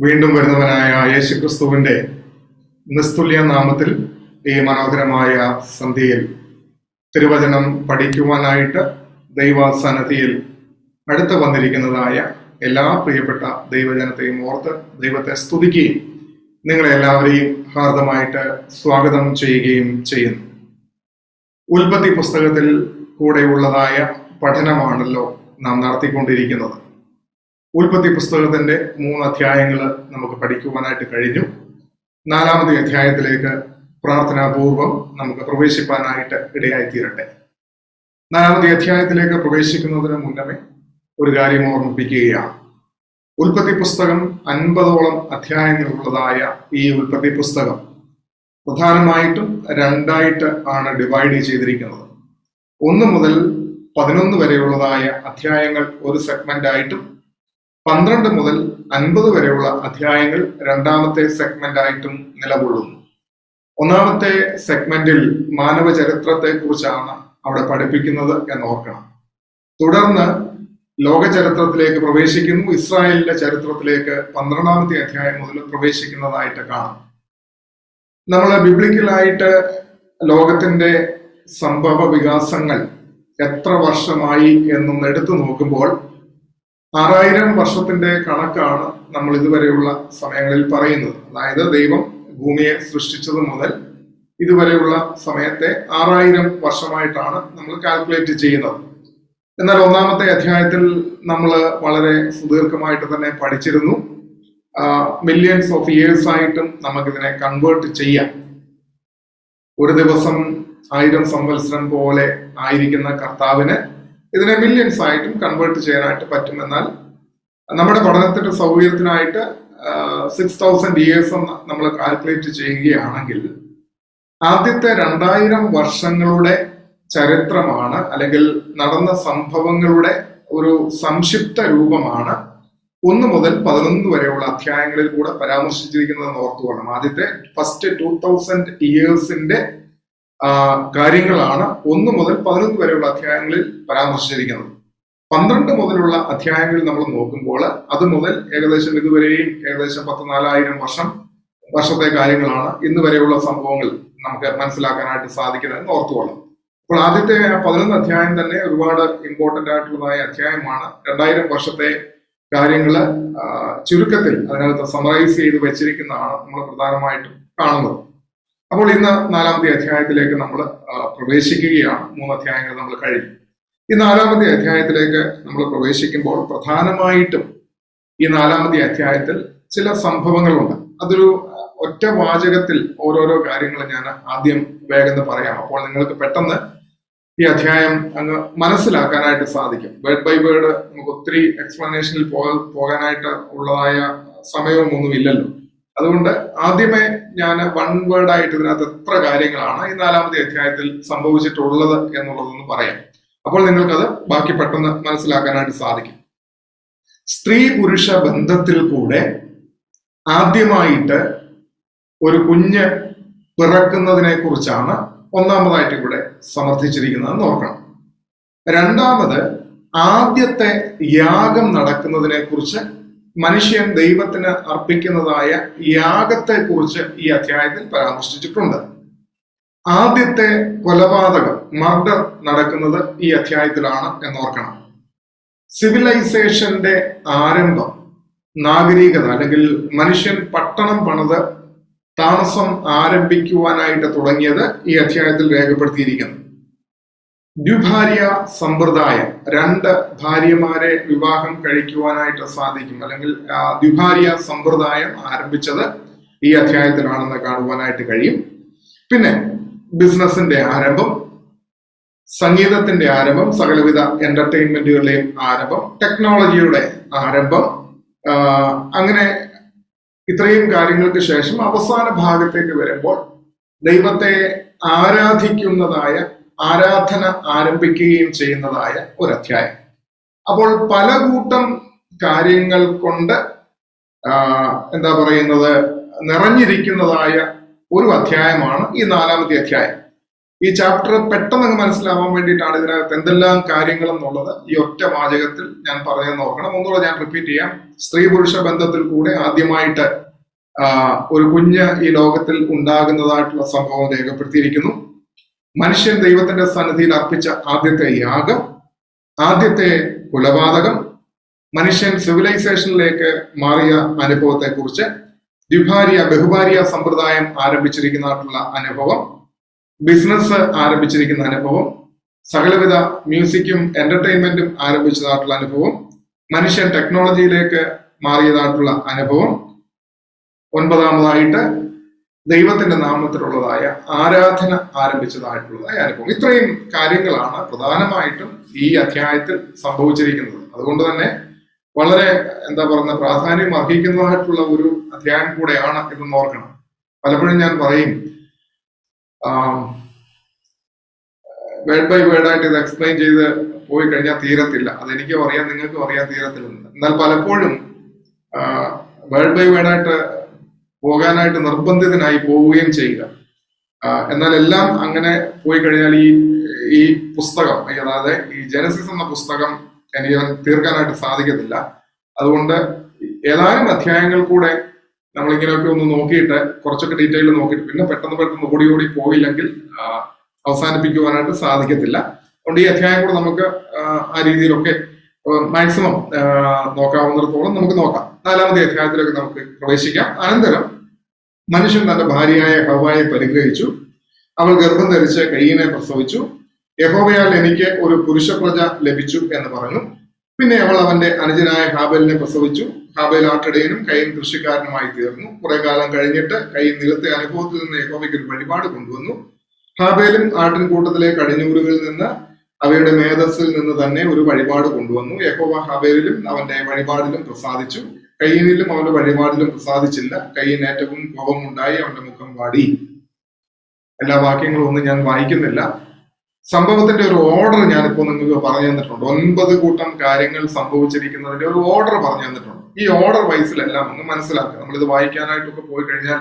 വീണ്ടും വരുന്നവനായ യേശുക്രിസ്തുവിന്റെ നിസ്തുല്യ നാമത്തിൽ ഈ മനോഹരമായ സന്ധ്യയിൽ തിരുവചനം പഠിക്കുവാനായിട്ട് ദൈവസന്നിധിയിൽ അടുത്ത് വന്നിരിക്കുന്നതായ എല്ലാ പ്രിയപ്പെട്ട ദൈവജനത്തെയും ഓർത്ത് ദൈവത്തെ സ്തുതിക്കുകയും നിങ്ങളെ എല്ലാവരെയും ഹാർദമായിട്ട് സ്വാഗതം ചെയ്യുകയും ചെയ്യുന്നു. ഉൽപ്പത്തി പുസ്തകത്തിൽ കൂടെയുള്ളതായ പഠനമാണല്ലോ നാം നടത്തിക്കൊണ്ടിരിക്കുന്നത്. ഉൽപ്പത്തി പുസ്തകത്തിന്റെ 3 അധ്യായങ്ങൾ നമുക്ക് പഠിക്കുവാനായിട്ട് കഴിഞ്ഞു. 4-ാമത്തെ അധ്യായത്തിലേക്ക് പ്രാർത്ഥനാപൂർവം നമുക്ക് പ്രവേശിപ്പാനായിട്ട് ഇടയായിത്തീരട്ടെ. 4-ാമത്തെ അധ്യായത്തിലേക്ക് പ്രവേശിക്കുന്നതിന് മുന്നമേ ഒരു കാര്യം ഓർമ്മിപ്പിക്കുകയാണ്. ഉൽപ്പത്തി പുസ്തകം 50ഓളം അധ്യായങ്ങളുള്ളതായ ഈ ഉൽപ്പത്തി പുസ്തകം പ്രധാനമായിട്ടും 2ആയിട്ട് ആണ് ഡിവൈഡ് ചെയ്തിരിക്കുന്നത്. 1 മുതൽ 11 വരെയുള്ളതായ അധ്യായങ്ങൾ ഒരു സെഗ്മെന്റ് ആയിട്ടും 12 മുതൽ 50 വരെയുള്ള അധ്യായങ്ങൾ 2ാമത്തെ സെഗ്മെന്റ് ആയിട്ടും നിലകൊള്ളുന്നു. 1ാമത്തെ സെഗ്മെന്റിൽ മാനവ ചരിത്രത്തെ കുറിച്ചാണ് അവിടെ പഠിപ്പിക്കുന്നത് എന്നോർക്കണം. തുടർന്ന് ലോക ചരിത്രത്തിലേക്ക് പ്രവേശിക്കുന്നു. ഇസ്രായേലിന്റെ ചരിത്രത്തിലേക്ക് 12ാമത്തെ അധ്യായം മുതൽ പ്രവേശിക്കുന്നതായിട്ട് കാണാം. നമ്മൾ ബിബ്ലിക്കലായിട്ട് ലോകത്തിന്റെ സംഭവ വികാസങ്ങൾ എത്ര വർഷമായി എന്നൊന്ന് എടുത്തു നോക്കുമ്പോൾ 6000 വർഷത്തിന്റെ കണക്കാണ് നമ്മൾ ഇതുവരെയുള്ള സമയങ്ങളിൽ പറയുന്നത്. അതായത് ദൈവം ഭൂമിയെ സൃഷ്ടിച്ചത് മുതൽ ഇതുവരെയുള്ള സമയത്തെ 6000 വർഷമായിട്ടാണ് നമ്മൾ കാൽക്കുലേറ്റ് ചെയ്യുന്നത്. എന്നാൽ 1ാമത്തെ അധ്യായത്തിൽ നമ്മൾ വളരെ സുദീർഘമായിട്ട് തന്നെ പഠിച്ചിരുന്നു. മില്യൺസ് ഓഫ് ഇയേഴ്സ് ആയിട്ടും നമുക്കിതിനെ കൺവേർട്ട് ചെയ്യാം. ഒരു ദിവസം 1000 സംവത്സരം പോലെ ആയിരിക്കുന്ന കർത്താവിന് ഇതിനെ മില്യൺസ് ആയിട്ടും കൺവേർട്ട് ചെയ്യാനായിട്ട് പറ്റും. എന്നാൽ നമ്മുടെ പഠനത്തിന്റെ സൗകര്യത്തിനായിട്ട് 6000 ഇയേഴ്സ് നമ്മൾ കാൽക്കുലേറ്റ് ചെയ്യുകയാണെങ്കിൽ ആദ്യത്തെ 2000 വർഷങ്ങളുടെ ചരിത്രമാണ്, അല്ലെങ്കിൽ നടന്ന സംഭവങ്ങളുടെ ഒരു സംക്ഷിപ്ത രൂപമാണ് 1 മുതൽ 11 വരെയുള്ള അധ്യായങ്ങളിൽ കൂടെ പരാമർശിച്ചിരിക്കുന്നതെന്ന് ഓർത്തുകൊള്ളണം. ആദ്യത്തെ ഫസ്റ്റ് 2000 ഇയേഴ്സിന്റെ കാര്യങ്ങളാണ് 1 മുതൽ 11 വരെയുള്ള അധ്യായങ്ങളിൽ പരാമർശിച്ചിരിക്കുന്നത്. 12 മുതലുള്ള അധ്യായങ്ങളിൽ നമ്മൾ നോക്കുമ്പോൾ അത് മുതൽ ഏകദേശം ഇതുവരെയും ഏകദേശം 14,000 വർഷത്തെ കാര്യങ്ങളാണ് ഇന്ന് വരെയുള്ള സംഭവങ്ങൾ നമുക്ക് മനസ്സിലാക്കാനായിട്ട് സാധിക്കുന്നതെന്ന് ഓർത്തുകൊള്ളാം. അപ്പോൾ ആദ്യത്തെ 11 അധ്യായം തന്നെ ഒരുപാട് ഇമ്പോർട്ടന്റ് ആയിട്ടുള്ളതായ അധ്യായമാണ്. 2000 വർഷത്തെ കാര്യങ്ങള് ചുരുക്കത്തിൽ അതിനകത്ത് സമറൈസ് ചെയ്ത് വെച്ചിരിക്കുന്നതാണ് നമ്മൾ പ്രധാനമായിട്ടും കാണുന്നത്. അപ്പോൾ ഇന്ന് 4ാമത്തെ അധ്യായത്തിലേക്ക് നമ്മൾ പ്രവേശിക്കുകയാണ്. 3 അധ്യായങ്ങൾ നമ്മൾ കഴിഞ്ഞു. ഈ 4ാമത്തെ അധ്യായത്തിലേക്ക് നമ്മൾ പ്രവേശിക്കുമ്പോൾ പ്രധാനമായിട്ടും ഈ 4ാമത്തെ അധ്യായത്തിൽ ചില സംഭവങ്ങളുണ്ട്. അതൊരു ഒറ്റ വാചകത്തിൽ ഓരോരോ കാര്യങ്ങൾ ഞാൻ ആദ്യം വേഗം പറയാം. അപ്പോൾ നിങ്ങൾക്ക് പെട്ടെന്ന് ഈ അധ്യായം അങ്ങ് മനസ്സിലാക്കാനായിട്ട് സാധിക്കും. വേർഡ് ബൈ വേർഡ് നമുക്ക് ഒത്തിരി എക്സ്പ്ലനേഷനിൽ പോകാനായിട്ട് ഉള്ളതായ സമയവും ഒന്നും ഇല്ലല്ലോ. അതുകൊണ്ട് ആദ്യമേ ഞാൻ 1 വേർഡായിട്ട് ഇതിനകത്ത് എത്ര കാര്യങ്ങളാണ് ഈ 4ാമത്തെ അധ്യായത്തിൽ സംഭവിച്ചിട്ടുള്ളത് എന്നുള്ളതൊന്ന് പറയാം. അപ്പോൾ നിങ്ങൾക്കത് ബാക്കി പെട്ടെന്ന് മനസ്സിലാക്കാനായിട്ട് സാധിക്കും. സ്ത്രീ പുരുഷ ബന്ധത്തിൽ കൂടെ ആദ്യമായിട്ട് ഒരു കുഞ്ഞ് പിറക്കുന്നതിനെ കുറിച്ചാണ് 1ാമതായിട്ട് ഇവിടെ സമർത്ഥിച്ചിരിക്കുന്നത് നോക്കണം. 2ാമത് ആദ്യത്തെ യാഗം നടക്കുന്നതിനെ കുറിച്ച്, മനുഷ്യൻ ദൈവത്തിന് അർപ്പിക്കുന്നതായ യാഗത്തെ കുറിച്ച് ഈ അധ്യായത്തിൽ പരാമർശിച്ചിട്ടുണ്ട്. ആദ്യത്തെ കൊലപാതകം, മർഡർ നടക്കുന്നത് ഈ അധ്യായത്തിലാണ് എന്നോർക്കണം. സിവിലൈസേഷന്റെ ആരംഭം, നാഗരികത അല്ലെങ്കിൽ മനുഷ്യൻ പട്ടണം പണിത് താമസം ആരംഭിക്കുവാനായിട്ട് തുടങ്ങിയത് ഈ അധ്യായത്തിൽ രേഖപ്പെടുത്തിയിരിക്കുന്നു. ദ്വിഭാര്യ സമ്പ്രദായം, 2 ഭാര്യമാരെ വിവാഹം കഴിക്കുവാനായിട്ട് സാധിക്കും, അല്ലെങ്കിൽ ദ്വിഭാര്യ സമ്പ്രദായം ആരംഭിച്ചത് ഈ അധ്യായത്തിലാണെന്ന് കാണുവാനായിട്ട് കഴിയും. പിന്നെ ബിസിനസിന്റെ ആരംഭം, സംഗീതത്തിന്റെ ആരംഭം, സകലവിധ എന്റർടൈൻമെന്റുകളുടെയും ആരംഭം, ടെക്നോളജിയുടെ ആരംഭം, അങ്ങനെ ഇത്രയും കാര്യങ്ങൾക്ക് ശേഷം അവസാന ഭാഗത്തേക്ക് വരുമ്പോൾ ദൈവത്തെ ആരാധിക്കുന്നതായ, ആരാധന ആരംഭിക്കുകയും ചെയ്യുന്നതായ ഒരു അധ്യായം. അപ്പോൾ പല കൂട്ടം കാര്യങ്ങൾ കൊണ്ട് എന്താ പറയുന്നത് നിറഞ്ഞിരിക്കുന്നതായ ഒരു അധ്യായമാണ് ഈ 4ാമത്തെ അധ്യായം. ഈ ചാപ്റ്റർ പെട്ടെന്ന് അങ്ങ് മനസ്സിലാവാൻ വേണ്ടിയിട്ടാണ് ഇതിനകത്ത് എന്തെല്ലാം കാര്യങ്ങൾ എന്നുള്ളത് ഈ ഒറ്റ വാചകത്തിൽ ഞാൻ പറഞ്ഞതെന്ന് നോക്കണം. ഒന്നുകൂടെ ഞാൻ റിപ്പീറ്റ് ചെയ്യാം. സ്ത്രീ പുരുഷ ബന്ധത്തിൽ കൂടെ ആദ്യമായിട്ട് ഒരു കുഞ്ഞ് ഈ ലോകത്തിൽ ഉണ്ടാകുന്നതായിട്ടുള്ള സംഭവം രേഖപ്പെടുത്തിയിരിക്കുന്നു. മനുഷ്യൻ ദൈവത്തിന്റെ സന്നിധിയിൽ അർപ്പിച്ച ആദ്യത്തെ യാഗം, ആദ്യത്തെ കൊലപാതകം, മനുഷ്യൻ സിവിലൈസേഷനിലേക്ക് മാറിയ അനുഭവത്തെ കുറിച്ച്, ബഹുഭാര്യ സമ്പ്രദായം ആരംഭിച്ചിരിക്കുന്നതായിട്ടുള്ള അനുഭവം, ബിസിനസ് ആരംഭിച്ചിരിക്കുന്ന അനുഭവം, സകലവിധ മ്യൂസിക്കും എന്റർടൈൻമെന്റും ആരംഭിച്ചതായിട്ടുള്ള അനുഭവം, മനുഷ്യൻ ടെക്നോളജിയിലേക്ക് മാറിയതായിട്ടുള്ള അനുഭവം, ഒൻപതാമതായിട്ട് ദൈവത്തിന്റെ നാമത്തിലുള്ളതായ ആരാധന ആരംഭിച്ചതായിട്ടുള്ളതായ അനുഭവം. ഇത്രയും കാര്യങ്ങളാണ് പ്രധാനമായിട്ടും ഈ അധ്യായത്തിൽ സംഭവിച്ചിരിക്കുന്നത്. അതുകൊണ്ട് തന്നെ വളരെ പ്രാധാന്യം അർഹിക്കുന്നതായിട്ടുള്ള ഒരു അധ്യായം കൂടെയാണ് ഇതെന്ന് ഓർക്കണം. പലപ്പോഴും ഞാൻ പറയും, വേർഡ് ബൈ വേർഡ് ആയിട്ട് ഇത് എക്സ്പ്ലെയിൻ ചെയ്ത് പോയി കഴിഞ്ഞാൽ തീരത്തില്ല. അതെനിക്കും അറിയാം, നിങ്ങൾക്കും അറിയാം തീരത്തില്ലെന്ന്. എന്നാൽ പലപ്പോഴും വേർഡ് ബൈ വേർഡായിട്ട് പോകാനായിട്ട് നിർബന്ധിതനായി പോവുകയും ചെയ്യുക. എന്നാൽ എല്ലാം അങ്ങനെ പോയി കഴിഞ്ഞാൽ ഈ പുസ്തകം, അതായത് ഈ ജനസിസ് എന്ന പുസ്തകം എനിക്ക് തീർക്കാനായിട്ട് സാധിക്കത്തില്ല. അതുകൊണ്ട് ഏതാനും അധ്യായങ്ങൾ കൂടെ നമ്മളിങ്ങനെയൊക്കെ ഒന്ന് നോക്കിയിട്ട് കുറച്ചൊക്കെ ഡീറ്റെയിൽ നോക്കിയിട്ട് പിന്നെ പെട്ടെന്ന് ഓടി പോയില്ലെങ്കിൽ അവസാനിപ്പിക്കുവാനായിട്ട് സാധിക്കത്തില്ല. അതുകൊണ്ട് ഈ അധ്യായം കൂടെ നമുക്ക് ആ രീതിയിലൊക്കെ മാക്സിമം നോക്കാവുന്നിടത്തോളം നമുക്ക് നോക്കാം. 4-ാമത്തെ അധ്യായത്തിലേക്ക് നമുക്ക് പ്രവേശിക്കാം. അനന്തരം മനുഷ്യൻ തന്റെ ഭാര്യയായ ഹവ്വായെ പരിഗ്രഹിച്ചു. അവൾ ഗർഭം ധരിച്ച് കയ്യിനെ പ്രസവിച്ചു. യഹോവയാൽ എനിക്ക് ഒരു പുരുഷ പ്രജ ലഭിച്ചു എന്ന് പറഞ്ഞു. പിന്നെ അവൾ അവന്റെ അനുജനായ ഹാബേലിനെ പ്രസവിച്ചു. ഹാബേൽ ആട്ടിടയനും കയ്യൻ കൃഷിക്കാരനുമായി തീർന്നു. കുറെ കാലം കഴിഞ്ഞിട്ട് കയ്യൻ നിലത്തെ അനുഭവത്തിൽ നിന്ന് യഹോവയ്ക്ക് ഒരു വഴിപാട് കൊണ്ടുവന്നു. ഹാബേലും ആട്ടിൻകൂട്ടത്തിലെ കടിഞ്ഞൂറുകളിൽ നിന്ന് അവയുടെ മേധസ്സിൽ നിന്ന് തന്നെ ഒരു വഴിപാട് കൊണ്ടുവന്നു. യഹോവ ഹാബേലിലും അവന്റെ വഴിപാടിലും പ്രസാദിച്ചു. കയ്യനിലും അവന്റെ വഴിപാടിലും പ്രസാദിച്ചില്ല. കയ്യൻ ഏറ്റവും കോപമുണ്ടായി, അവന്റെ മുഖം വാടി. എല്ലാ വാക്യങ്ങളും ഒന്നും ഞാൻ വായിക്കുന്നില്ല. സംഭവത്തിന്റെ ഒരു ഓർഡർ ഞാനിപ്പോ നിങ്ങൾക്ക് പറഞ്ഞു തന്നിട്ടുണ്ട്. 9 കൂട്ടം കാര്യങ്ങൾ സംഭവിച്ചിരിക്കുന്നതിന്റെ ഒരു ഓർഡർ പറഞ്ഞു തന്നിട്ടുണ്ട്. ഈ ഓർഡർ വൈസിലെല്ലാം ഒന്ന് മനസ്സിലാക്കുക. നമ്മളിത് വായിക്കാനായിട്ടൊക്കെ പോയി കഴിഞ്ഞാൽ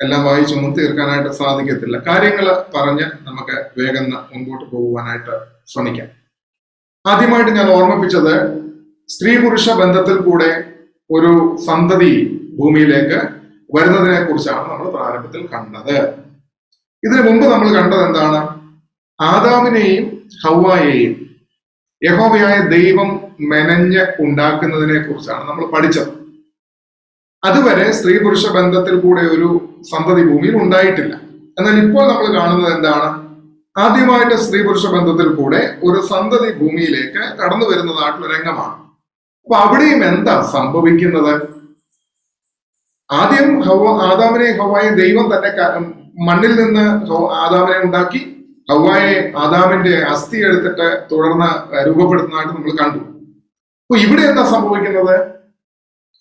എല്ലാം വായിച്ചൊന്നും തീർക്കാനായിട്ട് സാധിക്കത്തില്ല. കാര്യങ്ങൾ പറഞ്ഞ് നമുക്ക് വേഗം മുൻപോട്ട് പോകുവാനായിട്ട് ശ്രമിക്കാം. ആദ്യമായിട്ട് ഞാൻ ഓർമ്മിപ്പിച്ചത് സ്ത്രീ പുരുഷ ബന്ധത്തിൽ കൂടെ ഒരു സന്തതി ഭൂമിയിലേക്ക് വരുന്നതിനെ കുറിച്ചാണ് നമ്മൾ പ്രാരംഭത്തിൽ കണ്ടത്. ഇതിനു മുമ്പ് നമ്മൾ കണ്ടത് എന്താണ്? ആദാമിനെയും ഹവ്വായെയും യഹോവയായ ദൈവം മെനഞ്ഞ് ഉണ്ടാക്കുന്നതിനെ കുറിച്ചാണ് നമ്മൾ പഠിച്ചത്. അതുവരെ സ്ത്രീ പുരുഷ ബന്ധത്തിൽ കൂടെ ഒരു സന്തതി ഭൂമിയിൽ ഉണ്ടായിട്ടില്ല. എന്നാൽ ഇപ്പോൾ നമ്മൾ കാണുന്നത് എന്താണ്? ആദ്യമായിട്ട് സ്ത്രീ പുരുഷ ബന്ധത്തിൽ കൂടെ ഒരു സന്തതി ഭൂമിയിലേക്ക് കടന്നു വരുന്നതായിട്ടുള്ള രംഗമാണ്. അപ്പൊ അവിടെയും എന്താ സംഭവിക്കുന്നത്? ആദ്യം ആദാമിനെ ഹവ്വായെ ദൈവം തന്നെ മണ്ണിൽ നിന്ന് ആദാമിനെ ഉണ്ടാക്കി. ഹവ്വായെ ആദാമിന്റെ അസ്ഥി എടുത്തിട്ട് തുടർന്ന് രൂപപ്പെടുത്തുന്നതായിട്ട് നമ്മൾ കണ്ടു. അപ്പൊ ഇവിടെ എന്താ സംഭവിക്കുന്നത്?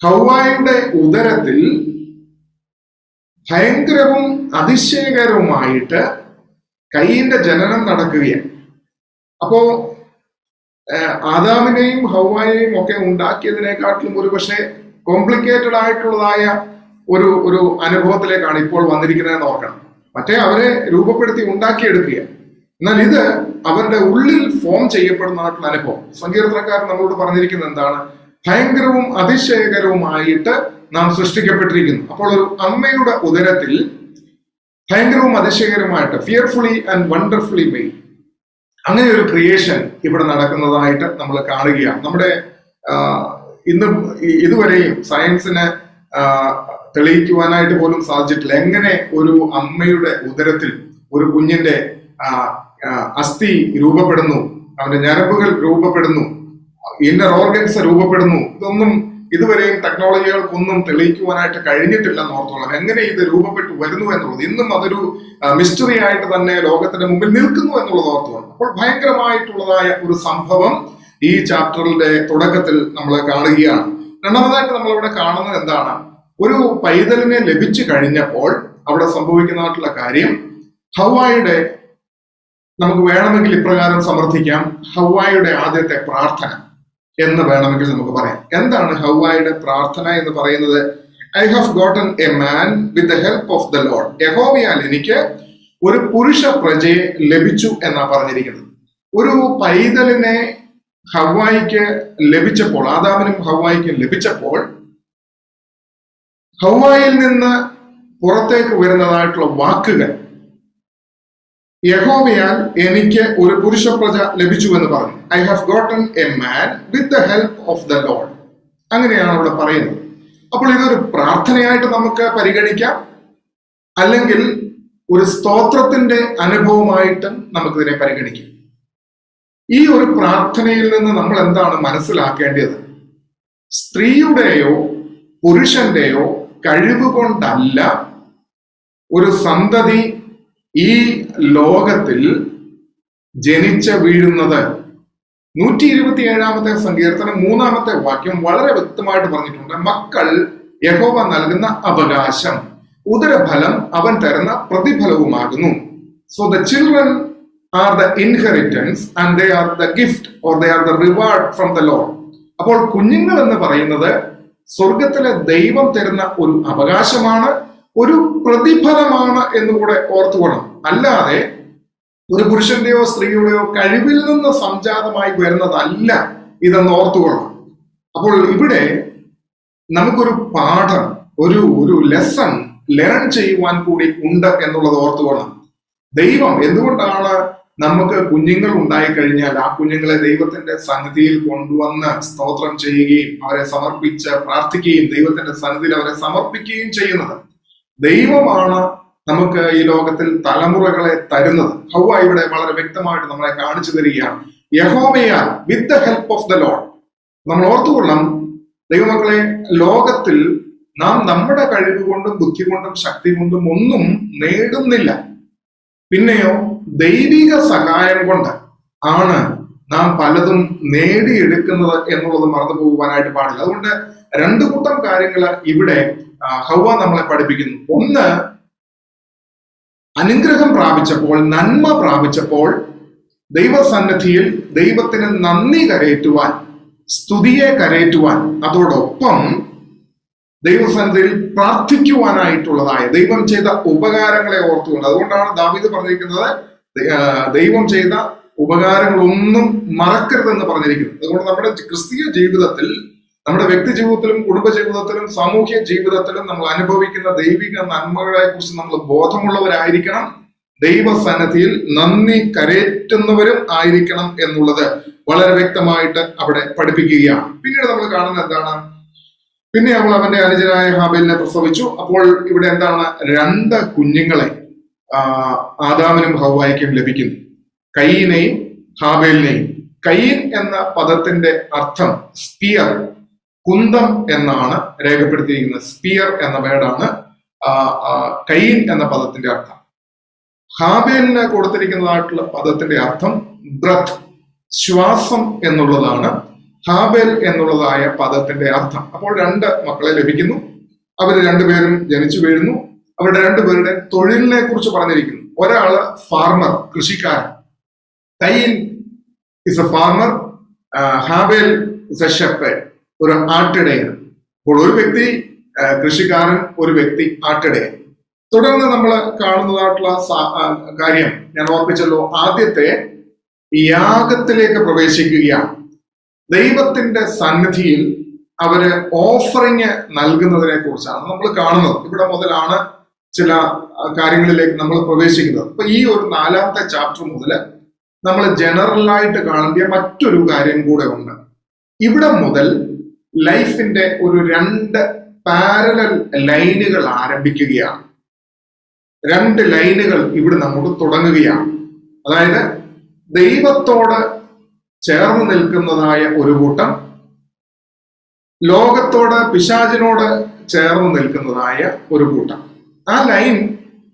ഹവ്വായുടെ ഉദരത്തിൽ ഭയങ്കരവും അതിശയകരവുമായിട്ട് കയ്യിന്റെ ജനനം നടക്കുകയാണ്. അപ്പോ ആദാമിനെയും ഹവ്വായെയും ഒക്കെ ഉണ്ടാക്കിയതിനെക്കാട്ടിലും ഒരു പക്ഷേ കോംപ്ലിക്കേറ്റഡ് ആയിട്ടുള്ളതായ ഒരു അനുഭവത്തിലേക്കാണ് ഇപ്പോൾ വന്നിരിക്കുന്നതെന്ന് ഓർക്കണം. മറ്റേ അവരെ രൂപപ്പെടുത്തി ഉണ്ടാക്കിയെടുക്കുക. എന്നാൽ ഇത് അവരുടെ ഉള്ളിൽ ഫോം ചെയ്യപ്പെടുന്നതായിട്ടുള്ള അനുഭവം. സങ്കീർത്തനക്കാരൻ നമ്മളോട് പറഞ്ഞിരിക്കുന്നത് എന്താണ്? ഭയങ്കരവും അതിശയകരവുമായിട്ട് നാം സൃഷ്ടിക്കപ്പെട്ടിരിക്കുന്നു. അപ്പോൾ ഒരു അമ്മയുടെ ഉദരത്തിൽ ഭയങ്കരവും അതിശയകരമായിട്ട്, ഫിയർഫുള്ളി ആൻഡ് വണ്ടർഫുള്ളി മെയ്ഡ്, അങ്ങനെ ഒരു ക്രിയേഷൻ ഇവിടെ നടക്കുന്നതായിട്ട് നമ്മൾ കാണുകയാണ്. നമ്മുടെ ഇതുവരെയും സയൻസിന് തെളിയിക്കുവാനായിട്ട് പോലും സാധിച്ചിട്ടില്ല എങ്ങനെ ഒരു അമ്മയുടെ ഉദരത്തിൽ ഒരു കുഞ്ഞിന്റെ അസ്ഥി രൂപപ്പെടുന്നു, അവന്റെ ഞരമ്പുകൾ രൂപപ്പെടുന്നു, ഇന്നർ ഓർഗൻസ് രൂപപ്പെടുന്നു. ഇതൊന്നും ഇതുവരെയും ടെക്നോളജികൾക്കൊന്നും തെളിയിക്കുവാനായിട്ട് കഴിഞ്ഞിട്ടില്ലെന്ന് ഓർത്തോളാം. എങ്ങനെ ഇത് രൂപപ്പെട്ടു വരുന്നു എന്നുള്ളത് ഇന്നും അതൊരു മിസ്റ്ററി ആയിട്ട് തന്നെ ലോകത്തിന്റെ മുമ്പിൽ നിൽക്കുന്നു എന്നുള്ളത് ഓർത്തോളാം. അപ്പോൾ ഭയങ്കരമായിട്ടുള്ളതായ ഒരു സംഭവം ഈ ചാപ്റ്ററിന്റെ തുടക്കത്തിൽ നമ്മൾ കാണുകയാണ്. രണ്ടാമതായിട്ട് നമ്മളിവിടെ കാണുന്നത് എന്താണ്? ഒരു പൈതലിനെ ലഭിച്ചു കഴിഞ്ഞപ്പോൾ അവിടെ സംഭവിക്കുന്നതായിട്ടുള്ള കാര്യം, ഹവ്വായുടെ, നമുക്ക് വേണമെങ്കിൽ ഇപ്രകാരം സമർത്ഥിക്കാം, ഹവ്വായുടെ ആദ്യത്തെ പ്രാർത്ഥന എന്ന് വേണമെങ്കിൽ നമുക്ക് പറയാം. എന്താണ് ഹവ്വായുടെ പ്രാർത്ഥന എന്ന് പറയുന്നത്? I have gotten a man with the help of the Lord. യഹോവയാൽ എനിക്ക് ഒരു പുരുഷ പ്രജയെ ലഭിച്ചു എന്നാ പറഞ്ഞിരിക്കുന്നത്. ഒരു പൈതലിനെ ഹവ്വായിക്ക് ലഭിച്ചപ്പോൾ, ആദാമിനും ഹവ്വായിക്കും ലഭിച്ചപ്പോൾ, ഹവ്വായിൽ നിന്ന് പുറത്തേക്ക് വരുന്നതായിട്ടുള്ള വാക്കുകൾ യഹോവയാൽ എനിക്ക് ഒരു പുരുഷ പ്രജ ലഭിച്ചു എന്ന് പറഞ്ഞു. I have gotten a man with the help of the Lord. അങ്ങനെയാണ് അവിടെ പറയുന്നത്. അപ്പോൾ ഇതൊരു പ്രാർത്ഥനയായിട്ട് നമുക്ക് പരിഗണിക്കാം, അല്ലെങ്കിൽ ഒരു സ്തോത്രത്തിന്റെ അനുഭവമായിട്ടും നമുക്കിതിനെ പരിഗണിക്കാം. ഈ ഒരു പ്രാർത്ഥനയിൽ നിന്ന് നമ്മൾ എന്താണ് മനസ്സിലാക്കേണ്ടത്? സ്ത്രീയുടെയോ പുരുഷന്റെയോ കഴിവ് കൊണ്ടല്ല ഒരു സന്തതി ഈ ലോകത്തിൽ ജനിച്ച് വീഴുന്നത്. 127 സങ്കീർത്തനം 3 വാക്യം വളരെ വ്യക്തമായിട്ട് പറഞ്ഞിട്ടുണ്ട്. മക്കൾ യഹോവ നൽകുന്ന അവകാശം, ഉദരഫലം അവൻ തരുന്ന പ്രതിഫലവുമാകുന്നു. So the children are the inheritance and they are the gift or they are the reward from the Lord. അപ്പോൾ കുഞ്ഞുങ്ങൾ എന്ന് പറയുന്നത് സ്വർഗത്തിലെ ദൈവം തരുന്ന ഒരു അവകാശമാണ്, ഒരു പ്രതിഫലമാണ് എന്നുകൂടെ ഓർത്തുകൊള്ളണം. അല്ലാതെ ഒരു പുരുഷന്റെയോ സ്ത്രീയുടെയോ കഴിവിൽ നിന്ന് സംജാതമായി വരുന്നതല്ല ഇതെന്ന് ഓർത്തുകൊള്ളണം. അപ്പോൾ ഇവിടെ നമുക്കൊരു പാഠം, ഒരു ലെസൺ ലേൺ ചെയ്യുവാൻ കൂടി ഉണ്ട് എന്നുള്ളത് ഓർത്തുകൊള്ളണം. ദൈവം എന്തുകൊണ്ടാണ് നമുക്ക് കുഞ്ഞുങ്ങൾ ഉണ്ടായിക്കഴിഞ്ഞാൽ ആ കുഞ്ഞുങ്ങളെ ദൈവത്തിന്റെ സന്നിധിയിൽ കൊണ്ടുവന്ന് സ്തോത്രം ചെയ്യുകയും അവരെ സമർപ്പിച്ച് പ്രാർത്ഥിക്കുകയും ദൈവത്തിന്റെ സന്നിധിയിൽ അവരെ സമർപ്പിക്കുകയും ചെയ്യുന്നത്? ദൈവമാണ് നമുക്ക് ഈ ലോകത്തിൽ തലമുറകളെ തരുന്നത്. ഹവ്വ ഇവിടെ വളരെ വ്യക്തമായിട്ട് നമ്മളെ കാണിച്ചു തരികയാണ്. യഹോവയാൽ with the help of the Lord. നമ്മൾ ഓർത്തുകൊള്ളണം, ദൈവമക്കളെ, ലോകത്തിൽ നാം നമ്മുടെ കഴിവ് കൊണ്ടും ബുദ്ധി കൊണ്ടും ശക്തി കൊണ്ടും ഒന്നും നേടുന്നില്ല. പിന്നെയോ ദൈവിക സഹായം കൊണ്ട് ആണ് നാം പലതും നേടിയെടുക്കുന്നത് എന്നുള്ളത് മറന്നു പോകുവാനായിട്ട് പാടില്ല. അതുകൊണ്ട് 2 കൂട്ടം കാര്യങ്ങൾ ഇവിടെ ഹവ്വ നമ്മളെ പഠിപ്പിക്കുന്നു. ഒന്ന്, അനുഗ്രഹം പ്രാപിച്ചപ്പോൾ, നന്മ പ്രാപിച്ചപ്പോൾ ദൈവസന്നിധിയിൽ ദൈവത്തിന് നന്ദി കരയേറ്റുവാൻ, സ്തുതിയെ കരയേറ്റുവാൻ, അതോടൊപ്പം ദൈവസന്നിധിയിൽ പ്രാർത്ഥിക്കുവാനായിട്ടുള്ളതായ ദൈവം ചെയ്ത ഉപകാരങ്ങളെ ഓർത്തുകൊണ്ട്. അതുകൊണ്ടാണ് ദാവീദ് പറഞ്ഞിരിക്കുന്നത്, ദൈവം ചെയ്ത ഉപകാരങ്ങളൊന്നും മറക്കരുതെന്ന് പറഞ്ഞിരിക്കുന്നത്. അതുകൊണ്ട് നമ്മുടെ ക്രിസ്തീയ ജീവിതത്തിൽ, നമ്മുടെ വ്യക്തി ജീവിതത്തിലും കുടുംബ ജീവിതത്തിലും സാമൂഹ്യ ജീവിതത്തിലും നമ്മൾ അനുഭവിക്കുന്ന ദൈവിക നന്മകളെ കുറിച്ച് നമ്മൾ ബോധമുള്ളവരായിരിക്കണം. ദൈവസന്നിധിയിൽ നന്ദി കരയേറ്റുന്നവരും ആയിരിക്കണം എന്നുള്ളത് വളരെ വ്യക്തമായിട്ട് അവിടെ പഠിപ്പിക്കുകയാണ്. പിന്നീട് നമ്മൾ കാണുന്നത് എന്താണ്? പിന്നെ അവൾ അവന്റെ അനുജനായ ഹാബേലിനെ പ്രസവിച്ചു. അപ്പോൾ ഇവിടെ എന്താണ്? 2 കുഞ്ഞുങ്ങളെ ആദാമിനും ഹവ്വായിക്കും ലഭിക്കുന്നു, കയീനെയും ഹാബേലിനെയും. കയീൻ എന്ന പദത്തിന്റെ അർത്ഥം സ്പിയർ, കുന്തം എന്നാണ് രേഖപ്പെടുത്തിയിരിക്കുന്നത്. സ്പിയർ എന്ന വേർഡാണ് കയീൻ എന്ന പദത്തിന്റെ അർത്ഥം. ഹാബേലിന് കൊടുത്തിരിക്കുന്നതായിട്ടുള്ള പദത്തിന്റെ അർത്ഥം ബ്രത്ത്, ശ്വാസം എന്നുള്ളതാണ് ഹാബേൽ എന്നുള്ളതായ പദത്തിന്റെ അർത്ഥം. അപ്പോൾ 2 മക്കളെ ലഭിക്കുന്നു. അവർ 2 പേരും ജനിച്ചു വീഴുന്നു. അവരുടെ 2 പേരുടെ തൊഴിലിനെ കുറിച്ച് പറഞ്ഞിരിക്കുന്നു. ഒരാള് ഫാർമർ, കൃഷിക്കാരൻ. Cain is a farmer, Abel is a shepherd, ഒരു ആട്ടിടയൻ. അപ്പോൾ ഒരു വ്യക്തി കൃഷിക്കാരൻ, ഒരു വ്യക്തി ആട്ടിടയൻ. തുടർന്ന് നമ്മൾ കാണുന്നതായിട്ടുള്ള കാര്യം ഞാൻ ഓർപ്പിച്ചല്ലോ, ആദ്യത്തെ യാഗത്തിലേക്ക് പ്രവേശിക്കുകയാണ്. ദൈവത്തിന്റെ സന്നിധിയിൽ അവര് ഓഫറിങ് നൽകുന്നതിനെ കുറിച്ചാണ് നമ്മൾ കാണുന്നത്. ഇവിടെ മുതലാണ് ചില കാര്യങ്ങളിലേക്ക് നമ്മൾ പ്രവേശിക്കുന്നത്. അപ്പൊ ഈ ഒരു 4ാമത്തെ ചാപ്റ്റർ മുതൽ നമ്മൾ ജനറലായിട്ട് കാണേണ്ട മറ്റൊരു കാര്യം കൂടെ ഉണ്ട്. ഇവിടെ മുതൽ ലൈഫിന്റെ ഒരു 2 പാരലൽ ലൈനുകൾ ആരംഭിക്കുകയാണ്. 2 ലൈനുകൾ ഇവിടെ നമുക്ക് തുടങ്ങുകയാണ്. അതായത് ദൈവത്തോട് ചേർന്ന് നിൽക്കുന്നതായ ഒരു കൂട്ടം, ലോകത്തോട് പിശാചിനോട് ചേർന്ന് നിൽക്കുന്നതായ ഒരു കൂട്ടം. ആ ലൈൻ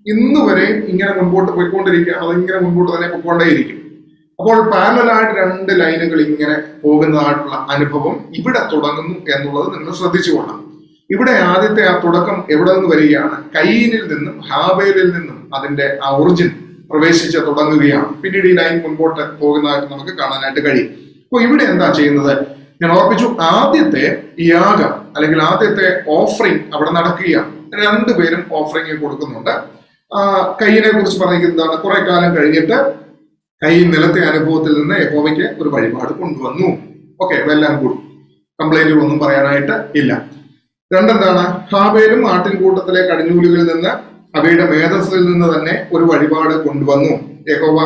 ഇന്നുവരെ ഇങ്ങനെ മുൻപോട്ട് പോയിക്കൊണ്ടിരിക്കുകയാണ്. അതിങ്ങനെ മുൻപോട്ട് തന്നെ പോയിക്കൊണ്ടേയിരിക്കും. അപ്പോൾ പാരലലായിട്ട് 2 ലൈനുകൾ ഇങ്ങനെ പോകുന്നതായിട്ടുള്ള അനുഭവം ഇവിടെ തുടങ്ങുന്നു എന്നുള്ളത് നിങ്ങൾ ശ്രദ്ധിച്ചുകൊള്ളാം. ഇവിടെ ആദ്യത്തെ ആ തുടക്കം എവിടെ നിന്ന് വരികയാണ്? കയീനിൽ നിന്നും ഹാബേലിൽ നിന്നും അതിന്റെ ആ ഒറിജിൻ പ്രവേശിച്ച് തുടങ്ങുകയാണ്. പിന്നീട് ഈ ലൈൻ മുൻപോട്ട് പോകുന്നതായിട്ട് നമുക്ക് കാണാനായിട്ട് കഴിയും. അപ്പൊ ഇവിടെ എന്താ ചെയ്യുന്നത്? ഞാൻ ഓർപ്പിച്ചു, ആദ്യത്തെ യാഗം അല്ലെങ്കിൽ ആദ്യത്തെ ഓഫറിങ് അവിടെ നടക്കുകയാണ്. 2 പേരും ഓഫറിങ് കൊടുക്കുന്നുണ്ട്. കയ്യിനെ കുറിച്ച് പറയുന്നതാണ്, കുറെ കാലം കഴിഞ്ഞിട്ട് കയ്യിൽ നിലത്തെ അനുഭവത്തിൽ നിന്ന് യഹോവയ്ക്ക് ഒരു വഴിപാട് കൊണ്ടുവന്നു. ഓക്കെ, വെൽ ആൻഡ് ഗുഡ്, കംപ്ലൈന്റുകളൊന്നും പറയാനായിട്ട് ഇല്ല. രണ്ടെന്താണ്, ഹാബേലും ആട്ടിൻകൂട്ടത്തിലെ കടിഞ്ഞൂലുകളിൽ നിന്ന് അവയുടെ മേധസ്സിൽ നിന്ന് തന്നെ ഒരു വഴിപാട് കൊണ്ടുവന്നു. യഹോവ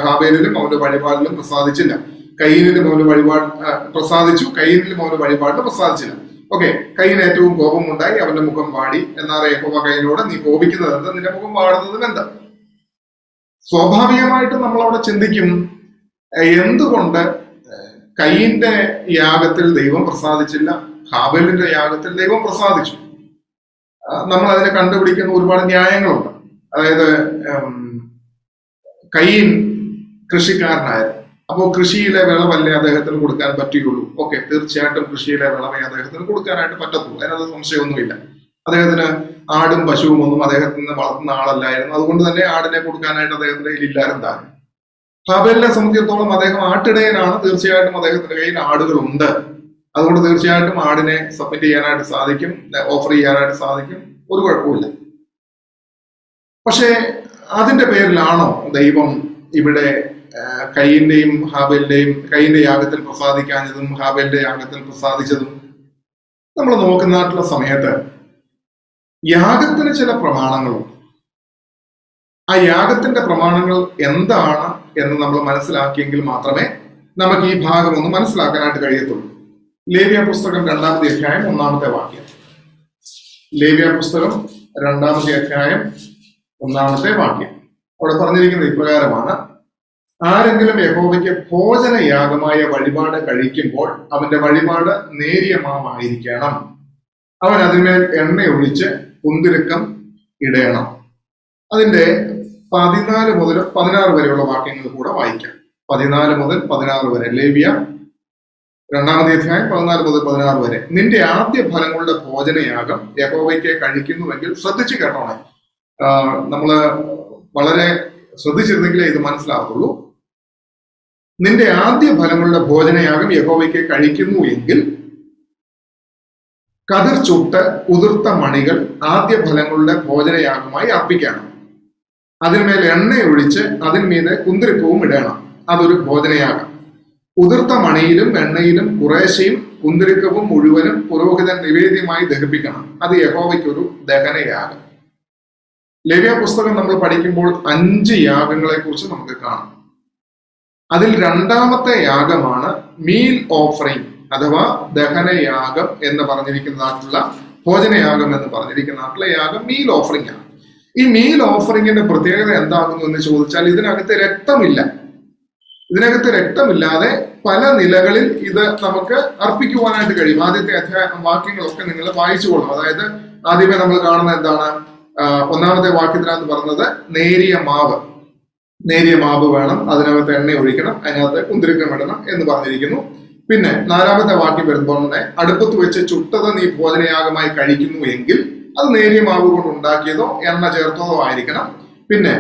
ഹാബേലിലും അവന്റെ വഴിപാടിലും പ്രസാദിച്ചില്ല, കയ്യിലും അവന് വഴിപാട് പ്രസാദിച്ചു, കയ്യിലും അവന് വഴിപാടിന് പ്രസാദിച്ചില്ല. ഓക്കെ, കയ്യിന് ഏറ്റവും കോപമുണ്ടായി, അവന്റെ മുഖം വാടി. എന്നാൽ യഹോവ കയ്യിനോട്, നീ കോപിക്കുന്നത് എന്ത്, നിന്റെ മുഖം വാടുന്നതും എന്ത്? സ്വാഭാവികമായിട്ടും നമ്മൾ അവിടെ ചിന്തിക്കും, എന്തുകൊണ്ട് കയ്യിന്റെ യാഗത്തിൽ ദൈവം പ്രസാദിച്ചില്ല, ഹാബേലിന്റെ യാഗത്തിൽ ദൈവം പ്രസാദിച്ചു? നമ്മൾ അതിനെ കണ്ടുപിടിക്കുന്ന ഒരുപാട് ന്യായങ്ങളുണ്ട്. അതായത് കയ്യിൻ കൃഷിക്കാരനായിരുന്നു, അപ്പോൾ കൃഷിയിലെ വിളവല്ലേ അദ്ദേഹത്തിന് കൊടുക്കാൻ പറ്റുകയുള്ളൂ. ഓക്കെ, തീർച്ചയായിട്ടും കൃഷിയിലെ വിളവേ അദ്ദേഹത്തിന് കൊടുക്കാനായിട്ട് പറ്റത്തുള്ളൂ, അതിനകത്ത് സംശയമൊന്നുമില്ല. അദ്ദേഹത്തിന് ആടും പശുവും ഒന്നും അദ്ദേഹത്തിന് വളർത്തുന്ന ആളല്ലായിരുന്നു, അതുകൊണ്ട് തന്നെ ആടിനെ കൊടുക്കാനായിട്ട് അദ്ദേഹത്തിന്റെ കയ്യിൽ ഇല്ലാരും താനും. ഹാബേലിനെ സംബന്ധിച്ചിടത്തോളം അദ്ദേഹം ആട്ടിടയനാണ്, തീർച്ചയായിട്ടും അദ്ദേഹത്തിന്റെ കയ്യിൽ ആടുകളുണ്ട്, അതുകൊണ്ട് തീർച്ചയായിട്ടും ആടിനെ സബ്മിറ്റ് ചെയ്യാനായിട്ട് സാധിക്കും, ഓഫർ ചെയ്യാനായിട്ട് സാധിക്കും, ഒരു കുഴപ്പമില്ല. പക്ഷേ അതിന്റെ പേരിലാണോ ദൈവം ഇവിടെ കയ്യിന്റെയും ഹാബേലിന്റെയും, കയ്യിന്റെ യാഗത്തിൽ പ്രസാദിക്കാഞ്ഞതും ഹാബേലിന്റെ യാഗത്തിൽ പ്രസാദിച്ചതും? നമ്മൾ നോക്കുന്നായിട്ടുള്ള സമയത്ത് യാഗത്തിന് ചില പ്രമാണങ്ങളുണ്ട്. ആ യാഗത്തിന്റെ പ്രമാണങ്ങൾ എന്താണ് എന്ന് നമ്മൾ മനസ്സിലാക്കിയെങ്കിൽ മാത്രമേ നമുക്ക് ഈ ഭാഗം ഒന്ന് മനസ്സിലാക്കാനായിട്ട് കഴിയത്തുള്ളൂ. ലേവ്യ പുസ്തകം 2-ാമത്തെ അധ്യായം 1-ാമത്തെ വാക്യം. ലേവ്യ പുസ്തകം 2-ാമത്തെ അധ്യായം 1-ാമത്തെ വാക്യം. അവിടെ പറഞ്ഞിരിക്കുന്നത് ഇപ്രകാരമാണ്: ആരെങ്കിലും യഹോവയ്ക്ക് ഭോജനയാഗമായ വഴിപാട് കഴിക്കുമ്പോൾ അവന്റെ വഴിപാട് നേരിയ മാവായിരിക്കണം, അവൻ അതിന്മേൽ എണ്ണ ഒഴിച്ച് കുന്തിരുക്കം ഇടയണം. അതിന്റെ 14 മുതൽ 16 വരെയുള്ള വാക്യങ്ങൾ കൂടെ വായിക്കാം. 14 മുതൽ 16 വരെ. ലേവ്യ 2-ാമത്തെ അധ്യായം 14 മുതൽ 16 വരെ. നിന്റെ ആദ്യ ഫലങ്ങളുടെ ഭോജനയാഗം യഹോവയ്ക്ക് കഴിക്കുന്നുവെങ്കിൽ, ശ്രദ്ധിച്ചു കേട്ടോണേ, നമ്മള് വളരെ ശ്രദ്ധിച്ചിരുന്നെങ്കിലേ ഇത് മനസ്സിലാവത്തുള്ളൂ. നിന്റെ ആദ്യ ഫലങ്ങളുടെ ഭോജനയാഗം യഹോവയ്ക്ക് കഴിക്കുന്നു എങ്കിൽ കതിർ ചുട്ട് ഉതിർത്ത മണികൾ ആദ്യ ഫലങ്ങളുടെ ഭോജനയാഗമായി അർപ്പിക്കണം. അതിന്മേൽ എണ്ണ ഒഴിച്ച് അതിന്മീതെ കുന്തിരിക്കവും ഇടണം, അതൊരു ഭോജനയാഗം. ഉതിർത്ത മണിയിലും എണ്ണയിലും കുറേശ്ശയും കുന്തിരിക്കവും മുഴുവനും പുരോഹിതൻ നിവേദ്യമായി ദഹിപ്പിക്കണം, അത് യഹോവയ്ക്കൊരു ദഹനയാഗം. ലേവ്യ പുസ്തകം നമ്മൾ പഠിക്കുമ്പോൾ 5 യാഗങ്ങളെ കുറിച്ച് നമുക്ക് കാണാം. അതിൽ 2-ാമത്തെ യാഗമാണ് മീൽ ഓഫറിംഗ് അഥവാ ദഹനയാഗം എന്ന് പറഞ്ഞിരിക്കുന്നതായിട്ടുള്ള, ഭോജനയാഗം എന്ന് പറഞ്ഞിരിക്കുന്നതായിട്ടുള്ള യാഗം മീൽ ഓഫറിംഗ് ആണ്. ഈ മീൽ ഓഫറിംഗിന്റെ പ്രത്യേകത എന്താകുന്നു എന്ന് ചോദിച്ചാൽ, ഇതിനകത്ത് രക്തമില്ല. ഇതിനകത്ത് രക്തമില്ലാതെ പല നിലകളിൽ ഇത് നമുക്ക് അർപ്പിക്കുവാനായിട്ട് കഴിയും. ആദ്യത്തെ വാക്യങ്ങളൊക്കെ നിങ്ങൾ വായിച്ചുകൊള്ളണം. അതായത് ആദ്യമേ നമ്മൾ കാണുന്നത് എന്താണ്? 1-ാമത്തെ വാക്യത്തിനകത്ത് പറഞ്ഞത് നേരിയ മാവ് വേണം, അതിനകത്ത് എണ്ണ ഒഴിക്കണം, അതിനകത്ത് കുന്തിരിക്കം ഇടണം എന്ന് പറഞ്ഞിരിക്കുന്നു. പിന്നെ 4-ാമത്തെ വാക്യം വരുമ്പോൾ തന്നെ, അടുപ്പത്ത് വെച്ച് ചുട്ടത് നീ ഭോജനയാഗമായി കഴിക്കുന്നു എങ്കിൽ അത് നേരിയ മാവ് കൊണ്ട് ഉണ്ടാക്കിയതോ എണ്ണ ചേർത്തതോ ആയിരിക്കണം. പിന്നെ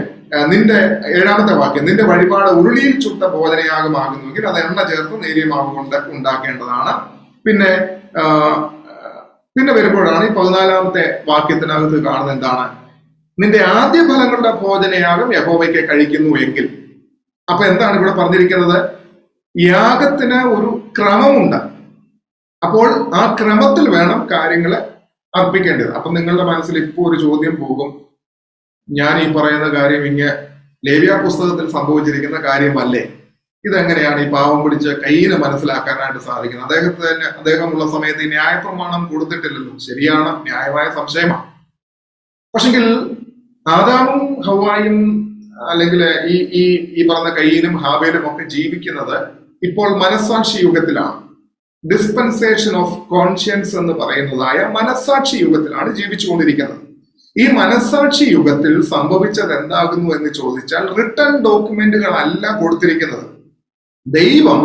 നിന്റെ 7-ാമത്തെ വാക്യം, നിന്റെ വഴിപാട് ഉരുളിയിൽ ചുട്ട ഭോജനയാഗമാകുന്നുവെങ്കിൽ അത് എണ്ണ ചേർത്ത് നേരിയ മാവ് കൊണ്ട് ഉണ്ടാക്കേണ്ടതാണ്. പിന്നെ വരുമ്പോഴാണ് ഈ 14-ാമത്തെ വാക്യത്തിനകത്ത് കാണുന്നത് എന്താണ്? നിന്റെ ആദ്യ ഫലങ്ങളുടെ ഭോജനയാഗം യഹോവയ്ക്ക് കഴിക്കുന്നു എങ്കിൽ. അപ്പൊ എന്താണ് ഇവിടെ പറഞ്ഞിരിക്കുന്നത്? യാഗത്തിന് ഒരു ക്രമമുണ്ട്. അപ്പോൾ ആ ക്രമത്തിൽ വേണം കാര്യങ്ങള് അർപ്പിക്കേണ്ടത്. അപ്പൊ നിങ്ങളുടെ മനസ്സിൽ ഇപ്പോൾ ഒരു ചോദ്യം പോകും, ഞാൻ ഈ പറയുന്ന കാര്യം ലേവ്യ പുസ്തകത്തിൽ സംഭവിച്ചിരിക്കുന്ന കാര്യമല്ലേ? ഇതെങ്ങനെയാണ് ഈ പാവം പിടിച്ച കയ്യിന് മനസ്സിലാക്കാനായിട്ട് സാധിക്കുന്നത്? അദ്ദേഹമുള്ള സമയത്ത് ഈ ന്യായപ്രമാണം കൊടുത്തിട്ടില്ലല്ലോ. ശരിയാണ്, ന്യായമായ സംശയമാണ്. പക്ഷെങ്കിൽ ആദാമും ഹവ്വായും അല്ലെങ്കിൽ ഈ പറഞ്ഞ കയ്യിനും ഹാബേലും ഒക്കെ ജീവിക്കുന്നത് ഇപ്പോൾ മനസ്സാക്ഷി യുഗത്തിലാണ്. ഡിസ്പെൻസേഷൻ ഓഫ് കോൺഷ്യൻസ് എന്ന് പറയുന്നതായ മനസ്സാക്ഷി യുഗത്തിലാണ് ജീവിച്ചുകൊണ്ടിരിക്കുന്നത്. ഈ മനസ്സാക്ഷി യുഗത്തിൽ സംഭവിച്ചത് എന്താകുന്നു എന്ന് ചോദിച്ചാൽ, റിട്ടേൺ ഡോക്യുമെന്റുകളല്ല കൊടുത്തിരിക്കുന്നത്. ദൈവം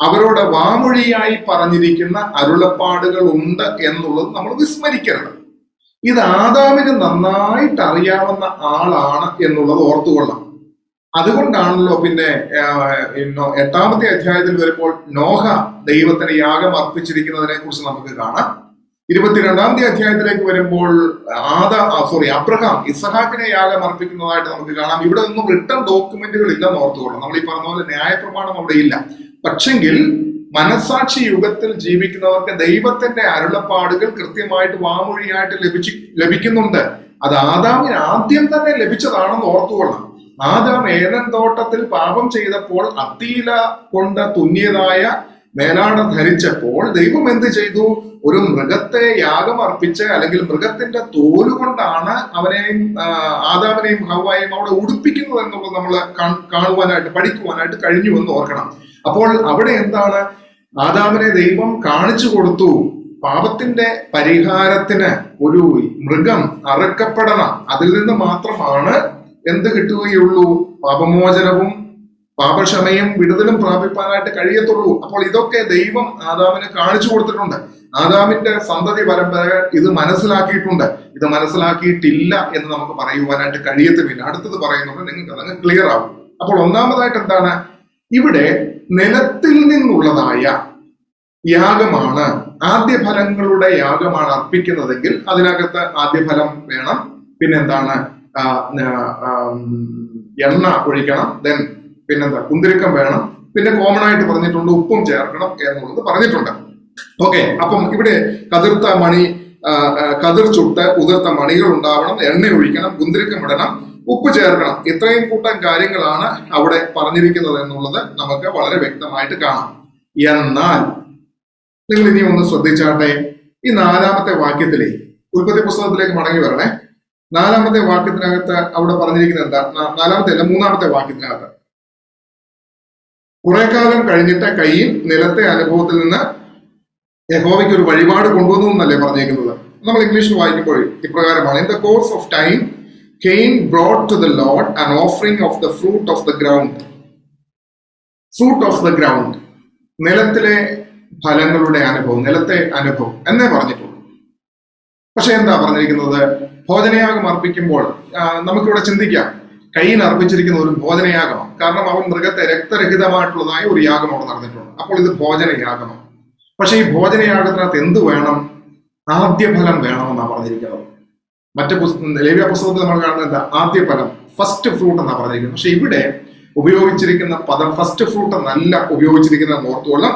അവരോട് വാമൊഴിയായി പറഞ്ഞിരിക്കുന്ന അരുളപ്പാടുകൾ ഉണ്ട് എന്നുള്ളത് നമ്മൾ വിസ്മരിക്കരുത്. ഇത് ആദാമിന് നന്നായിട്ട് അറിയാവുന്ന ആളാണ് എന്നുള്ളത് ഓർത്തുകൊള്ളാം. അതുകൊണ്ടാണല്ലോ പിന്നെ 8-ാമത്തെ അധ്യായത്തിൽ വരുമ്പോൾ നോഹ ദൈവത്തിന് യാഗം അർപ്പിച്ചിരിക്കുന്നതിനെ കുറിച്ച് നമുക്ക് കാണാം. 22-ാമത്തെ അധ്യായത്തിലേക്ക് വരുമ്പോൾ അബ്രഹാം ഇസഹാക്കിനെ യാഗം അർപ്പിക്കുന്നതായിട്ട് നമുക്ക് കാണാം. ഇവിടെ ഒന്നും റിട്ടേൺ ഡോക്യുമെന്റുകൾ ഇല്ലെന്ന് ഓർത്തുകൊള്ളാം. നമ്മൾ ഈ പറഞ്ഞ പോലെ ന്യായപ്രമാണം അവിടെ ഇല്ല. പക്ഷെങ്കിൽ മനസാക്ഷി യുഗത്തിൽ ജീവിക്കുന്നവർക്ക് ദൈവത്തിന്റെ അരുളപ്പാടുകൾ കൃത്യമായിട്ട് വാമൊഴിയായിട്ട് ലഭിക്കുന്നുണ്ട്. അത് ആദാമിന് ആദ്യം തന്നെ ലഭിച്ചതാണെന്ന് ഓർത്തുകൊള്ളാം. ആദാം ഏദൻ തോട്ടത്തിൽ പാപം ചെയ്തപ്പോൾ അത്തീല കൊണ്ട് തുന്നിയതായ മേലാട ധരിച്ചപ്പോൾ ദൈവം എന്ത് ചെയ്തു? ഒരു മൃഗത്തെ യാഗം അർപ്പിച്ച്, അല്ലെങ്കിൽ മൃഗത്തിന്റെ തോലുകൊണ്ടാണ് ആദാമിനെയും ഹവ്വായെയും അവിടെ ഉടുപ്പിക്കുന്നത് എന്നുള്ളത് നമ്മൾ കാണുവാനായിട്ട് പഠിക്കുവാനായിട്ട് കഴിഞ്ഞു എന്ന് ഓർക്കണം. അപ്പോൾ അവിടെ എന്താണ്? ആദാമിനെ ദൈവം കാണിച്ചു കൊടുത്തു. പാപത്തിന്റെ പരിഹാരത്തിന് ഒരു മൃഗം അറുക്കപ്പെടണം. അതിൽ നിന്ന് മാത്രമാണ് എന്ത് കിട്ടുകയുള്ളൂ? പാപമോചനവും പാപക്ഷമയും വിടുതലും പ്രാപിപ്പാനായിട്ട് കഴിയത്തുള്ളൂ. അപ്പോൾ ഇതൊക്കെ ദൈവം ആദാമിന് കാണിച്ചു കൊടുത്തിട്ടുണ്ട്. ആദാമിന്റെ സന്തതി പരമ്പര ഇത് മനസ്സിലാക്കിയിട്ടുണ്ട്. ഇത് മനസ്സിലാക്കിയിട്ടില്ല എന്ന് നമുക്ക് പറയുവാനായിട്ട് കഴിയത്തുമില്ല. അടുത്തത് പറയുന്നത് നിങ്ങൾക്ക് അതങ്ങ് ക്ലിയർ ആവും. അപ്പോൾ ഒന്നാമതായിട്ട് എന്താണ്? ഇവിടെ നിലത്തിൽ നിന്നുള്ളതായ യാഗമാണ്, ആദ്യഫലങ്ങളുടെ യാഗമാണ് അർപ്പിക്കുന്നതെങ്കിൽ അതിനകത്ത് ആദ്യഫലം വേണം. പിന്നെന്താണ്? എണ്ണ ഒഴിക്കണം. ദെൻ പിന്നെന്താ? കുന്തിരിക്കം വേണം. പിന്നെ കോമൺ ആയിട്ട് പറഞ്ഞിട്ടുണ്ട് ഉപ്പും ചേർക്കണം എന്നുള്ളത് പറഞ്ഞിട്ടുണ്ട്. ഓക്കെ, അപ്പം ഇവിടെ കതിർ ചുട്ട് ഉതിർത്ത മണികൾ ഉണ്ടാവണം, എണ്ണ ഒഴിക്കണം, കുന്തിരിക്കം ഇടണം, ഉപ്പ് ചേർക്കണം. ഇത്രയും കൂട്ടം കാര്യങ്ങളാണ് അവിടെ പറഞ്ഞിരിക്കുന്നത് എന്നുള്ളത് നമുക്ക് വളരെ വ്യക്തമായിട്ട് കാണാം. എന്നാൽ നിങ്ങൾ ഇനി ഒന്ന് ശ്രദ്ധിച്ചാട്ടെ, ഈ 4-ാമത്തെ വാക്യത്തിലെ ഉൽപ്പത്തി പുസ്തകത്തിലേക്ക് മടങ്ങി വരണേ. 4-ാമത്തെ വാക്യത്തിനകത്ത് അവിടെ പറഞ്ഞിരിക്കുന്നത് എന്താ? 3-ാമത്തെ വാക്യത്തിനകത്ത് കുറെ കാലം കഴിഞ്ഞിട്ട് കയ്യിൽ നിലത്തെ അനുഭവത്തിൽ നിന്ന് യഹോവയ്ക്ക് ഒരു വഴിപാട് കൊണ്ടുവന്നു എന്നല്ലേ പറഞ്ഞേക്കുന്നത്. നമ്മൾ ഇംഗ്ലീഷിൽ വായിക്കുമ്പോൾ ഇപ്രകാരമാണ്: in the course of time Cain brought to the Lord an offering of the fruit of the ground. Fruit of the ground. നിലത്തിലെ ഫലങ്ങളുടെ അനുഭവം, നിലത്തെ അനുഭവം എന്നേ പറഞ്ഞിട്ടുള്ളൂ. പക്ഷെ എന്താ പറഞ്ഞിരിക്കുന്നത്? ഭോജനയാഗം അർപ്പിക്കുമ്പോൾ നമുക്കിവിടെ ചിന്തിക്കാം, കയ്യിൽ അർപ്പിച്ചിരിക്കുന്ന ഒരു ഭോജനയാഗമാണ്. കാരണം അവൻ മൃഗത്തെ രക്തരഹിതമായിട്ടുള്ളതായ ഒരു യാഗം അവിടെ നടന്നിട്ടുണ്ട്. അപ്പോൾ ഇത് ഭോജനയാഗമാണ്. പക്ഷെ ഈ ഭോജനയാഗത്തിനകത്ത് എന്ത് വേണം? ആദ്യഫലം വേണമെന്നാണ് പറഞ്ഞിരിക്കുന്നത്. മറ്റു ലേവ്യ പുസ്തകത്തിൽ നമ്മൾ കാണുന്നത് എന്താ? ആദ്യഫലം, ഫസ്റ്റ് ഫ്രൂട്ട് എന്നാണ് പറഞ്ഞിരിക്കുന്നത്. പക്ഷെ ഇവിടെ ഉപയോഗിച്ചിരിക്കുന്ന പദം ഫസ്റ്റ് ഫ്രൂട്ട് എന്നല്ല ഉപയോഗിച്ചിരിക്കുന്നത്. ഓർത്തുകൊള്ളാം,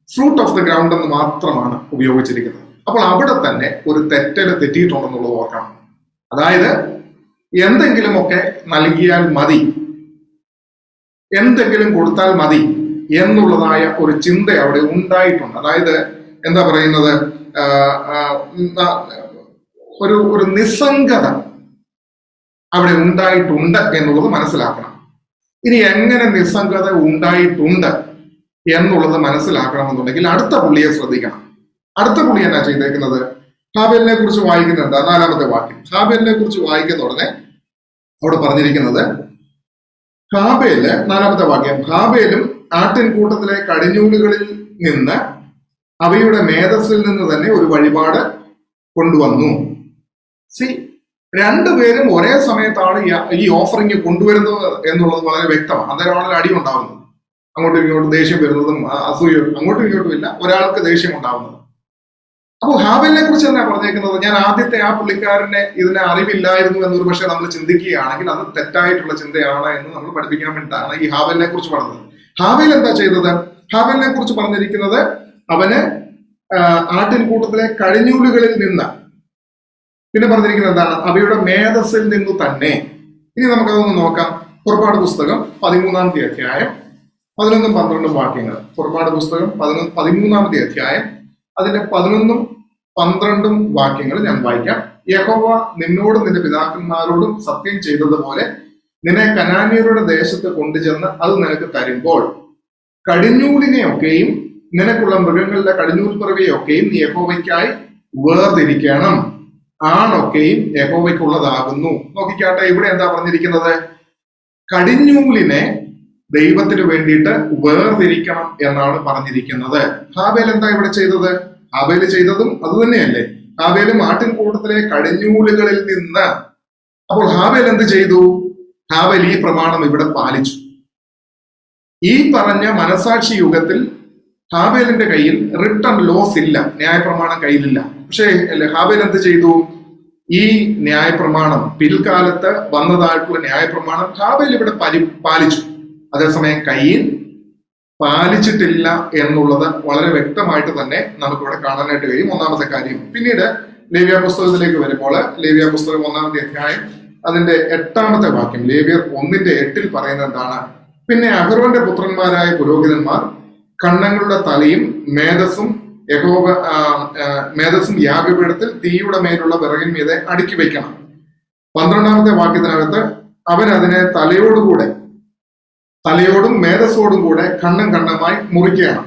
ഫ്രൂട്ട് ഓഫ് ദ ഗ്രൗണ്ട് എന്ന് മാത്രമാണ് ഉപയോഗിച്ചിരിക്കുന്നത്. അപ്പോൾ അവിടെ തന്നെ ഒരു തെറ്റിയിട്ടുണ്ടെന്നുള്ളത് ഓർക്കണം. അതായത് എന്തെങ്കിലുമൊക്കെ നൽകിയാൽ മതി, എന്തെങ്കിലും കൊടുത്താൽ മതി എന്നുള്ളതായ ഒരു ചിന്ത അവിടെ ഉണ്ടായിട്ടുണ്ട്. അതായത് എന്താ പറയുന്നത്? ഒരു നിസ്സംഗത അവിടെ ഉണ്ടായിട്ടുണ്ട് എന്നുള്ളത് മനസ്സിലാക്കണം. ഇനി എങ്ങനെ നിസ്സംഗത ഉണ്ടായിട്ടുണ്ട് എന്നുള്ളത് മനസ്സിലാക്കണമെന്നുണ്ടെങ്കിൽ അടുത്ത പുള്ളിയെ ശ്രദ്ധിക്കണം. അടുത്ത പുള്ളി എന്നാ ചെയ്തേക്കുന്നത്? ഹാബേലിനെ കുറിച്ച് വായിക്കുന്നുണ്ട്. 4-ാമത്തെ വാക്യം. ഹാബേലിനെ കുറിച്ച് വായിക്കുന്ന ഉടനെ അവിടെ പറഞ്ഞിരിക്കുന്നത് ഹാബേല്, 4-ാമത്തെ വാക്യം, ഹാബേലും ആട്ടിൻകൂട്ടത്തിലെ കടിഞ്ഞൂലുകളിൽ നിന്ന് അവയുടെ മേധസ്സിൽ നിന്ന് തന്നെ ഒരു വഴിപാട് കൊണ്ടുവന്നു. രണ്ടുപേരും ഒരേ സമയത്താണ് ഈ ഓഫറിങ് കൊണ്ടുവരുന്നത് എന്നുള്ളത് വളരെ വ്യക്തമാണ്. അന്നേരമാണല്ലോ അടി ഉണ്ടാവുന്നത്, അങ്ങോട്ടും ഇങ്ങോട്ടും ദേഷ്യം വരുന്നതും അസൂയും അങ്ങോട്ടും ഇങ്ങോട്ടും ഇല്ല, ഒരാൾക്ക് ദേഷ്യം ഉണ്ടാവുന്നത്. അപ്പോൾ ഹാബേലിനെ കുറിച്ച് തന്നെ പറഞ്ഞേക്കുന്നത്, ഞാൻ ആദ്യത്തെ ആ പുള്ളിക്കാരനെ ഇതിനെ അറിവില്ലായിരുന്നു എന്നൊരു പക്ഷെ നമ്മൾ ചിന്തിക്കുകയാണെങ്കിൽ അത് തെറ്റായിട്ടുള്ള ചിന്തയാണ് എന്ന് നമ്മൾ പഠിപ്പിക്കാൻ വേണ്ടിയിട്ടാണ് ഈ ഹാബേലിനെ കുറിച്ച് പറഞ്ഞത്. ഹാബേൽ എന്താ ചെയ്തത്? ഹാബേലിനെ കുറിച്ച് പറഞ്ഞിരിക്കുന്നത് അവന് ആട്ടിൻകൂട്ടത്തിലെ കടിഞ്ഞൂലുകളിൽ നിന്ന്, പിന്നെ പറഞ്ഞിരിക്കുന്നത് എന്താണ്? അവയുടെ മേധസ്സിൽ നിന്നു തന്നെ. ഇനി നമുക്കതൊന്ന് നോക്കാം. പുറപ്പാട് പുസ്തകം 13-ാമത്തെ അധ്യായം 11ഉം 12ഉം വാക്യങ്ങൾ. പുറപ്പാട് പുസ്തകം 13-ാമത്തെ അധ്യായം അതിന്റെ 11ഉം 12ഉം വാക്യങ്ങൾ ഞാൻ വായിക്കാം. യഹോവ നിന്നോടും നിന്റെ പിതാക്കന്മാരോടും സത്യം ചെയ്തതുപോലെ നിന്നെ കനാന്യരുടെ ദേശത്ത് കൊണ്ടുചെന്ന് അത് നിനക്ക് തരുമ്പോൾ കടിഞ്ഞൂലിനെയൊക്കെയും നിനക്കുള്ള മൃഗങ്ങളുടെ കടിഞ്ഞൂൽ പിറവിയൊക്കെയും നീ യഹോവയ്ക്കായി വേർതിരിക്കണം. ആണൊക്കെയും യഹോവയ്ക്കുള്ളതാകുന്നു. നോക്കിക്കാട്ടെ, ഇവിടെ എന്താ പറഞ്ഞിരിക്കുന്നത്? കടിഞ്ഞൂലിനെ ദൈവത്തിന് വേണ്ടിയിട്ട് വേർതിരിക്കണം എന്നാണ് പറഞ്ഞിരിക്കുന്നത്. ഹാബേൽ എന്താ ഇവിടെ ചെയ്തത്? ഹാബേൽ ചെയ്തതും അത് തന്നെയല്ലേ. ഹാബേലും ആട്ടിൻകൂട്ടത്തിലെ കടിഞ്ഞൂലുകളിൽ നിന്ന്. അപ്പോൾ ഹാബേൽ എന്ത് ചെയ്തു? ഹാബേൽ ഈ പ്രമാണം ഇവിടെ പാലിച്ചു. ഈ പറഞ്ഞ മനസാക്ഷി യുഗത്തിൽ ഹാബേലിന്റെ കയ്യിൽ റിട്ടൺ ലോസ് ഇല്ല, ന്യായപ്രമാണം കയ്യിലില്ല. പക്ഷേ ഹാബേൽ എന്ത് ചെയ്തു? ഈ ന്യായപ്രമാണം, പിൽക്കാലത്ത് വന്നതായിട്ടുള്ള ന്യായപ്രമാണം ഹാബേൽ ഇവിടെ പാലിച്ചു. അതേസമയം കയീൻ പാലിച്ചിട്ടില്ല എന്നുള്ളത് വളരെ വ്യക്തമായിട്ട് തന്നെ നമുക്കിവിടെ കാണാനായിട്ട് കഴിയും. ഒന്നാമത്തെ കാര്യം. പിന്നീട് ലേവ്യ പുസ്തകത്തിലേക്ക് വരുമ്പോൾ, ലേവ്യ പുസ്തകം 1-ാമത്തെ അധ്യായം അതിന്റെ 8-ാമത്തെ വാക്യം, ലേവ്യർ 1:8 പറയുന്നത് എന്താണ്? പിന്നെ അഹരോന്റെ പുത്രന്മാരായ പുരോഹിതന്മാർ കണ്ണങ്ങളുടെ തലയും മേധസ്സും മേധസ്സും യാഗപീഠത്തിൽ തീയുടെ മേലുള്ള വിറകിൻ മീതെ അടുക്കി വെക്കണം. 12-ാമത്തെ വാക്യത്തിനകത്ത് അവൻ അതിനെ തലയോടും മേധസ്സോടും കൂടെ കണ്ണമായി മുറിക്കുകയാണ്.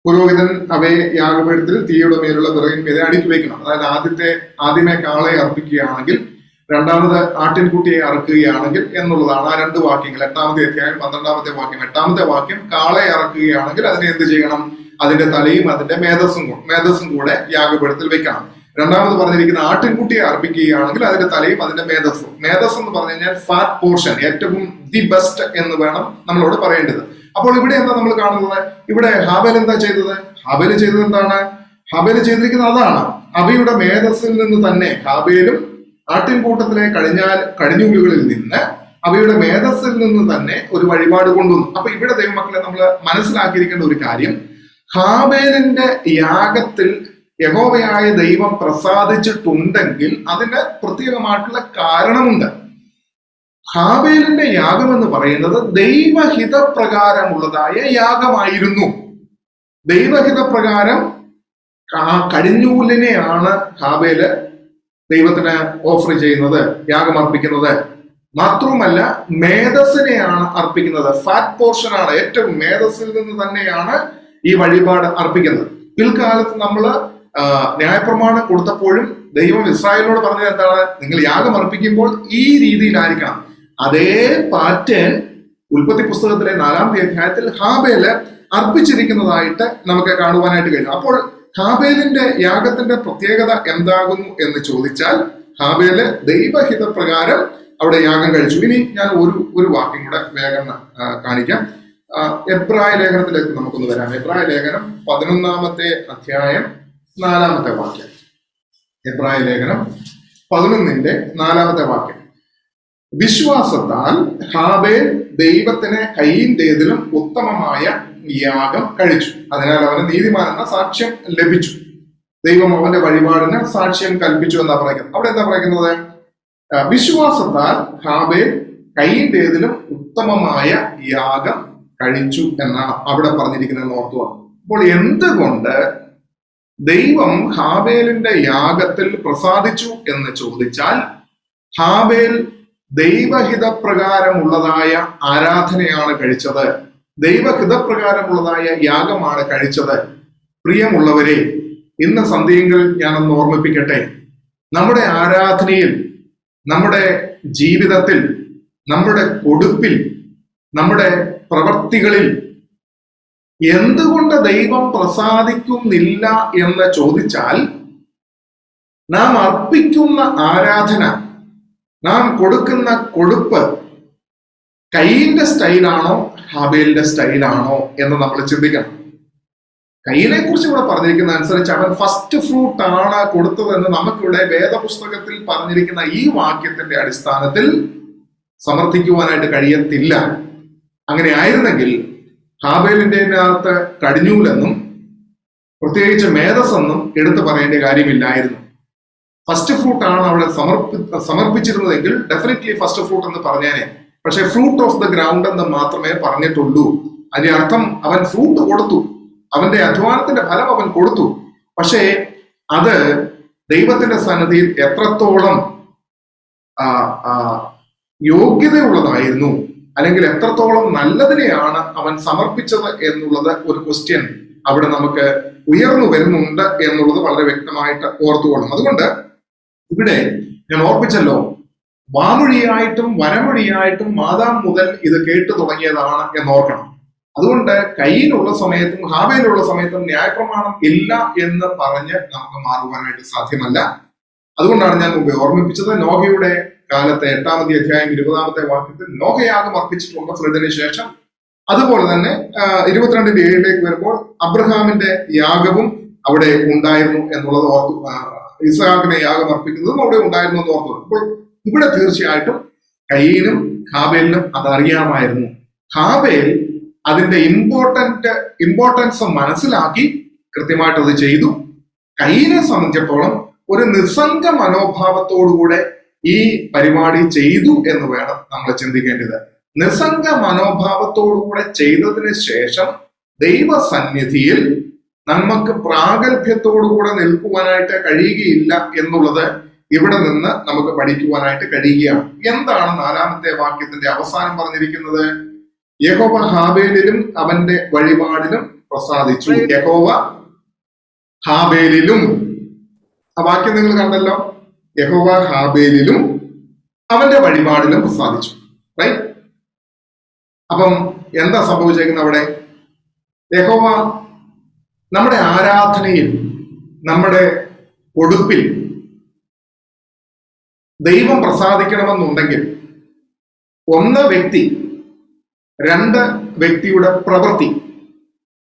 പുരോഹിതൻ അവയെ യാഗപീഠത്തിൽ തീയുടെ മേലുള്ള വിറകിൻ മീതെ അടുക്കി വെക്കണം. അതായത് ആദ്യമേ കാളയെ അർപ്പിക്കുകയാണെങ്കിൽ, രണ്ടാമത് ആട്ടിൻകുട്ടിയെ അറക്കുകയാണെങ്കിൽ എന്നുള്ളതാണ് ആ രണ്ട് വാക്യങ്ങൾ. 8-ാമത്തെ അധ്യായം 12-ാമത്തെ വാക്യം. 8-ാമത്തെ വാക്യം കാളയെ അറക്കുകയാണെങ്കിൽ അതിനെ എന്ത് ചെയ്യണം? അതിന്റെ തലയും അതിന്റെ മേധസ്സും കൂടെ യാഗപീഠത്തിൽ വെക്കണം. രണ്ടാമത് പറഞ്ഞിരിക്കുന്ന ആട്ടിൻകുട്ടിയെ അർപ്പിക്കുകയാണെങ്കിൽ അതിന്റെ തലയും അതിന്റെ മേധസ്സും എന്ന് പറഞ്ഞു കഴിഞ്ഞാൽ ഫാറ്റ് പോർഷൻ, ഏറ്റവും ദി ബെസ്റ്റ് എന്ന് വേണം നമ്മളോട് പറയേണ്ടത്. അപ്പോൾ ഇവിടെ എന്താ നമ്മൾ കാണുന്നത്? ഇവിടെ ഹാബേൽ എന്താ ചെയ്തത്? ഹാബേൽ ചെയ്തത് എന്താണ്? ഹാബേൽ ചെയ്തിരിക്കുന്നത് അതാണ്. അവയുടെ മേധസ്സിൽ നിന്ന് തന്നെ ഹാബേലും ആട്ടിൻകൂട്ടത്തിലെ കടിഞ്ഞൂലുകളിൽ നിന്ന് അവയുടെ മേധസ്സിൽ നിന്ന് തന്നെ ഒരു വഴിപാട് കൊണ്ടുവന്നു. അപ്പൊ ഇവിടെ ദൈവമക്കളെ നമ്മൾ മനസ്സിലാക്കിയിരിക്കേണ്ട ഒരു കാര്യം, ഹാബേലിന്റെ യാഗത്തിൽ യഹോവയായ ദൈവം പ്രസാദിച്ചിട്ടുണ്ടെങ്കിൽ അതിന് പ്രത്യേകമായിട്ടുള്ള കാരണമുണ്ട്. ഹാബേലിന്റെ യാഗം എന്ന് പറയുന്നത് ദൈവഹിതപ്രകാരമുള്ളതായ യാഗമായിരുന്നു. ദൈവഹിതപ്രകാരം കടിഞ്ഞൂലിനെയാണ് ഹാബേല് ദൈവത്തിന് ഓഫർ ചെയ്യുന്നത്, യാഗം അർപ്പിക്കുന്നത്. മാത്രവുമല്ല, മേധസ്സിനെയാണ് അർപ്പിക്കുന്നത്. ഫാറ്റ് പോർഷനാണ്, ഏറ്റവും മേധസ്സിൽ നിന്ന് തന്നെയാണ് ഈ വഴിപാട് അർപ്പിക്കുന്നത്. പിൽക്കാലത്ത് നമ്മൾ ന്യായപ്രമാണം കൊടുത്തപ്പോഴും ദൈവം ഇസ്രായേലിനോട് പറഞ്ഞത് എന്താണ്? നിങ്ങൾ യാഗം അർപ്പിക്കുമ്പോൾ ഈ രീതിയിലായിരിക്കണം. അതേ പാറ്റേൺ ഉൽപ്പത്തി പുസ്തകത്തിലെ 4-ാമത്തെ അധ്യായത്തിൽ ഹാബേല് അർപ്പിച്ചിരിക്കുന്നതായിട്ട് നമുക്ക് കാണുവാനായിട്ട് കഴിയും. അപ്പോൾ ഹാബേലിന്റെ യാഗത്തിന്റെ പ്രത്യേകത എന്താകുന്നു എന്ന് ചോദിച്ചാൽ, ഹാബേല് ദൈവഹിതപ്രകാരം അവിടെ യാഗം കഴിച്ചു. ഇനി ഞാൻ ഒരു വാക്യം കൂടെ വേഗം കാണിക്കാം. എബ്രായ ലേഖനത്തിലേക്ക് നമുക്കൊന്ന് വരാം. എബ്രായ ലേഖനം 11-ാമത്തെ അധ്യായം 4-ാമത്തെ വാക്യം. എബ്രായ ലേഖനം 11:4 വാക്യം. വിശ്വാസത്താൽ ഹാബേൽ ദൈവത്തിന് കയീന്റേതിലും ഉത്തമമായ യാഗം കഴിച്ചു, അതിനാൽ അവന് നീതിമാൻ എന്ന സാക്ഷ്യം ലഭിച്ചു. ദൈവം അവന്റെ വഴിപാടിന് സാക്ഷ്യം കൽപ്പിച്ചു എന്നാ പറയുന്നത്. അവിടെ എന്താ പറയുന്നത്? വിശ്വാസത്താൽ ഹാബേൽ കയീന്റേതിലും ഉത്തമമായ യാഗം കഴിച്ചു എന്നാണ് അവിടെ പറഞ്ഞിരിക്കുന്നത് ഓർത്തുക. അപ്പോൾ എന്തുകൊണ്ട് ദൈവം ഹാബേലിന്റെ യാഗത്തിൽ പ്രസാദിച്ചു എന്ന് ചോദിച്ചാൽ, ഹാബേൽ ദൈവഹിതപ്രകാരമുള്ളതായ ആരാധനയാണ് കഴിച്ചത്, ദൈവഹിതപ്രകാരമുള്ളതായ യാഗമാണ് കഴിച്ചത്. പ്രിയമുള്ളവരെ, ഇന്ന് സന്ധ്യയെങ്കിൽ ഞാനൊന്ന് ഓർമ്മിപ്പിക്കട്ടെ, നമ്മുടെ ആരാധനയിൽ, നമ്മുടെ ജീവിതത്തിൽ, നമ്മുടെ കൊടുപ്പിൽ, നമ്മുടെ പ്രവൃത്തികളിൽ എന്തുകൊണ്ട് ദൈവം പ്രസാദിക്കുന്നില്ല എന്ന് ചോദിച്ചാൽ, നാം അർപ്പിക്കുന്ന ആരാധന, നാം കൊടുക്കുന്ന കൊടുപ്പ് കയീന്റെ സ്റ്റൈലാണോ ഹാബേലിന്റെ സ്റ്റൈലാണോ എന്ന് നമ്മൾ ചിന്തിക്കണം. കയീനെ കുറിച്ച് ഇവിടെ പറഞ്ഞിരിക്കുന്ന അനുസരിച്ച് അവൻ ഫസ്റ്റ് ഫ്രൂട്ട് ആണ് കൊടുത്തതെന്ന് നമുക്കിവിടെ വേദപുസ്തകത്തിൽ പറഞ്ഞിരിക്കുന്ന ഈ വാക്യത്തിന്റെ അടിസ്ഥാനത്തിൽ സമർത്ഥിക്കുവാനായിട്ട് കഴിയത്തില്ല. അങ്ങനെ ആയിരുന്നെങ്കിൽ ഹാബേലിന്റെ അകത്ത് കടിഞ്ഞൂലെന്നും പ്രത്യേകിച്ച് മേധസ്സെന്നും എടുത്തു പറയേണ്ട കാര്യമില്ലായിരുന്നു. ഫസ്റ്റ് ഫ്രൂട്ട് ആണ് അവിടെ സമർപ്പിച്ചിരുന്നതെങ്കിൽ ഡെഫിനറ്റ്ലി ഫസ്റ്റ് ഫ്രൂട്ട് എന്ന് പറഞ്ഞേനെ. പക്ഷെ ഫ്രൂട്ട് ഓഫ് ദ ഗ്രൗണ്ട് എന്ന് മാത്രമേ പറഞ്ഞിട്ടുള്ളൂ. അതിന്റെ അർത്ഥം അവൻ ഫ്രൂട്ട് കൊടുത്തു, അവന്റെ അധ്വാനത്തിന്റെ ഫലം അവൻ കൊടുത്തു. പക്ഷേ അത് ദൈവത്തിന്റെ സന്നിധിയിൽ എത്രത്തോളം യോഗ്യതയുള്ളതായിരുന്നു, അല്ലെങ്കിൽ എത്രത്തോളം നല്ലതിനെയാണ് അവൻ സമർപ്പിച്ചത് എന്നുള്ളത് ഒരു ക്വസ്റ്റ്യൻ അവിടെ നമുക്ക് ഉയർന്നു വരുന്നുണ്ട് എന്നുള്ളത് വളരെ വ്യക്തമായിട്ട് ഓർത്തുകൊള്ളും. അതുകൊണ്ട് ഇവിടെ ഞാൻ ഓർപ്പിച്ചല്ലോ, വാമൊഴിയായിട്ടും വനമൊഴിയായിട്ടും മാതാം മുതൽ ഇത് കേട്ടു തുടങ്ങിയതാണ് എന്നോർക്കണം. അതുകൊണ്ട് കയ്യിലുള്ള സമയത്തും ഹാബേലുള്ള സമയത്തും ന്യായപ്രമാണം ഇല്ല എന്ന് പറഞ്ഞ് നമുക്ക് മാറുവാനായിട്ട് സാധ്യമല്ല. അതുകൊണ്ടാണ് ഞാൻ മുമ്പ് ഓർമ്മിപ്പിച്ചത്, നോഹയുടെ കാലത്തെ 8-ാമത്തെ അധ്യായം 20-ാമത്തെ വാക്യത്തിൽ നോഹയാഗം അർപ്പിച്ചിട്ടുണ്ട് ഫ്ലഡിന് ശേഷം. അതുപോലെ തന്നെ 22:7 വരുമ്പോൾ അബ്രഹാമിന്റെ യാഗവും അവിടെ ഉണ്ടായിരുന്നു എന്നുള്ളത് ഓർത്തു. ഇസ്ഹാക്കിനെ യാഗം അർപ്പിക്കുന്നതും അവിടെ ഉണ്ടായിരുന്നു എന്ന് ഓർത്തു. അപ്പോൾ ഇവിടെ തീർച്ചയായിട്ടും കയീനും ഹാബേലിനും അതറിയാമായിരുന്നു. ഹാബേൽ അതിന്റെ ഇമ്പോർട്ടൻസ് മനസ്സിലാക്കി കൃത്യമായിട്ട് അത് ചെയ്തു. കയീനെ സംബന്ധിച്ചിടത്തോളം ഒരു നിസ്സംഗ മനോഭാവത്തോടുകൂടെ ഈ പരിപാടി ചെയ്തു എന്ന് വേണം നമ്മൾ ചിന്തിക്കേണ്ടത്. നിസ്സംഗ മനോഭാവത്തോടുകൂടെ ചെയ്തതിന് ശേഷം ദൈവസന്നിധിയിൽ നമുക്ക് പ്രാഗൽഭ്യത്തോടുകൂടെ നിൽക്കുവാനായിട്ട് കഴിയുകയില്ല എന്നുള്ളത് ഇവിടെ നിന്ന് നമുക്ക് പഠിക്കുവാനായിട്ട് കഴിയുകയാണ്. എന്താണ് 4-ാമത്തെ വാക്യത്തിന്റെ അവസാനം പറഞ്ഞിരിക്കുന്നത്? യഹോവ ഹാബേലിലും അവന്റെ വഴിപാടിലും പ്രസാദിച്ചു. യഹോവ ഹാബേലിലും, ആ വാക്യം നിങ്ങൾ കണ്ടല്ലോ. യഹോവ ഹാബേലിലും അവന്റെ വഴിപാടിലും പ്രസാദിച്ചു. റൈറ്റ്? അപ്പം എന്താ സംഭവിച്ചേക്കുന്നത് അവിടെ? യഹോവ നമ്മുടെ ആരാധനയിൽ, നമ്മുടെ കൊടുപ്പിൽ ദൈവം പ്രസാദിക്കണമെന്നുണ്ടെങ്കിൽ 1 വ്യക്തി, 2 വ്യക്തിയുടെ പ്രവൃത്തി,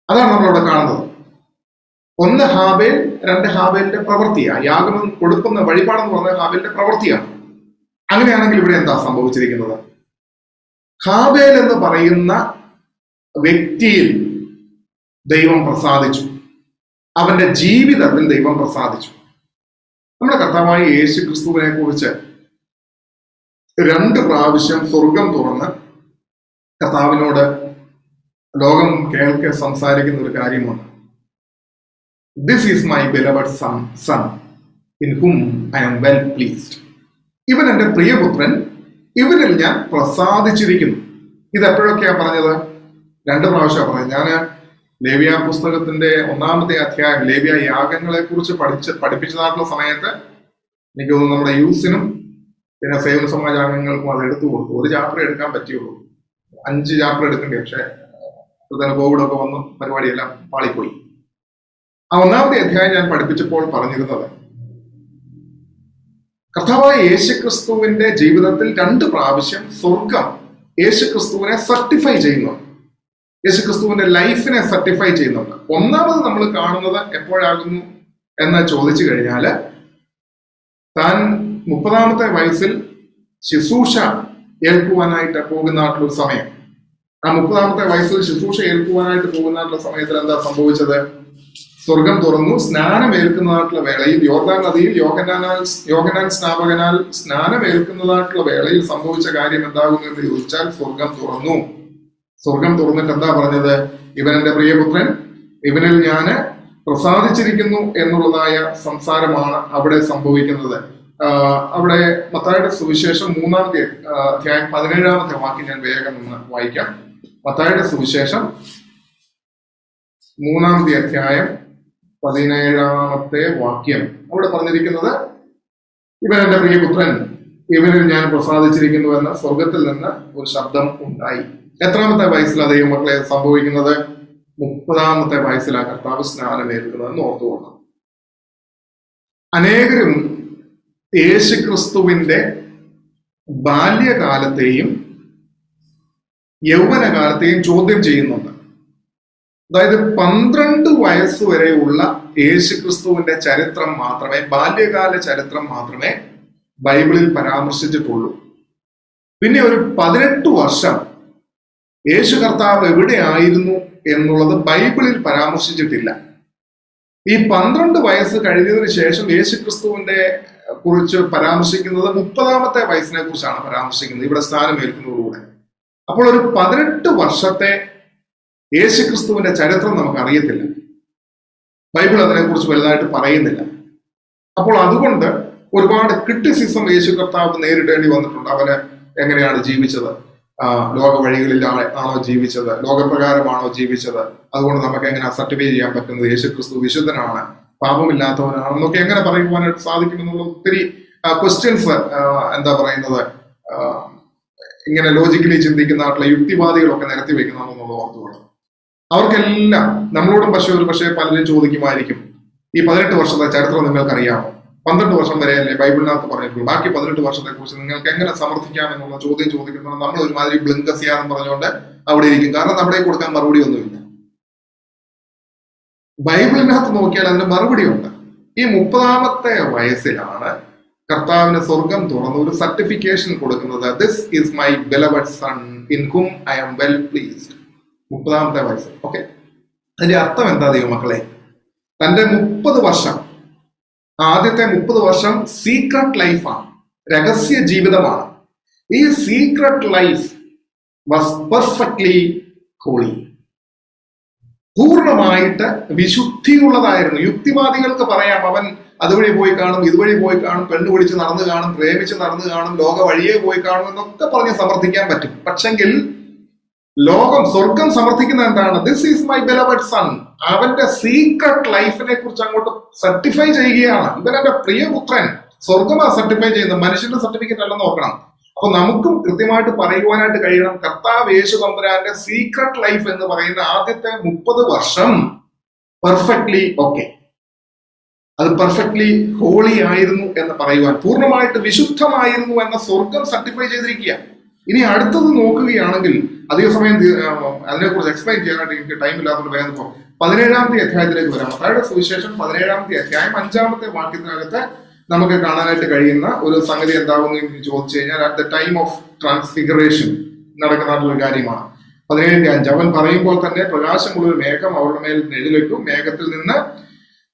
അതാണ് നമ്മളവിടെ കാണുന്നത്. 1 ഹാബേൽ, 2 ഹാബേലിന്റെ പ്രവൃത്തിയാണ്. യാഗം കൊടുക്കുന്ന വഴിപാടെന്ന് പറഞ്ഞ ഹാബേലിന്റെ പ്രവൃത്തിയാണ്. അങ്ങനെയാണെങ്കിൽ ഇവിടെ എന്താ സംഭവിച്ചിരിക്കുന്നത്? ഹാബേൽ എന്ന് പറയുന്ന വ്യക്തിയിൽ ദൈവം പ്രസാദിച്ചു. അവന്റെ ജീവിതത്തിൽ ദൈവം പ്രസാദിച്ചു. നമ്മുടെ കർത്താവായ യേശു ക്രിസ്തുവിനെ കുറിച്ച് 2 പ്രാവശ്യം സ്വർഗം തുറന്ന് കർത്താവിനോട് ലോകം കേൾക്കെ സംസാരിക്കുന്ന ഒരു കാര്യമാണ്. This is my beloved son in whom I am well pleased. ഇവൻ എന്റെ പ്രിയപുത്രൻ, ഇവനിൽ ഞാൻ പ്രസാദിച്ചിരിക്കുന്നു. ഇത് എപ്പോഴൊക്കെയാ പറഞ്ഞത്? 2 പ്രാവശ്യമാണ് പറഞ്ഞത്. ഞാൻ ലേവ്യ പുസ്തകത്തിന്റെ 1-ാമത്തെ അധ്യായം ലേവ്യ യാഗങ്ങളെ കുറിച്ച് പഠിപ്പിച്ചതായിട്ടുള്ള സമയത്ത് എനിക്ക് തോന്നുന്നു നമ്മുടെ യൂസിനും പിന്നെ സേവന സമാജാംഗങ്ങൾക്കും അത് എടുത്തു കൊടുത്തു. 1 ചാപ്റ്റർ എടുക്കാൻ പറ്റിയുള്ളൂ. 5 ചാപ്റ്റർ എടുക്കേണ്ടി. പക്ഷെ കോവിഡൊക്കെ വന്ന് പരിപാടിയെല്ലാം പാളിപ്പോയി. ആ 1-ാമത്തെ അധ്യായം ഞാൻ പഠിപ്പിച്ചപ്പോൾ പറഞ്ഞിരുന്നത് കർത്താവായ യേശുക്രിസ്തുവിന്റെ ജീവിതത്തിൽ 2 പ്രാവശ്യം സ്വർഗം യേശുക്രിസ്തുവിനെ സർട്ടിഫൈ ചെയ്യുന്നുണ്ട്. യേശുക്രിസ്തുവിന്റെ ലൈഫിനെ സർട്ടിഫൈ ചെയ്യുന്നുണ്ട്. 1-ാമത് നമ്മൾ കാണുന്നത് എപ്പോഴാകുന്നു എന്ന് ചോദിച്ചു കഴിഞ്ഞാൽ, താൻ 30-ാമത്തെ വയസ്സിൽ ശുശ്രൂഷ ഏൽക്കുവാനായിട്ട് പോകുന്നതായിട്ടുള്ള സമയം. ആ 30-ാമത്തെ വയസ്സിൽ ശുശ്രൂഷ ഏൽക്കുവാനായിട്ട് പോകുന്നതായിട്ടുള്ള സമയത്തിൽ എന്താ സംഭവിച്ചത്? സ്വർഗം തുറന്നു. സ്നാനമേൽക്കുന്നതായിട്ടുള്ള വേളയിൽ, യോർദാൻ നദിയിൽ യോഹന്നാൻ സ്നാപകനാൽ സ്നാനമേൽക്കുന്നതായിട്ടുള്ള വേളയിൽ സംഭവിച്ച കാര്യം എന്താകുന്നു എന്ന് ചോദിച്ചാൽ, സ്വർഗം തുറന്നു. സ്വർഗം തുറന്നിട്ട് എന്താ പറഞ്ഞത്? ഇവൻ എന്റെ പ്രിയപുത്രൻ, ഇവനിൽ ഞാന് പ്രസാദിച്ചിരിക്കുന്നു എന്നുള്ളതായ സംസാരമാണ് അവിടെ സംഭവിക്കുന്നത്. അവിടെ മത്തായിയുടെ സുവിശേഷം 3-ാമത്തെ അധ്യായം 17-ാമത്തെ വാക്യം ഞാൻ വേഗം ഒന്ന് വായിക്കാം. മത്തായിയുടെ സുവിശേഷം 3-ാമത്തെ അധ്യായം 17-ാമത്തെ വാക്യം. അവിടെ പറഞ്ഞിരിക്കുന്നത്, ഇവൻ എന്റെ പ്രിയപുത്രൻ, ഇവനിൽ ഞാൻ പ്രസാദിച്ചിരിക്കുന്നു എന്ന് സ്വർഗത്തിൽ നിന്ന് ഒരു ശബ്ദം ഉണ്ടായി. എത്രാമത്തെ വയസ്സിലാണ് ദൈവമക്കളെ സംഭവിക്കുന്നത്? 30-ാമത്തെ വയസ്സിലാണ് കർത്താവ് സ്നാനമേൽക്കുന്നതെന്ന് ഓർത്തുകൊള്ളണം. അനേകരും യേശുക്രിസ്തുവിന്റെ ബാല്യകാലത്തെയും യൗവനകാലത്തെയും ചോദ്യം ചെയ്യുന്നുണ്ട്. അതായത് 12 വയസ്സ് വരെയുള്ള യേശുക്രിസ്തുവിന്റെ ചരിത്രം മാത്രമേ, ബാല്യകാല ചരിത്രം മാത്രമേ ബൈബിളിൽ പരാമർശിച്ചിട്ടുള്ളൂ. പിന്നെ ഒരു 18 വർഷം യേശു കർത്താവ് എവിടെയായിരുന്നു എന്നുള്ളത് ബൈബിളിൽ പരാമർശിച്ചിട്ടില്ല. ഈ 12 വയസ്സ് കഴിഞ്ഞതിന് ശേഷം യേശുക്രിസ്തുവിന്റെ കുറിച്ച് പരാമർശിക്കുന്നത് 30-ാമത്തെ വയസ്സിനെ കുറിച്ചാണ് പരാമർശിക്കുന്നത്, ഇവിടെ സ്നാനമേൽക്കുന്നതോടുകൂടെ. അപ്പോൾ ഒരു 18 വർഷത്തെ യേശുക്രിസ്തുവിന്റെ ചരിത്രം നമുക്ക് അറിയത്തില്ല. ബൈബിൾ അതിനെക്കുറിച്ച് വലുതായിട്ട് പറയുന്നില്ല. അപ്പോൾ അതുകൊണ്ട് ഒരുപാട് ക്രിറ്റിസിസം യേശു കർത്താവ് നേരിടേണ്ടി വന്നിട്ടുണ്ട്. അവന് എങ്ങനെയാണ് ജീവിച്ചത്? ലോക വഴികളിൽ ആണോ ജീവിച്ചത്? ലോകപ്രകാരമാണോ ജീവിച്ചത്? അതുകൊണ്ട് നമുക്ക് എങ്ങനെ സർട്ടിഫൈ ചെയ്യാൻ പറ്റുന്നത് യേശുക്രിസ്തു വിശുദ്ധനാണ്, പാപമില്ലാത്തവനാണെന്നൊക്കെ എങ്ങനെ പറയുവാനായിട്ട് സാധിക്കുമെന്നുള്ള ഒത്തിരി ക്വസ്റ്റ്യൻസ് എന്താ പറയുന്നത്, ഇങ്ങനെ ലോജിക്കലി ചിന്തിക്കുന്നതായിട്ടുള്ള യുക്തിവാദികളൊക്കെ നിരത്തി വെക്കുന്നതെന്നുള്ളത് ഓർത്തുകൊള്ളും. അവർക്കെല്ലാം നമ്മളോടും പക്ഷേ പലരും ചോദിക്കുമായിരിക്കും, ഈ 18 വർഷത്തെ ചരിത്രം നിങ്ങൾക്കറിയാമോ? 12 വർഷം വരെയല്ലേ ബൈബിളിനകത്ത് പറഞ്ഞിട്ടുള്ളൂ, ബാക്കി 18 വർഷത്തെ കുറിച്ച് നിങ്ങൾക്ക് എങ്ങനെ സമർത്ഥിക്കാമെന്നുള്ള ചോദ്യം ചോദിക്കുന്നത് നമ്മൾ ഒരുമാതിരി ബ്ലിങ്കസിയാന്ന് പറഞ്ഞുകൊണ്ട് അവിടെ ഇരിക്കും. കാരണം നമ്മുടെ കൊടുക്കാൻ മറുപടി ഒന്നുമില്ല. ബൈബിളിനകത്ത് നോക്കിയാൽ അതിന് മറുപടിയുണ്ട്. ഈ 30-ാമത്തെ വയസ്സിലാണ് കർത്താവിന് സ്വർഗം തുറന്ന് ഒരു സർട്ടിഫിക്കേഷൻ കൊടുക്കുന്നത്. This is my beloved son in whom I am well pleased. 30-ാമത്തെ വയസ്സ്. ഓക്കെ, അതിന്റെ അർത്ഥം എന്താ ദൈവമക്കളെ? തന്റെ 30 വർഷം, ആദ്യത്തെ 30 വർഷം സീക്രട്ട് ലൈഫാണ്, രഹസ്യ ജീവിതമാണ്. ഈ secret life was perfectly holy, പൂർണ്ണമായിട്ട് വിശുദ്ധിയുള്ളതായിരുന്നു. യുക്തിവാദികൾക്ക് പറയാം, അവൻ അതുവഴി പോയി കാണും, ഇതുവഴി പോയി കാണും, പെണ്ണുപിടിച്ച് നടന്നു കാണും, പ്രേമിച്ച് നടന്നു കാണും, ലോക വഴിയെ പോയി കാണും എന്നൊക്കെ പറഞ്ഞ് സമർത്ഥിക്കാൻ പറ്റും. പക്ഷെങ്കിൽ സ്വർഗം സമർത്ഥിക്കുന്ന എന്താണ്? This is my beloved sun. അവന്റെ സീക്രട്ട് ലൈഫിനെ കുറിച്ച് അങ്ങോട്ട് സർട്ടിഫൈ ചെയ്യുകയാണ്. ഇവൻ എന്റെ പ്രിയപുത്രൻ. സ്വർഗമാ സർട്ടിഫൈ ചെയ്യുന്നത്, മനുഷ്യന്റെ സർട്ടിഫിക്കറ്റ് അല്ലെന്ന് നോക്കണം. അപ്പൊ നമുക്കും കൃത്യമായിട്ട് പറയുവാനായിട്ട് കഴിയണം, കർത്താവ് യേശു തമ്പുരാന്റെ സീക്രട്ട് ലൈഫ് എന്ന് പറയുന്ന ആദ്യത്തെ 30 വർഷം പെർഫെക്റ്റ്ലി ഓക്കെ, അത് പെർഫെക്റ്റ്ലി ഹോളി ആയിരുന്നു എന്ന് പറയുവാൻ, പൂർണ്ണമായിട്ട് വിശുദ്ധമായിരുന്നു എന്ന സ്വർഗം സർട്ടിഫൈ ചെയ്തിരിക്കുക. ഇനി അടുത്തത് നോക്കുകയാണെങ്കിൽ, അധിക സമയം അതിനെക്കുറിച്ച് എക്സ്പ്ലെയിൻ ചെയ്യാനായിട്ട് എനിക്ക് ടൈം ഇല്ലാത്തതുകൊണ്ട് വേഗം പോകും. 17-ാമത്തെ അധ്യായത്തിലേക്ക് വരാം. മത്തായിയുടെ സുവിശേഷം 17-ാമത്തെ അധ്യായം 5-ാമത്തെ വാക്യത്തിനകത്ത് നമുക്ക് കാണാനായിട്ട് കഴിയുന്ന ഒരു സംഗതി എന്താകുന്നു എന്ന് ചോദിച്ചു കഴിഞ്ഞാൽ, at the time of transfiguration നടക്കുന്ന കാര്യമാണ്. 17-5 അവൻ പറയുമ്പോൾ തന്നെ പ്രകാശമുള്ള ഒരു മേഘം അവരുടെ മേൽ എഴുന്നേറ്റു. മേഘത്തിൽ നിന്ന്,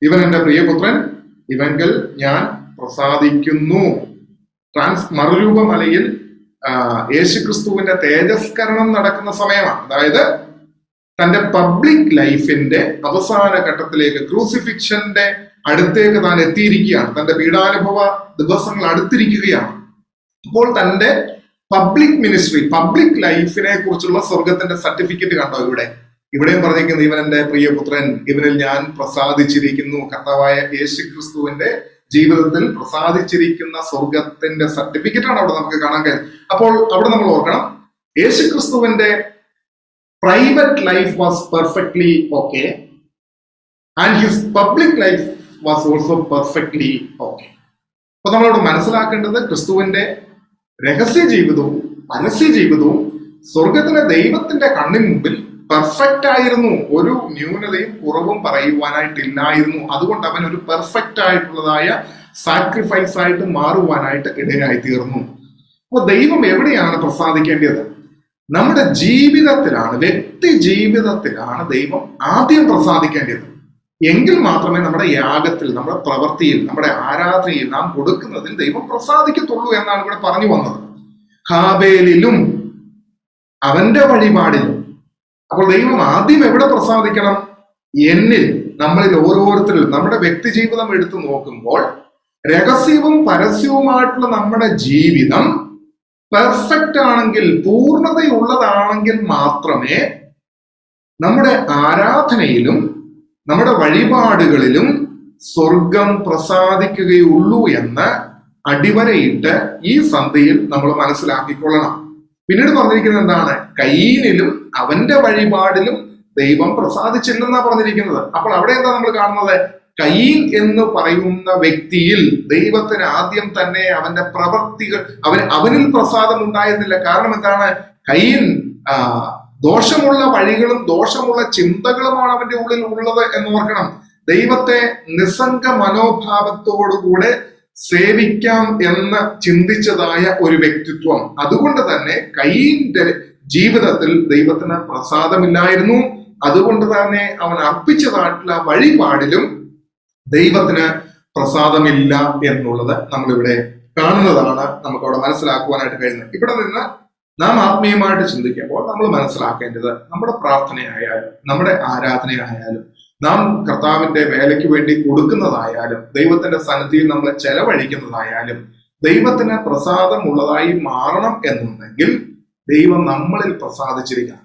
ഇവൻ എന്റെ പ്രിയപുത്രൻ, ഇവങ്കൽ ഞാൻ പ്രസാദിക്കുന്നു. മറുരൂപ മലയിൽ യേശുക്രിസ്തുവിന്റെ തേജസ്കരണം നടക്കുന്ന സമയമാണ്. അതായത് തന്റെ പബ്ലിക് ലൈഫിന്റെ അവസാന ഘട്ടത്തിലേക്ക്, ക്രൂസിഫിക്ഷന്റെ അടുത്തേക്ക് താൻ എത്തിയിരിക്കുകയാണ്. തന്റെ പീഡാനുഭവ ദിവസങ്ങൾ അടുത്തിരിക്കുകയാണ്. അപ്പോൾ തന്റെ പബ്ലിക് മിനിസ്ട്രി, പബ്ലിക് ലൈഫിനെ കുറിച്ചുള്ള സ്വർഗത്തിന്റെ സർട്ടിഫിക്കറ്റ് കണ്ടോ ഇവിടെയും പറഞ്ഞിരിക്കുന്നത്, ഇവൻ എന്റെ പ്രിയപുത്രൻ, ഇവനിൽ ഞാൻ പ്രസാദിച്ചിരിക്കുന്നു. കർത്താവായ യേശുക്രിസ്തുവിന്റെ ജീവിതത്തിൽ പ്രസാദിച്ചിരിക്കുന്ന സ്വർഗത്തിന്റെ സർട്ടിഫിക്കറ്റ് ആണ് അവിടെ നമുക്ക് കാണാൻ കഴിയും. അപ്പോൾ അവിടെ നമ്മൾ ഓർക്കണം, യേശുക്രിസ്തുവിന്റെ private life was perfectly okay and his public life was also perfectly okay. അപ്പൊ നമ്മളോട് മനസ്സിലാക്കേണ്ടത്, ക്രിസ്തുവിന്റെ രഹസ്യ ജീവിതവും പരസ്യ ജീവിതവും സ്വർഗത്തിലെ ദൈവത്തിന്റെ കണ്ണിന് മുമ്പിൽ പെർഫെക്റ്റ് ആയിരുന്നു. ഒരു ന്യൂനതയും കുറവും പറയുവാനായിട്ടില്ലായിരുന്നു. അതുകൊണ്ട് അവൻ ഒരു പെർഫെക്റ്റ് ആയിട്ടുള്ളതായ സാക്രിഫൈസ് ആയിട്ട് മാറുവാനായിട്ട് ഇടയായി തീർന്നു. അപ്പൊ ദൈവം എവിടെയാണ് പ്രസാദിക്കേണ്ടത്? നമ്മുടെ ജീവിതത്തിലാണ്, വ്യക്തി ജീവിതത്തിലാണ് ദൈവം ആദ്യം പ്രസാദിക്കേണ്ടത്. എങ്കിൽ മാത്രമേ നമ്മുടെ യാഗത്തിൽ, നമ്മുടെ പ്രവൃത്തിയിൽ, നമ്മുടെ ആരാധനയിൽ, നാം കൊടുക്കുന്നതിൽ ദൈവം പ്രസാദിക്കത്തുള്ളൂ എന്നാണ് ഇവിടെ പറഞ്ഞു വന്നത്. ഹാബേലിലും അവന്റെ വഴിപാടിലും. അപ്പോൾ ദൈവം ആദ്യം എവിടെ പ്രസാദിക്കണം? എന്നിൽ, നമ്മളിൽ ഓരോരുത്തരിലും. നമ്മുടെ വ്യക്തി ജീവിതം എടുത്തു നോക്കുമ്പോൾ രഹസ്യവും പരസ്യവുമായിട്ടുള്ള നമ്മുടെ ജീവിതം പെർഫെക്റ്റ് ആണെങ്കിൽ, പൂർണ്ണതയുള്ളതാണെങ്കിൽ മാത്രമേ നമ്മുടെ ആരാധനയിലും നമ്മുടെ വഴിപാടുകളിലും സ്വർഗം പ്രസാദിക്കുകയുള്ളൂ എന്ന് അടിവരയിട്ട് ഈ സന്ധ്യയിൽ നമ്മൾ മനസ്സിലാക്കിക്കൊള്ളണം. പിന്നീട് പറഞ്ഞിരിക്കുന്നത് എന്താണ്? കയീനിലും അവന്റെ വഴിപാടിലും ദൈവം പ്രസാദിച്ചില്ലെന്നാണ് പറഞ്ഞിരിക്കുന്നത്. അപ്പോൾ അവിടെ എന്താ നമ്മൾ കാണുന്നത്? കയീൻ എന്ന് പറയുന്ന വ്യക്തിയിൽ ദൈവത്തിന് ആദ്യം തന്നെ അവന്റെ പ്രവൃത്തികൾ, അവനിൽ പ്രസാദം ഉണ്ടായിരുന്നില്ല. കാരണം എന്താണ്? കയീൻ ദോഷമുള്ള വഴികളും ദോഷമുള്ള ചിന്തകളുമാണ് അവന്റെ ഉള്ളിൽ ഉള്ളത് എന്ന് ഓർക്കണം. ദൈവത്തെ നിസ്സംഗ മനോഭാവത്തോടുകൂടെ സേവിക്കാം എന്ന് ചിന്തിച്ചതായ ഒരു വ്യക്തിത്വം. അതുകൊണ്ട് തന്നെ കയീന്റെ ജീവിതത്തിൽ ദൈവത്തിന് പ്രസാദമില്ലായിരുന്നു. അതുകൊണ്ട് തന്നെ അവൻ അർപ്പിച്ചതായിട്ടുള്ള വഴിപാടിലും ദൈവത്തിന് പ്രസാദമില്ല എന്നുള്ളത് നമ്മളിവിടെ കാണുന്നതാണ്. നമുക്ക് അവിടെ മനസ്സിലാക്കുവാനായിട്ട് കഴിയുന്നത്. ഇവിടെ നിന്ന് നാം ആത്മീയമായിട്ട് ചിന്തിക്കുമ്പോൾ നമ്മൾ മനസ്സിലാക്കേണ്ടത്, നമ്മുടെ പ്രാർത്ഥനയായാലും നമ്മുടെ ആരാധനയായാലും നാം കർത്താവിന്റെ വേലയ്ക്ക് വേണ്ടി കൊടുക്കുന്നതായാലും ദൈവത്തിന്റെ സന്നിധിയിൽ നമ്മളെ ചെലവഴിക്കുന്നതായാലും ദൈവത്തിന് പ്രസാദമുള്ളതായി മാറണം എന്നുണ്ടെങ്കിൽ ദൈവം നമ്മളിൽ പ്രസാദിച്ചിരിക്കണം.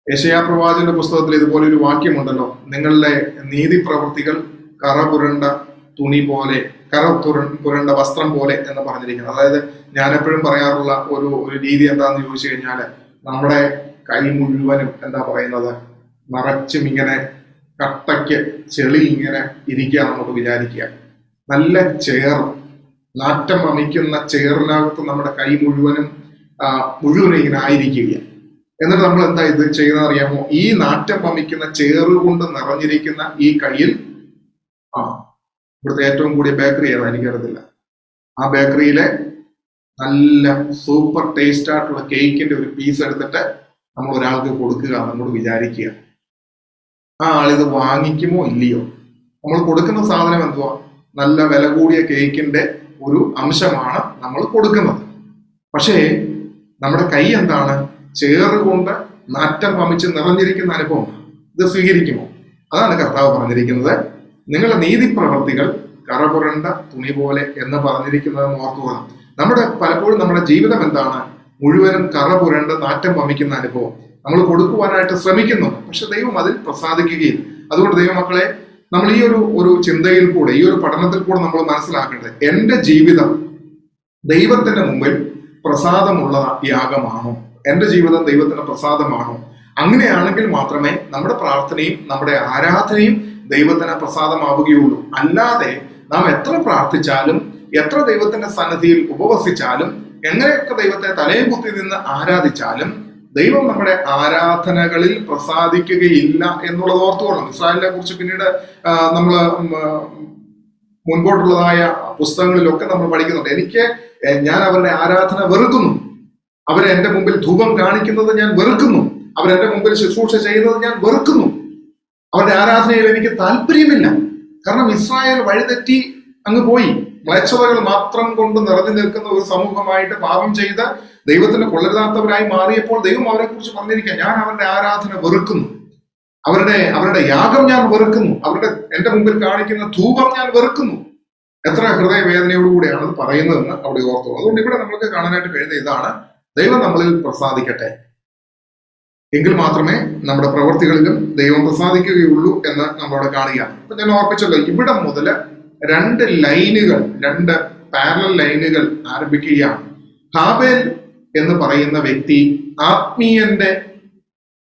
യെശയ്യാ പ്രവാചകന്റെ പുസ്തകത്തിൽ ഇതുപോലെ ഒരു വാക്യമുണ്ടല്ലോ, നിങ്ങളുടെ നീതി പ്രവൃത്തികൾ കറ പുരണ്ട തുണി പോലെ, കറ പുരണ്ട വസ്ത്രം പോലെ എന്ന് പറഞ്ഞിരിക്കുന്നത്. അതായത് ഞാൻ എപ്പോഴും പറയാറുള്ള ഒരു രീതി എന്താന്ന് ചോദിച്ചു കഴിഞ്ഞാൽ, നമ്മുടെ കൈ മുഴുവനും എന്താ പറയുന്നത്, നിറച്ചും ഇങ്ങനെ കട്ടയ്ക്ക് ചെളി ഇങ്ങനെ ഇരിക്കുക നമുക്ക് വിചാരിക്കുക. നല്ല ചേർ, നാറ്റം വമിക്കുന്ന ചേറിനകത്ത് നമ്മുടെ കൈ മുഴുവനും ഇങ്ങനെ ആയിരിക്കുക. എന്നിട്ട് നമ്മൾ എന്താ ഇത് ചെയ്യുന്നത് അറിയാമോ? ഈ നാറ്റം വമിക്കുന്ന ചേറുകൊണ്ട് നിറഞ്ഞിരിക്കുന്ന ഈ കയ്യിൽ, ഇവിടുത്തെ ഏറ്റവും കൂടിയ ബേക്കറി ഏതാ എനിക്കറിയത്തില്ല, ആ ബേക്കറിയിലെ നല്ല സൂപ്പർ ടേസ്റ്റ് ആയിട്ടുള്ള കേക്കിന്റെ ഒരു പീസ് എടുത്തിട്ട് നമ്മൾ ഒരാൾക്ക് കൊടുക്കുക, നമ്മൾ വിചാരിക്കുക. ആ ആളിത് വാങ്ങിക്കുമോ ഇല്ലയോ? നമ്മൾ കൊടുക്കുന്ന സാധനം എന്തുവാ? നല്ല വില കൂടിയ കേക്കിന്റെ ഒരു അംശമാണ് നമ്മൾ കൊടുക്കുന്നത്. പക്ഷേ നമ്മുടെ കൈ എന്താണ്? ചേറുകൊണ്ട് നാറ്റം വമിച്ച് നിറഞ്ഞിരിക്കുന്ന അനുഭവം. ഇത് സ്വീകരിക്കുമോ? അതാണ് കർത്താവ് പറഞ്ഞിരിക്കുന്നത്, നിങ്ങളുടെ നീതിപ്രവർത്തികൾ കറപുരണ്ട തുണി പോലെ എന്ന് പറഞ്ഞിരിക്കുന്നതെന്ന് ഓർത്തുകൊള്ളാം. പലപ്പോഴും നമ്മുടെ ജീവിതം എന്താണ്? മുഴുവനും കറപുരണ്ട് നാറ്റം വമിക്കുന്ന അനുഭവം നമ്മൾ കൊടുക്കുവാനായിട്ട് ശ്രമിക്കുന്നു, പക്ഷെ ദൈവം അതിൽ പ്രസാദിക്കുകയില്ല. അതുകൊണ്ട് ദൈവമക്കളെ, നമ്മൾ ഈ ഒരു ചിന്തയിൽ കൂടെ, ഈ ഒരു പഠനത്തിൽ കൂടെ നമ്മൾ മനസ്സിലാക്കേണ്ടത്, എന്റെ ജീവിതം ദൈവത്തിന്റെ മുമ്പിൽ പ്രസാദമുള്ള യാഗമാണോ? എന്റെ ജീവിതം ദൈവത്തിന് പ്രസാദമാണോ? അങ്ങനെയാണെങ്കിൽ മാത്രമേ നമ്മുടെ പ്രാർത്ഥനയും നമ്മുടെ ആരാധനയും ദൈവത്തിന് പ്രസാദമാവുകയുള്ളൂ. അല്ലാതെ നാം എത്ര പ്രാർത്ഥിച്ചാലും, എത്ര ദൈവത്തിന്റെ സന്നിധിയിൽ ഉപവസിച്ചാലും, എങ്ങനെയൊക്കെ ദൈവത്തെ തലയും കുത്തി നിന്ന് ആരാധിച്ചാലും ദൈവം നമ്മുടെ ആരാധനകളിൽ പ്രസാദിക്കുകയില്ല എന്നുള്ളത് ഓർത്തുകൊള്ളണം. ഇസ്രായേലിനെ കുറിച്ച് പിന്നീട് നമ്മൾ മുൻപോട്ടുള്ളതായ പുസ്തകങ്ങളിലൊക്കെ നമ്മൾ പഠിക്കുന്നുണ്ട്. ഞാൻ അവരുടെ ആരാധന വെറുക്കുന്നു, അവരെ എന്റെ മുമ്പിൽ ധൂപം കാണിക്കുന്നത് ഞാൻ വെറുക്കുന്നു, അവരെന്റെ മുമ്പിൽ ശുശ്രൂഷ ചെയ്യുന്നത് ഞാൻ വെറുക്കുന്നു, അവരുടെ ആരാധനയിൽ എനിക്ക് താല്പര്യമില്ല. കാരണം ഇസ്രായേൽ വഴിതെറ്റി അങ്ങ് പോയി. മ്ലേച്ഛതകൾ മാത്രം കൊണ്ട് നിറഞ്ഞു നിൽക്കുന്ന ഒരു സമൂഹമായിട്ട് പാപം ചെയ്ത് ദൈവത്തിന് കൊള്ളരുതാത്തവരായി മാറിയപ്പോൾ ദൈവം അവരെ കുറിച്ച് പറഞ്ഞിരിക്കുക, ഞാൻ അവരുടെ ആരാധന വെറുക്കുന്നു, അവരുടെ യാഗം ഞാൻ വെറുക്കുന്നു, എന്റെ മുമ്പിൽ കാണിക്കുന്ന ധൂപം ഞാൻ വെറുക്കുന്നു. എത്ര ഹൃദയവേദനയോടുകൂടിയാണ് അത് പറയുന്നതെന്ന് അവിടെ ഓർത്തു. അതുകൊണ്ട് ഇവിടെ നമ്മൾക്ക് കാണാനായിട്ട് കഴിയുന്ന ഇതാണ്, ദൈവം നമ്മളിൽ പ്രസാദിക്കട്ടെ, എങ്കിൽ മാത്രമേ നമ്മുടെ പ്രവൃത്തികളിലും ദൈവം പ്രസാദിക്കുകയുള്ളൂ എന്ന് നമ്മളവിടെ കാണുകയാണ്. അപ്പൊ ഞാൻ ഓർപ്പിച്ചല്ലോ, ഇവിടെ മുതൽ രണ്ട് പാരലൽ ലൈനുകൾ ആരംഭിക്കുകയാണ്. ഹാബേൽ എന്ന് പറയുന്ന വ്യക്തി ആത്മീയന്റെ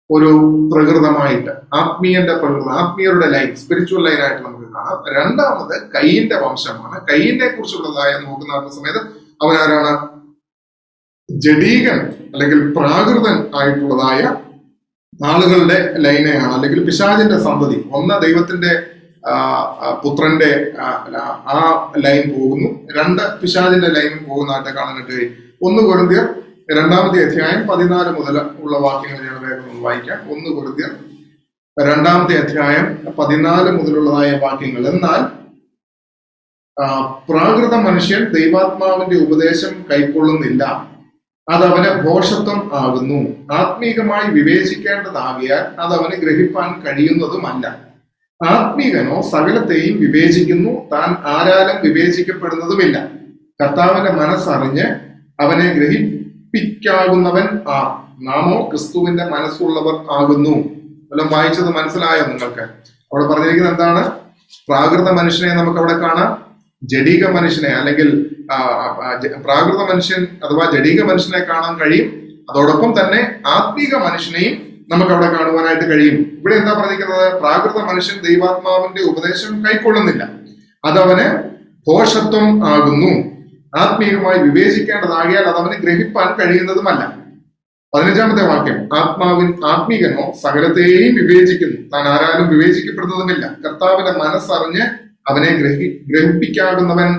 ഒരു പ്രകൃതമായിട്ട്, ആത്മീയരുടെ ലൈൻ, സ്പിരിച്വൽ ലൈനായിട്ട് നമുക്ക് കാണാം. രണ്ടാമത് കയ്യിന്റെ വംശമാണ്. കയ്യിനെ കുറിച്ചുള്ളതായ നോക്കുന്ന സമയത്ത് അവനാരാണ്? ജഡീകൻ അല്ലെങ്കിൽ പ്രാകൃതൻ ആയിട്ടുള്ളതായ ആളുകളുടെ ലൈനെയാണ്, അല്ലെങ്കിൽ പിശാചിന്റെ സന്തതി. ഒന്ന് ദൈവത്തിന്റെ പുത്രന്റെ ആ ലൈൻ പോകുന്നു, രണ്ട് പിശാചിന്റെ ലൈനും പോകുന്നതായിട്ട് കാണാനായിട്ട് കഴിയും. 1 കൊരിന്ത്യർ 2-ാമത്തെ അധ്യായം 14 മുതൽ ഉള്ള വാക്യങ്ങൾ ഞാൻ വേഗം വായിക്കാം. 1 കൊരിന്ത്യർ 2-ാമത്തെ അധ്യായം 14 മുതലുള്ളതായ വാക്യങ്ങൾ. എന്നാൽ പ്രാകൃത മനുഷ്യൻ ദൈവാത്മാവിന്റെ ഉപദേശം കൈക്കൊള്ളുന്നില്ല, അത് അവന് ഭോഷത്വം ആകുന്നു. ആത്മീകമായി വിവേചിക്കേണ്ടതാകിയാൽ അത് അവന് ഗ്രഹിപ്പാൻ കഴിയുന്നതുമല്ല. ആത്മീകനോ സകലത്തെയും വിവേചിക്കുന്നു, താൻ ആരാലും വിവേചിക്കപ്പെടുന്നതുമില്ല. കർത്താവിന്റെ മനസ്സറിഞ്ഞ് അവനെ ഗ്രഹിപ്പിക്കാവുന്നവൻ നാമോ ക്രിസ്തുവിന്റെ മനസ്സുള്ളവർ ആകുന്നു. എല്ലാം വായിച്ചത് മനസ്സിലായോ നിങ്ങൾക്ക്? അവിടെ പറഞ്ഞിരിക്കുന്നത് എന്താണ്? പ്രാകൃത മനുഷ്യനെ നമുക്ക് അവിടെ കാണാം, ജഡീക മനുഷ്യനെ അല്ലെങ്കിൽ പ്രാകൃത മനുഷ്യൻ അഥവാ ജഡീക മനുഷ്യനെ കാണാൻ കഴിയും. അതോടൊപ്പം തന്നെ ആത്മീക മനുഷ്യനെയും നമുക്ക് അവിടെ കാണുവാനായിട്ട് കഴിയും. ഇവിടെ എന്താ പറഞ്ഞിരിക്കുന്നത്? പ്രാകൃത മനുഷ്യൻ ദൈവാത്മാവിന്റെ ഉപദേശം കൈക്കൊള്ളുന്നില്ല, അതവന് ഭോഷത്വം ആകുന്നു. ആത്മീയമായി വിവേചിക്കേണ്ടതാകിയാൽ അതവന് ഗ്രഹിപ്പാൻ കഴിയുന്നതുമല്ല. 15-ാമത്തെ വാക്യം, ആത്മീകനോ സകലത്തെയും വിവേചിക്കുന്നു, താൻ ആരാലും വിവേചിക്കപ്പെടുന്നതുമില്ല. കർത്താവിന്റെ മനസ്സറിഞ്ഞ് അവനെ ഗ്രഹിപ്പിക്കാകുന്നവൻ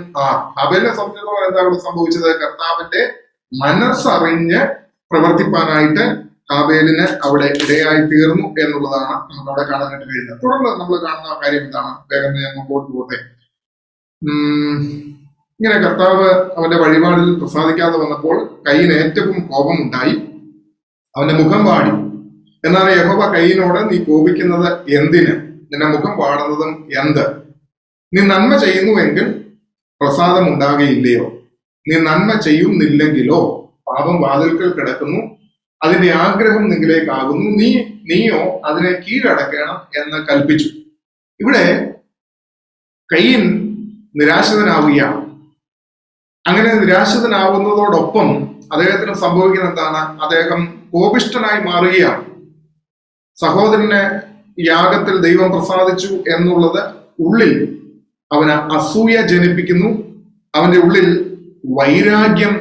അവനെ സംബന്ധിച്ചിടത്തോളം എന്താ അവിടെ സംഭവിച്ചത്? കർത്താവിന്റെ മനസ്സറിഞ്ഞ് പ്രവർത്തിപ്പാനായിട്ട് ഹാബേലിന് അവിടെ ഇടയായി തീർന്നു എന്നുള്ളതാണ് നമുക്ക് അവിടെ കാണാനായിട്ട് കഴിയുന്നത്. തുടർന്ന് നമ്മൾ കാണുന്ന കാര്യം എന്താണ്? വേഗം ഞാൻ മുമ്പോട്ട് പോട്ടെ. ഇങ്ങനെ കർത്താവ് അവന്റെ വഴിപാടിൽ പ്രസാദിക്കാതെ വന്നപ്പോൾ കയ്യിന് ഏറ്റവും കോപമുണ്ടായി, അവന്റെ മുഖം വാടി. എന്നാൽ യഹോവ കയ്യിനോട്, നീ കോപിക്കുന്നത് എന്തിന്? നിന്റെ മുഖം വാടുന്നതും എന്ത്? നീ നന്മ ചെയ്യുന്നുവെങ്കിൽ പ്രസാദം ഉണ്ടാകുകയില്ലയോ? നീ നന്മ ചെയ്യുന്നില്ലെങ്കിലോ പാപം വാതിൽക്കൽ കിടക്കുന്നു, അതിന്റെ ആഗ്രഹം നിങ്ങളിലേക്കാകുന്നു, നീയോ അതിനെ കീഴടക്കണം എന്ന് കൽപ്പിച്ചു. ഇവിടെ കയ്യൻ നിരാശിതനാവുകയാണ്. അങ്ങനെ നിരാശിതനാവുന്നതോടൊപ്പം അദ്ദേഹത്തിന് സംഭവിക്കുന്ന എന്താണ്? അദ്ദേഹം കോപിഷ്ഠനായി മാറുകയാണ്. സഹോദരന് യാഗത്തിൽ ദൈവം പ്രസാദിച്ചു എന്നുള്ളത് ഉള്ളിൽ അവന് അസൂയ ജനിപ്പിക്കുന്നു. അവന്റെ ഉള്ളിൽ വൈരാഗ്യം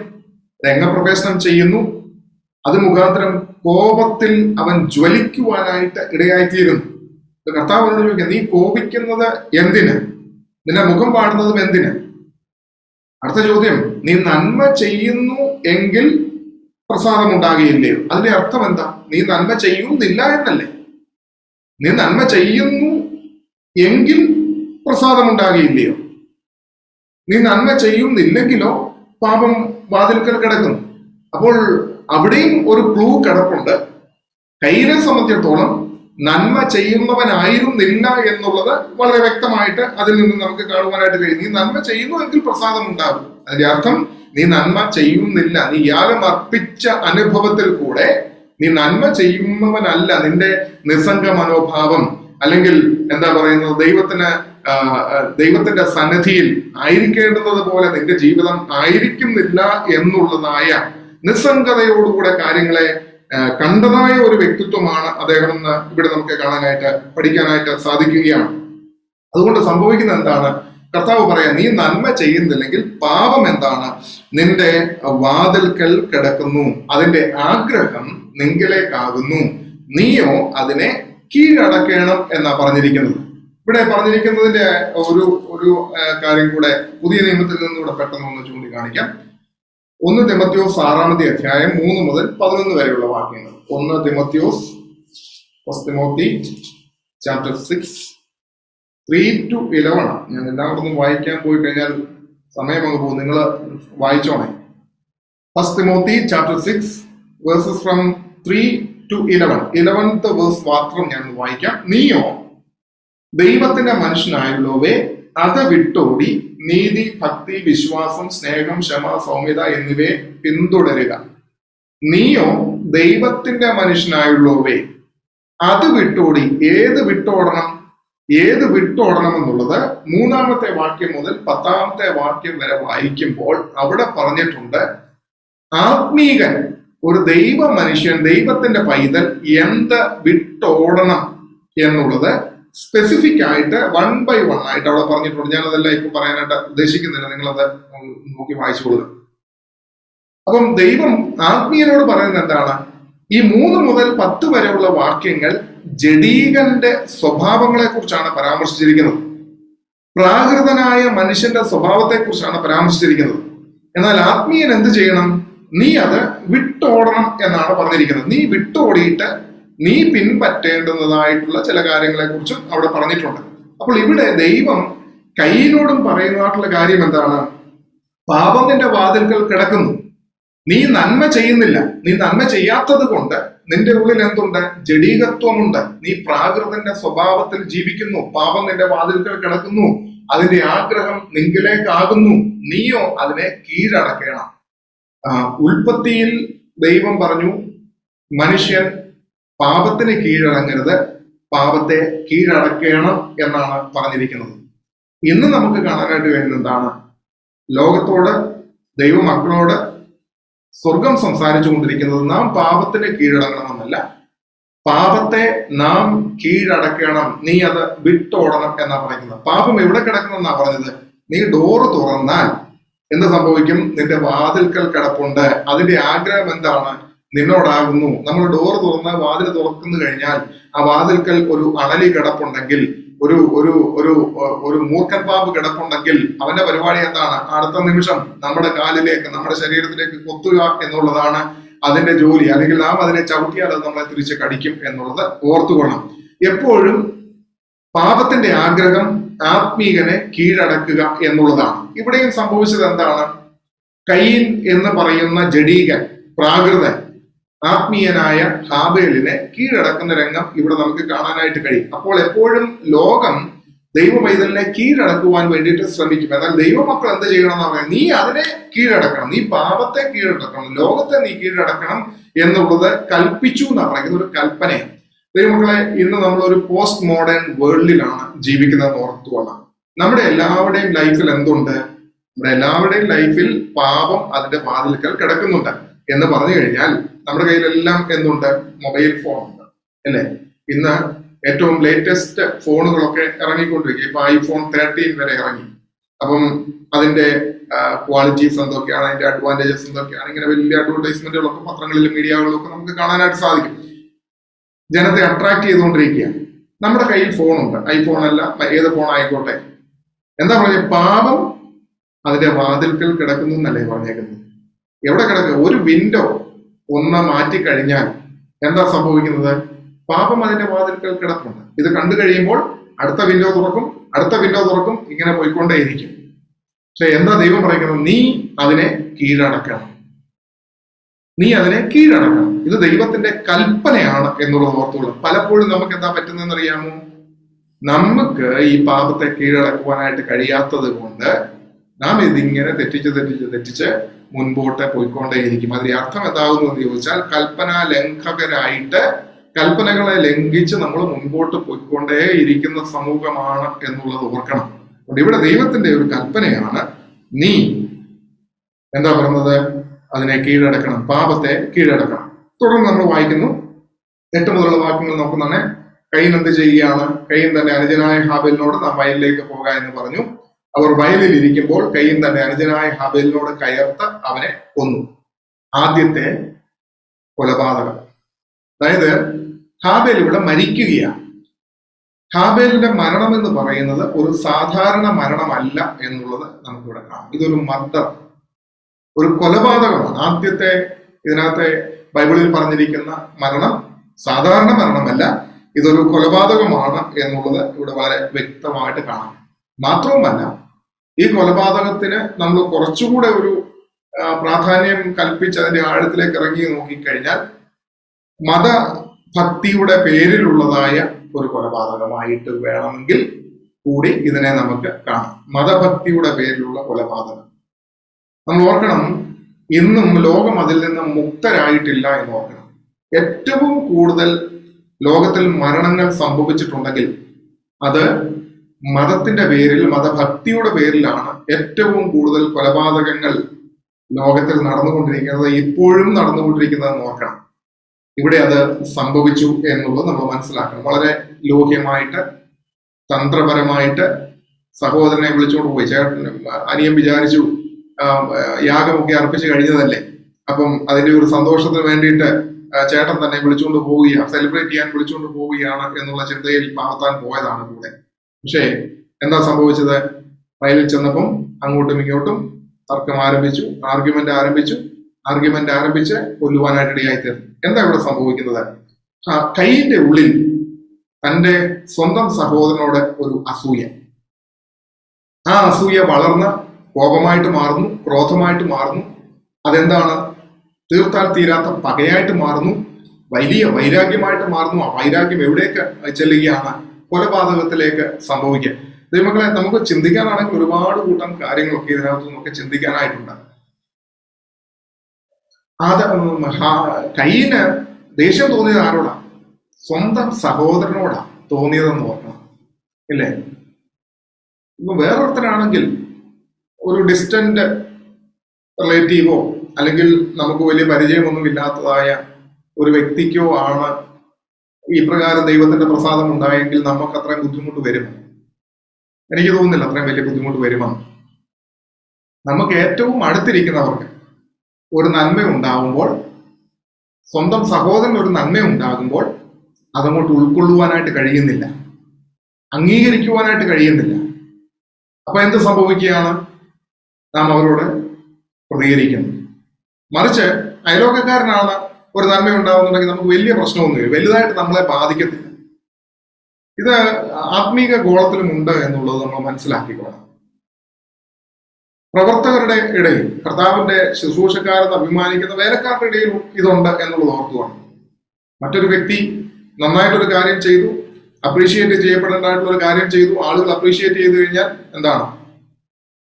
രംഗപ്രവേശനം ചെയ്യുന്നു. അത് മുഖാന്തരം കോപത്തിൽ അവൻ ജ്വലിക്കുവാനായിട്ട് ഇടയായിത്തീരുന്നു. കർത്താവിനോട് ചോദിക്കാം, നീ കോപിക്കുന്നത് എന്തിന്? നിന്റെ മുഖം പാടുന്നതും എന്തിന്? അടുത്ത ചോദ്യം, നീ നന്മ ചെയ്യുന്നു എങ്കിൽ പ്രസാദം ഉണ്ടാകുകയില്ലയോ? അതിന്റെ അർത്ഥം എന്താ? നീ നന്മ ചെയ്യുന്നില്ല എന്നല്ലേ? നീ നന്മ ചെയ്യുന്നു എങ്കിൽ പ്രസാദം ഉണ്ടാകുകയില്ലയോ? നീ നന്മ ചെയ്യുന്നില്ലെങ്കിലോ പാപം വാതിൽക്കൽ കിടക്കുന്നു. അപ്പോൾ അവിടെയും ഒരു ക്ലൂ കിടപ്പുണ്ട്. കയ്യിനെ സംബന്ധിച്ചിടത്തോളം നന്മ ചെയ്യുന്നവനായിരുന്നില്ല എന്നുള്ളത് വളരെ വ്യക്തമായിട്ട് അതിൽ നിന്ന് നമുക്ക് കാണുവാനായിട്ട് കഴിയും. നീ നന്മ ചെയ്യുന്നു എങ്കിൽ പ്രസാദം ഉണ്ടാകും. അതിന്റെ അർത്ഥം നീ നന്മ ചെയ്യുന്നില്ല. നീ യാഗം അർപ്പിച്ച അനുഭവത്തിൽ കൂടെ നീ നന്മ ചെയ്യുന്നവനല്ല. നിന്റെ നിസ്സംഗ മനോഭാവം, അല്ലെങ്കിൽ എന്താ പറയുന്നത്, ദൈവത്തിന്റെ സന്നിധിയിൽ ആയിരിക്കേണ്ടുന്നത് പോലെ നിന്റെ ജീവിതം ആയിരിക്കുന്നില്ല എന്നുള്ളതായ നിസ്സംഗതയോടുകൂടെ കാര്യങ്ങളെ കണ്ടതായ ഒരു വ്യക്തിത്വമാണ് അദ്ദേഹം എന്ന് ഇവിടെ നമുക്ക് കാണാനായിട്ട് പഠിക്കാനായിട്ട് സാധിക്കുകയാണ്. അതുകൊണ്ട് സംഭവിക്കുന്നത് എന്താണ്? കർത്താവ് പറയാം, നീ നന്മ ചെയ്യുന്നില്ലെങ്കിൽ പാപം എന്താണ്? നിന്റെ വാതിൽക്കൽ കിടക്കുന്നു, അതിന്റെ ആഗ്രഹം നിങ്കിലേക്കാകുന്നു, നീയോ അതിനെ കീഴടക്കണം എന്നാ പറഞ്ഞിരിക്കുന്നത്. ഇവിടെ പറഞ്ഞിരിക്കുന്നതിന്റെ ഒരു കാര്യം കൂടെ പുതിയ നിയമത്തിൽ നിന്നുകൂടെ പെട്ടെന്ന് ഒന്ന് ചൂണ്ടിക്കാണിക്കാം. 1 തിമോത്തിയോസ് 6-ാമത്തെ അധ്യായം 3 മുതൽ 11 വരെയുള്ള വാക്യങ്ങൾ. 1 തിമോത്തിയോസ്, ചാപ്റ്റർ 6 3 to 11 ആണ്. ഞാൻ എല്ലാവർക്കും വായിക്കാൻ പോയി കഴിഞ്ഞാൽ സമയം അങ്ങ് പോകും. നിങ്ങൾ വായിച്ചോണേ. 1 Timothy chapter 6 verses from 3 to 11. 11th verse മാത്രം ഞാൻ വായിക്കാം. നീയോ ദൈവത്തിന്റെ മനുഷ്യനായുള്ളവേ, അത് വിട്ടോടി നീതി, ഭക്തി, വിശ്വാസം, സ്നേഹം, ക്ഷമ, സൗമ്യത എന്നിവയെ പിന്തുടരുക. നീയോ ദൈവത്തിന്റെ മനുഷ്യനായുള്ളവേ, അത് വിട്ടോടി. ഏത് വിട്ടോടണം എന്നുള്ളത് 3-ാമത്തെ വാക്യം മുതൽ 10-ാമത്തെ വാക്യം വരെ വായിക്കുമ്പോൾ അവിടെ പറഞ്ഞിട്ടുണ്ട്. ആത്മീകൻ, ഒരു ദൈവ മനുഷ്യൻ, ദൈവത്തിന്റെ പൈതൽ എന്ത് വിട്ടോടണം എന്നുള്ളത് സ്പെസിഫിക് ആയിട്ട് 1 by 1 ആയിട്ട് അവിടെ പറഞ്ഞിട്ടുണ്ട്. ഞാനതെല്ലാം ഇപ്പൊ പറയാനായിട്ട് ഉദ്ദേശിക്കുന്നില്ല, നിങ്ങളത് നോക്കി വായിച്ചു കൊടുക്കുക. അപ്പം ദൈവം ആത്മീയനോട് പറയുന്നത് എന്താണ്? ഈ 3 മുതൽ 10 വരെയുള്ള വാക്യങ്ങൾ ജഡീകന്റെ സ്വഭാവങ്ങളെ കുറിച്ചാണ് പരാമർശിച്ചിരിക്കുന്നത്. പ്രാകൃതനായ മനുഷ്യന്റെ സ്വഭാവത്തെ കുറിച്ചാണ് പരാമർശിച്ചിരിക്കുന്നത്. എന്നാൽ ആത്മീയൻ എന്ത് ചെയ്യണം? നീ അത് വിട്ടോടണം എന്നാണ് പറഞ്ഞിരിക്കുന്നത്. നീ വിട്ടോടിയിട്ട് നീ പിൻപറ്റേണ്ടുന്നതായിട്ടുള്ള ചില കാര്യങ്ങളെ കുറിച്ചും അവിടെ പറഞ്ഞിട്ടുണ്ട്. അപ്പോൾ ഇവിടെ ദൈവം കയ്യിനോടും പറയുന്നതായിട്ടുള്ള കാര്യം എന്താണ്? പാപം നിന്റെ വാതിൽക്കൽ കിടക്കുന്നു, നീ നന്മ ചെയ്യുന്നില്ല. നീ നന്മ ചെയ്യാത്തത് കൊണ്ട് നിന്റെ ഉള്ളിൽ എന്തുണ്ട്? ജഡീകത്വമുണ്ട്. നീ പ്രാകൃതന്റെ സ്വഭാവത്തിൽ ജീവിക്കുന്നു. പാപം നിന്റെ വാതിൽക്കൽ കിടക്കുന്നു, അതിന്റെ ആഗ്രഹം നിങ്കിലേക്കാകുന്നു, നീയോ അതിനെ കീഴടക്കണം. ഉൽപ്പത്തിയിൽ ദൈവം പറഞ്ഞു, മനുഷ്യൻ പാപത്തിന് കീഴടങ്ങരുത്, പാപത്തെ കീഴടക്കണം എന്നാണ് പറഞ്ഞിരിക്കുന്നത്. ഇന്ന് നമുക്ക് കാണാനായിട്ട് കഴിയുന്നത് എന്താണ്? ലോകത്തോട്, ദൈവമക്കളോട് സ്വർഗം സംസാരിച്ചു കൊണ്ടിരിക്കുന്നത് നാം പാപത്തിന് കീഴടങ്ങണമെന്നല്ല, പാപത്തെ നാം കീഴടക്കണം, നീ അത് വിട്ടോടണം എന്നാ പറയുന്നത്. പാപം എവിടെ കിടക്കണം എന്നാ പറഞ്ഞത്? നീ ഡോറ് തുറന്നാൽ എന്ത് സംഭവിക്കും? നിന്റെ വാതിൽക്കൽ കിടപ്പുണ്ട്, അതിന്റെ ആഗ്രഹം എന്താണ്? നിന്നോടാകുന്നു. നമ്മൾ ഡോർ തുറന്ന് വാതിൽ തുറക്കുന്നു കഴിഞ്ഞാൽ ആ വാതിൽക്കൽ ഒരു അണലി കിടപ്പുണ്ടെങ്കിൽ, ഒരു ഒരു ഒരു ഒരു മൂർഖൻ പാമ്പ് കിടപ്പുണ്ടെങ്കിൽ അവന്റെ പരിപാടി എന്താണ്? അടുത്ത നിമിഷം നമ്മുടെ കാലിലേക്ക്, നമ്മുടെ ശരീരത്തിലേക്ക് കൊത്തുക എന്നുള്ളതാണ് അതിന്റെ ജോലി. അല്ലെങ്കിൽ നാം അതിനെ ചവിട്ടിയാൽ അത് നമ്മളെ തിരിച്ച് കടിക്കും എന്നുള്ളത് ഓർത്തുകൊള്ളണം. എപ്പോഴും പാപത്തിന്റെ ആഗ്രഹം ആത്മീകനെ കീഴടക്കുക എന്നുള്ളതാണ്. ഇവിടെയും സംഭവിച്ചത് എന്താണ്? കയീൻ എന്ന് പറയുന്ന ജഡീകൻ, പ്രാകൃതൻ, ആത്മീയനായ ഹാബേലിനെ കീഴടക്കുന്ന രംഗം ഇവിടെ നമുക്ക് കാണാനായിട്ട് കഴിയും. അപ്പോൾ എപ്പോഴും ലോകം ദൈവ പൈതലിനെ കീഴടക്കുവാൻ വേണ്ടിയിട്ട് ശ്രമിക്കും. എന്നാൽ ദൈവമക്കൾ എന്ത് ചെയ്യണം എന്ന് പറയാം? നീ അതിനെ കീഴടക്കണം, നീ പാപത്തെ കീഴടക്കണം, ലോകത്തെ നീ കീഴടക്കണം എന്നുള്ളത് കൽപ്പിച്ചു എന്നാണ് പറയുന്നത്, ഒരു കൽപ്പനയാണ്. ദൈവമക്കളെ, ഇന്ന് നമ്മളൊരു പോസ്റ്റ് മോഡേൺ വേൾഡിലാണ് ജീവിക്കുന്നത് ഓർത്തുകൊള്ളാം. നമ്മുടെ എല്ലാവരുടെയും ലൈഫിൽ എന്തുണ്ട്? നമ്മുടെ എല്ലാവരുടെയും ലൈഫിൽ പാപം അതിന്റെ വാതിൽക്കൽ കിടക്കുന്നുണ്ട് എന്ന് പറഞ്ഞു കഴിഞ്ഞാൽ നമ്മുടെ കയ്യിലെല്ലാം എന്തുണ്ട്? മൊബൈൽ ഫോൺ ഉണ്ട്, അല്ലെ? ഇന്ന് ഏറ്റവും ലേറ്റസ്റ്റ് ഫോണുകളൊക്കെ ഇറങ്ങിക്കൊണ്ടിരിക്കുക. ഇപ്പൊ iPhone 13 വരെ ഇറങ്ങി. അപ്പം അതിന്റെ ക്വാളിറ്റീസ് എന്തൊക്കെയാണ്, അതിന്റെ അഡ്വാൻറ്റേജസ് എന്തൊക്കെയാണ്, ഇങ്ങനെ വലിയ അഡ്വർടൈസ്മെന്റുകളൊക്കെ പത്രങ്ങളിലും മീഡിയകളിലും ഒക്കെ നമുക്ക് കാണാനായിട്ട് സാധിക്കും. ജനത്തെ അട്രാക്ട് ചെയ്തുകൊണ്ടിരിക്കുകയാണ്. നമ്മുടെ കയ്യിൽ ഫോണുണ്ട്, ഐഫോൺ അല്ല ഏത് ഫോൺ ആയിക്കോട്ടെ. എന്താ പറഞ്ഞ പാപം അതിന്റെ വാതിൽക്കൽ കിടക്കുന്നു എന്നല്ലേ പറഞ്ഞേക്കുന്നത്. എവിടെ കിടക്കുക? ഒരു വിൻഡോ ഒന്ന് മാറ്റിക്കഴിഞ്ഞാൽ എന്താ സംഭവിക്കുന്നത്? പാപം അതിന്റെ വാതിൽക്കൽ കിടപ്പുണ്ട്. ഇത് കണ്ടു കഴിയുമ്പോൾ അടുത്ത വിൻഡോ തുറക്കും, അടുത്ത വിൻഡോ തുറക്കും, ഇങ്ങനെ പോയിക്കൊണ്ടേയിരിക്കും. പക്ഷെ എന്താ ദൈവം പറയുന്നത്? നീ അതിനെ കീഴടക്കണം, നീ അതിനെ കീഴടക്കണം. ഇത് ദൈവത്തിന്റെ കൽപ്പനയാണ് എന്നുള്ളത് ഓർത്തുള്ളൂ. പലപ്പോഴും നമുക്ക് എന്താ പറ്റുന്നതെന്ന് അറിയാമോ? നമുക്ക് ഈ പാപത്തെ കീഴടക്കുവാനായിട്ട് കഴിയാത്തത് കൊണ്ട് നാം ഇതിങ്ങനെ തെറ്റിച്ച് മുൻപോട്ട് പോയിക്കൊണ്ടേയിരിക്കും. അതിന്റെ അർത്ഥം എന്താകുന്നു എന്ന് ചോദിച്ചാൽ, കൽപ്പന ലംഘകരായിട്ട് കൽപ്പനകളെ ലംഘിച്ച് നമ്മൾ മുൻപോട്ട് പോയിക്കൊണ്ടേ ഇരിക്കുന്ന സമൂഹമാണ് എന്നുള്ളത് ഓർക്കണം. അതുകൊണ്ട് ഇവിടെ ദൈവത്തിന്റെ ഒരു കൽപ്പനയാണ്, നീ എന്താ പറയുന്നത്? അതിനെ കീഴടക്കണം, പാപത്തെ കീഴടക്കണം. തുടർന്ന് നമ്മൾ വായിക്കുന്നു 8 മുതലുള്ള വാക്യങ്ങൾ നോക്കുന്നതാണ്. കയീൻ എന്ത് ചെയ്യുകയാണ്? കയീൻ തന്റെ അനുജനായ ഹാബേലിനോട് നാം വയലിലേക്ക് പോക എന്ന് പറഞ്ഞു. അവർ വയലിൽ ഇരിക്കുമ്പോൾ കയീൻ തന്റെ അനുജനായ ഹാബേലിനോട് കയർത്ത് അവനെ കൊന്നു. ആദ്യത്തെ കൊലപാതകം. അതായത് ഹാബേൽ ഇവിടെ മരിക്കുകയാണ്. ഹാബേലിന്റെ മരണം എന്ന് പറയുന്നത് ഒരു സാധാരണ മരണമല്ല എന്നുള്ളത് നമുക്കിവിടെ കാണാം. ഇതൊരു മർഡർ, ഒരു കൊലപാതകമാണ്. ആദ്യത്തെ ഇതിനകത്തെ ബൈബിളിൽ പറഞ്ഞിരിക്കുന്ന മരണം സാധാരണ മരണമല്ല, ഇതൊരു കൊലപാതകമാണ് എന്നുള്ളത് ഇവിടെ വളരെ വ്യക്തമായിട്ട് കാണാം. മാത്രവുമല്ല, ഈ കൊലപാതകത്തിന് നമ്മൾ കുറച്ചുകൂടെ ഒരു പ്രാധാന്യം കൽപ്പിച്ച് അതിന്റെ ആഴത്തിലേക്ക് ഇറങ്ങി നോക്കിക്കഴിഞ്ഞാൽ മതഭക്തിയുടെ പേരിലുള്ളതായ ഒരു കൊലപാതകമായിട്ട് വേണമെങ്കിൽ കൂടി ഇതിനെ നമുക്ക് കാണാം. മതഭക്തിയുടെ പേരിലുള്ള കൊലപാതകം. നമ്മൾ ഓർക്കണം, ഇന്നും ലോകം അതിൽ നിന്ന് മുക്തരായിട്ടില്ല എന്ന് ഓർക്കണം. ഏറ്റവും കൂടുതൽ ലോകത്തിൽ മരണങ്ങൾ സംഭവിച്ചിട്ടുണ്ടെങ്കിൽ അത് മതത്തിന്റെ പേരിൽ, മതഭക്തിയുടെ പേരിലാണ് ഏറ്റവും കൂടുതൽ കൊലപാതകങ്ങൾ ലോകത്തിൽ നടന്നുകൊണ്ടിരിക്കുന്നത്, ഇപ്പോഴും നടന്നുകൊണ്ടിരിക്കുന്നതെന്ന് ഓർക്കണം. ഇവിടെ അത് സംഭവിച്ചു എന്നുള്ളത് നമ്മൾ മനസ്സിലാക്കണം. വളരെ ലോഹ്യമായിട്ട്, തന്ത്രപരമായിട്ട് സഹോദരനെ വിളിച്ചുകൊണ്ട് പോയി. അനിയൻ വിചാരിച്ചു യാഗമൊക്കെ അർപ്പിച്ച് കഴിഞ്ഞതല്ലേ, അപ്പം അതിന്റെ ഒരു സന്തോഷത്തിന് വേണ്ടിയിട്ട് ചേട്ടൻ തന്നെ വിളിച്ചുകൊണ്ട് പോവുകയാണ്, സെലിബ്രേറ്റ് ചെയ്യാൻ വിളിച്ചുകൊണ്ട് പോവുകയാണ് എന്നുള്ള ചിന്തയിൽ പാവത്താൻ പോയതാണ് കൂടെ. പക്ഷേ എന്താ സംഭവിച്ചത്? വയലിൽ ചെന്നപ്പം അങ്ങോട്ടും ഇങ്ങോട്ടും തർക്കം ആരംഭിച്ചു, ആർഗ്യുമെന്റ് ആരംഭിച്ച് കൊല്ലുവാനായിട്ട് ഇടയായിത്തീർന്നു. എന്താ ഇവിടെ സംഭവിക്കുന്നത്? കയ്യിന്റെ ഉള്ളിൽ തന്റെ സ്വന്തം സഹോദരനോട് ഒരു അസൂയ. ആ അസൂയ വളർന്ന് കോപമായിട്ട് മാറുന്നു, ക്രോധമായിട്ട് മാറുന്നു. അതെന്താണ്? തീർത്താൽ തീരാത്ത പകയായിട്ട് മാറുന്നു, വലിയ വൈരാഗ്യമായിട്ട് മാറുന്നു. ആ വൈരാഗ്യം എവിടേക്ക് ചെല്ലുകയാണ്? കൊലപാതകത്തിലേക്ക് സംഭവിക്കുക. ദൈവമക്കളെ, നമുക്ക് ചിന്തിക്കാനാണെങ്കിൽ ഒരുപാട് കൂട്ടം കാര്യങ്ങളൊക്കെ ഇതിനകത്തു നിന്നൊക്കെ ചിന്തിക്കാനായിട്ടുണ്ട്. കയ്യിന് ദേഷ്യം തോന്നിയത് ആരോടാ? സ്വന്തം സഹോദരനോടാ തോന്നിയതെന്ന് ഓർക്കണം, ഇല്ലേ? ഇപ്പൊ വേറൊരുത്തരാണെങ്കിൽ, ഒരു ഡിസ്റ്റന്റ് റിലേറ്റീവോ അല്ലെങ്കിൽ നമുക്ക് വലിയ പരിചയമൊന്നും ഇല്ലാത്തതായ ഒരു വ്യക്തിക്കോ ആണ് ഈ പ്രകാരം ദൈവത്തിന്റെ പ്രസാദം ഉണ്ടായെങ്കിൽ നമുക്ക് അത്രയും ബുദ്ധിമുട്ട് വരുമോ? എനിക്ക് തോന്നുന്നില്ല അത്രയും വലിയ ബുദ്ധിമുട്ട് വരുമെന്ന്. നമുക്ക് ഏറ്റവും അടുത്തിരിക്കുന്നവർക്ക് ഒരു നന്മ ഉണ്ടാകുമ്പോൾ, സ്വന്തം സഹോദരൻ ഒരു നന്മ ഉണ്ടാകുമ്പോൾ അതങ്ങോട്ട് ഉൾക്കൊള്ളുവാനായിട്ട് കഴിയുന്നില്ല, അംഗീകരിക്കുവാനായിട്ട് കഴിയുന്നില്ല. അപ്പൊ എന്ത് സംഭവിക്കുകയാണ്? നാം അവരോട് പ്രതികരിക്കുന്നു. മറിച്ച് അയലോക്കക്കാരനാണ് ഒരു നന്മ ഉണ്ടാകുന്നുണ്ടെങ്കിൽ നമുക്ക് വലിയ പ്രശ്നമൊന്നുമില്ല, വലുതായിട്ട് നമ്മളെ ബാധിക്കത്തില്ല. ഇത് ആത്മീക ഗോളത്തിലുമുണ്ട് എന്നുള്ളത് നമ്മൾ മനസ്സിലാക്കിക്കൊള്ളണം. പ്രവർത്തകരുടെ ഇടയിൽ, കർത്താവിന്റെ ശുശ്രൂഷക്കാരെന്ന് അഭിമാനിക്കുന്ന വേലക്കാരുടെ ഇടയിലും ഇതുണ്ട് എന്നുള്ളത് ഓർത്തുകൊണ്ട്, മറ്റൊരു വ്യക്തി നന്നായിട്ടൊരു കാര്യം ചെയ്തു, അപ്രീഷിയേറ്റ് ചെയ്യപ്പെടേണ്ടതായിട്ടുള്ള ഒരു കാര്യം ചെയ്തു, ആളുകൾ അപ്രീഷിയേറ്റ് ചെയ്തു കഴിഞ്ഞാൽ എന്താണ്?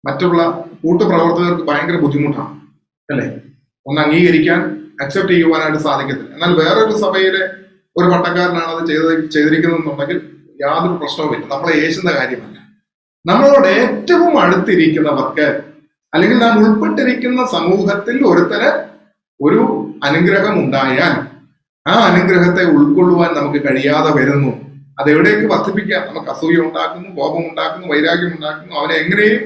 മറ്റുള്ള കൂട്ടുപ്രവർത്തകർക്ക് ഭയങ്കര ബുദ്ധിമുട്ടാണ്, അല്ലേ? ഒന്ന് അംഗീകരിക്കാൻ, അക്സെപ്റ്റ് ചെയ്യുവാനായിട്ട് സാധിക്കത്തില്ല. എന്നാൽ വേറൊരു സഭയിലെ ഒരു പട്ടക്കാരനാണ് അത് ചെയ്തിരിക്കുന്നതെന്നുണ്ടെങ്കിൽ യാതൊരു പ്രശ്നവുമില്ല. നമ്മളെ യേശുന്ന കാര്യമല്ല. നമ്മളോട് ഏറ്റവും അടുത്തിരിക്കുന്നവർക്ക്, അല്ലെങ്കിൽ നാം ഉൾപ്പെട്ടിരിക്കുന്ന സമൂഹത്തിൽ ഒരുത്തന് ഒരു അനുഗ്രഹം ഉണ്ടായാൽ ആ അനുഗ്രഹത്തെ ഉൾക്കൊള്ളുവാൻ നമുക്ക് കഴിയാതെ വരുന്നു. അതെവിടേക്ക് വർദ്ധിപ്പിക്കാം? നമുക്ക് അസൂയ ഉണ്ടാക്കുന്നു, കോപം ഉണ്ടാക്കുന്നു, വൈരാഗ്യം ഉണ്ടാക്കുന്നു. അവനെ എങ്ങനെയും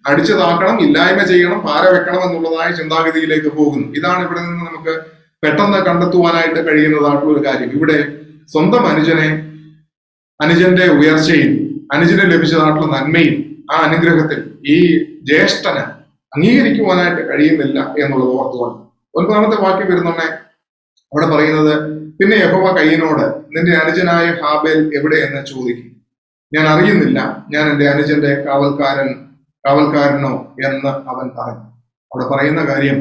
അടിച്ചു താക്കണം, ഇല്ലായ്മ ചെയ്യണം, പാര വെക്കണം എന്നുള്ളതായ ചിന്താഗതിയിലേക്ക് പോകുന്നു. ഇതാണ് ഇവിടെ നിന്ന് നമുക്ക് പെട്ടെന്ന് കണ്ടെത്തുവാനായിട്ട് കഴിയുന്നതായിട്ടുള്ള ഒരു കാര്യം. ഇവിടെ സ്വന്തം അനുജന്റെ ഉയർച്ചയിൽ, അനുജന് ലഭിച്ചതായിട്ടുള്ള നന്മയിൽ, ആ അനുഗ്രഹത്തിൽ ഈ ജ്യേഷ്ഠന് അംഗീകരിക്കുവാനായിട്ട് കഴിയുന്നില്ല എന്നുള്ളത് ഓർത്തുകൊണ്ട് 9-ാമത്തെ വാക്യം വരുന്നുണ്ടെ അവിടെ പറയുന്നത്, പിന്നെ യഹോവ കയീനോട്, നിന്റെ അനുജനായ ഹാബേൽ എവിടെയെന്ന് ചോദിക്കും. ഞാൻ അറിയുന്നില്ല, ഞാൻ എന്റെ അനുജന്റെ കാവൽക്കാരനോ എന്ന് അവൻ പറഞ്ഞു. അവിടെ പറയുന്ന കാര്യം,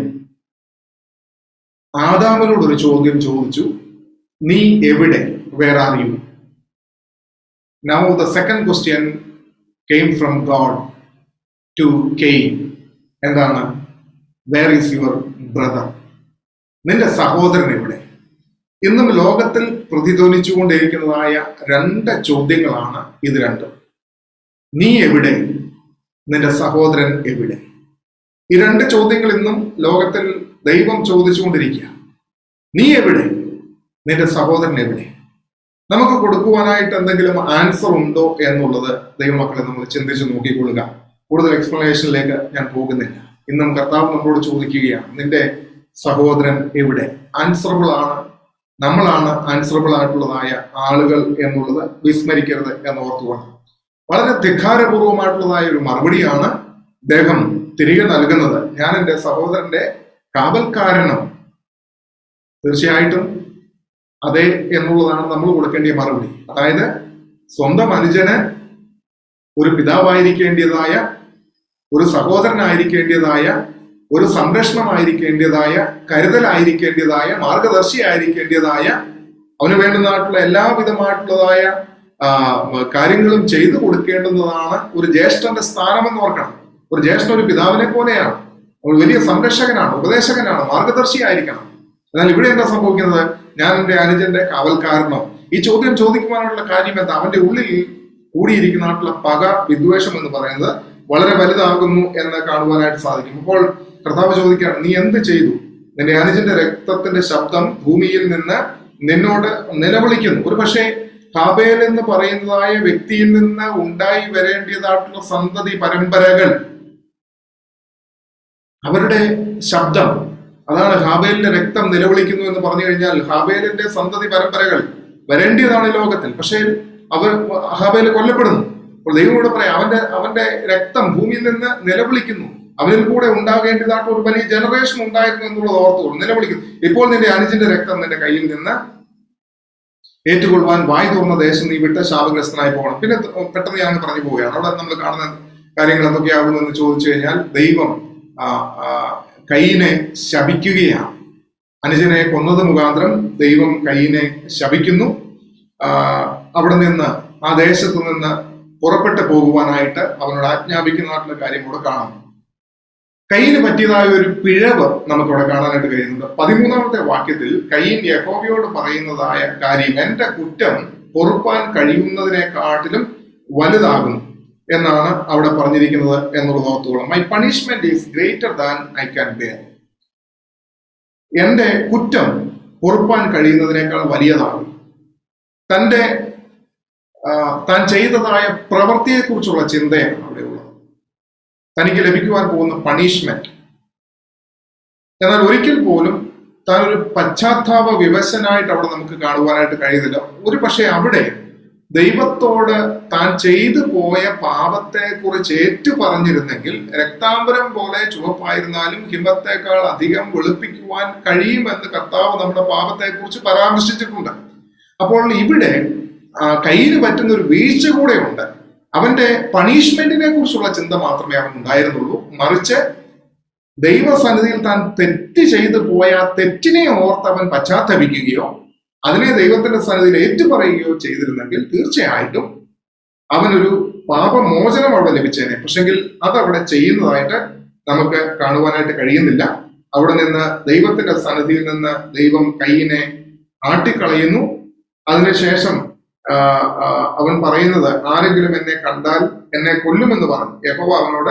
ആദാമിനോട് ഒരു ചോദ്യം ചോദിച്ചു, നീ എവിടെ? Where are you? Now the second question came from God to Cain. എന്താണ്? Where is your brother? നിന്റെ സഹോദരൻ എവിടെ? ഇന്നും ലോകത്തിൽ പ്രതിധ്വനിച്ചുകൊണ്ടിരിക്കുന്നതായ 2 ചോദ്യങ്ങളാണ് ഇത് രണ്ടും. നീ എവിടെ? നിന്റെ സഹോദരൻ എവിടെ? ഈ 2 ചോദ്യങ്ങൾ ഇന്നും ലോകത്തിൽ ദൈവം ചോദിച്ചുകൊണ്ടിരിക്കുക. നീ എവിടെ? നിന്റെ സഹോദരൻ എവിടെ? നമുക്ക് കൊടുക്കുവാനായിട്ട് എന്തെങ്കിലും ആൻസർ ഉണ്ടോ എന്നുള്ളത് ദൈവമക്കളെ നമ്മൾ ചിന്തിച്ച് നോക്കിക്കൊള്ളുക. കൂടുതൽ എക്സ്പ്ലനേഷനിലേക്ക് ഞാൻ പോകുന്നില്ല. ഇന്നും കർത്താവ് നമ്മളോട് ചോദിക്കുകയാണ്, നിന്റെ സഹോദരൻ എവിടെ? ആൻസറബിൾ ആണ്, നമ്മളാണ് ആൻസറബിൾ ആയിട്ടുള്ളതായ ആളുകൾ എന്നുള്ളത് വിസ്മരിക്കരുത് എന്ന് ഓർത്തുകൊണ്ട് വളരെ ധിക്കാരപൂർവമായിട്ടുള്ളതായ ഒരു മറുപടിയാണ് അദ്ദേഹം തിരികെ നൽകുന്നത്. ഞാൻ എൻ്റെ സഹോദരന്റെ കാവൽക്കാരനോ? തീർച്ചയായിട്ടും അതെ എന്നുള്ളതാണ് നമ്മൾ കൊടുക്കേണ്ടിയ മറുപടി. അതായത് സ്വന്തം അനുജന് ഒരു പിതാവായിരിക്കേണ്ടതായ, ഒരു സഹോദരനായിരിക്കേണ്ടതായ, ഒരു സംരക്ഷണമായിരിക്കേണ്ടതായ, കരുതലായിരിക്കേണ്ടതായ, മാർഗദർശിയായിരിക്കേണ്ടതായ, അവന് വേണ്ടുന്നതായിട്ടുള്ള എല്ലാവിധമായിട്ടുള്ളതായ കാര്യങ്ങളും ചെയ്തു കൊടുക്കേണ്ടുന്നതാണ് ഒരു ജ്യേഷ്ഠന്റെ സ്ഥാനമെന്ന് ഓർക്കണം. ഒരു ജ്യേഷ്ഠൻ ഒരു പിതാവിനെ പോലെയാണ്, ഒരു വലിയ സംരക്ഷകനാണ്, ഉപദേശകനാണ്, മാർഗദർശിയായിരിക്കണം. എന്നാൽ ഇവിടെ എന്താ സംഭവിക്കുന്നത്? ഞാൻ എൻ്റെ അനുജന്റെ കാവൽക്കാരനോ? ഈ ചോദ്യം ചോദിക്കുവാനുള്ള കാര്യം എന്താ? അവന്റെ ഉള്ളിൽ കൂടിയിരിക്കുന്നതായിട്ടുള്ള പക, വിദ്വേഷം എന്ന് പറയുന്നത് വളരെ വലുതാകുന്നു എന്ന് കാണുവാനായിട്ട് സാധിക്കും. അപ്പോൾ കർത്താവ് ചോദിക്കുകയാണ്, നീ എന്ത് ചെയ്തു? നിന്റെ അനുജന്റെ രക്തത്തിന്റെ ശബ്ദം ഭൂമിയിൽ നിന്ന് നിന്നോട് നിലവിളിക്കുന്നു. ഒരു പക്ഷേ ഹാബേൽ എന്ന് പറയുന്നതായ വ്യക്തിയിൽ നിന്ന് ഉണ്ടായി വരേണ്ടതായിട്ടുള്ള സന്തതി പരമ്പരകൾ, അവരുടെ ശബ്ദം, അതാണ് ഹാബേലിന്റെ രക്തം നിലവിളിക്കുന്നു എന്ന് പറഞ്ഞു കഴിഞ്ഞാൽ ഹാബേലിന്റെ സന്തതി പരമ്പരകൾ വരേണ്ടതാണ് ലോകത്തിൽ. പക്ഷേ ഹാബേൽ കൊല്ലപ്പെടുന്നു. അപ്പോൾ ദൈവമോട് പറയാം, അവന്റെ രക്തം ഭൂമിയിൽ നിന്ന് നിലവിളിക്കുന്നു, അവനിൽ കൂടെ ഉണ്ടാകേണ്ടതായിട്ട് ഒരു വലിയ ജനറേഷൻ ഉണ്ടായിരുന്നു എന്നുള്ളത് ഓർത്തുകൊണ്ട് നിലവിളിക്കുന്നു. ഇപ്പോൾ നിന്റെ അനുജന്റെ രക്തം നിന്റെ കയ്യിൽ നിന്ന് ഏറ്റുകൊള്ളുവാൻ വായ് തുറന്ന ദേശം നീ വിട്ട് ശാപഗ്രസ്തനായി പോകണം. പിന്നെ പെട്ടെന്ന് ഞാൻ പറഞ്ഞു പോവുകയാണ്. അവിടെ നമ്മൾ കാണുന്ന കാര്യങ്ങൾ എന്തൊക്കെയാകുന്നു എന്ന് ചോദിച്ചു കഴിഞ്ഞാൽ, ദൈവം കയീനെ ശപിക്കുകയാണ്. അനുജനെ കൊന്നത് മുഖാന്തരം ദൈവം കയീനെ ശപിക്കുന്നു. അവിടെ നിന്ന്, ആ ദേശത്ത് നിന്ന് പുറപ്പെട്ടു പോകുവാനായിട്ട് അവനോട് ആജ്ഞാപിക്കുന്നതായിട്ടുള്ള കാര്യം കൂടെ കാണാം. കയീന് പറ്റിയതായ ഒരു പിഴവ് നമുക്കവിടെ കാണാനായിട്ട് കഴിയുന്നുണ്ട്. 13-ാമത്തെ വാക്യത്തിൽ കയീൻ യഹോവയോട് പറയുന്നതായ കാര്യം, എന്റെ കുറ്റം പൊറുപ്പാൻ കഴിയുന്നതിനെക്കാട്ടിലും വലുതാകുന്നു എന്നാണ് അവിടെ പറഞ്ഞിരിക്കുന്നത് എന്നുള്ളത് ഓർത്തുകൊള്ളാം. My punishment is greater than I can bear. എന്റെ കുറ്റം പൊറുപ്പാൻ കഴിയുന്നതിനേക്കാൾ വലിയതാണ്. താൻ ചെയ്തതായ പ്രവൃത്തിയെക്കുറിച്ചുള്ള ചിന്തയാണ് അവിടെയുള്ളത്. തനിക്ക് ലഭിക്കുവാൻ പോകുന്ന പണിഷ്മെന്റ്. എന്നാൽ ഒരിക്കൽ പോലും താൻ ഒരു പശ്ചാത്താപ വിവശനായിട്ട് അവിടെ നമുക്ക് കാണുവാനായിട്ട് കഴിയുന്നില്ല. ഒരു പക്ഷേ അവിടെ ദൈവത്തോട് താൻ ചെയ്തു പോയ പാപത്തെ കുറിച്ച് ഏറ്റു പറഞ്ഞിരുന്നെങ്കിൽ രക്താംബരം പോലെ ചുവപ്പായിരുന്നാലും ഹിമത്തേക്കാൾ അധികം വെളുപ്പിക്കുവാൻ കഴിയുമെന്ന് കർത്താവ് നമ്മുടെ പാപത്തെ കുറിച്ച് പരാമർശിച്ചിട്ടുണ്ട്. അപ്പോൾ ഇവിടെ കയ്യിന് പറ്റുന്ന ഒരു വീഴ്ച കൂടെ ഉണ്ട്. അവന്റെ പണിഷ്മെന്റിനെ കുറിച്ചുള്ള ചിന്ത മാത്രമേ അവൻ ഉണ്ടായിരുന്നുള്ളൂ. മറിച്ച് ദൈവസന്നിധിയിൽ താൻ തെറ്റ് ചെയ്തു പോയ ആ തെറ്റിനെ ഓർത്ത് അവൻ പശ്ചാത്തപിക്കുകയോ അതിനെ ദൈവത്തിന്റെ സന്നിധിയിൽ ഏറ്റുപറയുകയോ ചെയ്തിരുന്നെങ്കിൽ തീർച്ചയായിട്ടും അവനൊരു പാപമോചനം അവിടെ ലഭിച്ചേനെ. പക്ഷെങ്കിൽ അതവിടെ ചെയ്യുന്നതായിട്ട് നമുക്ക് കാണുവാനായിട്ട് കഴിയുന്നില്ല. അവിടെ നിന്ന് ദൈവത്തിന്റെ സന്നിധിയിൽ നിന്ന് ദൈവം കയ്യിനെ ആട്ടിക്കളയുന്നു. അതിനുശേഷം അവൻ പറയുന്നത്, ആരെങ്കിലും എന്നെ കണ്ടാൽ എന്നെ കൊല്ലുമെന്ന് പറഞ്ഞു യഹോവ അവനോട്.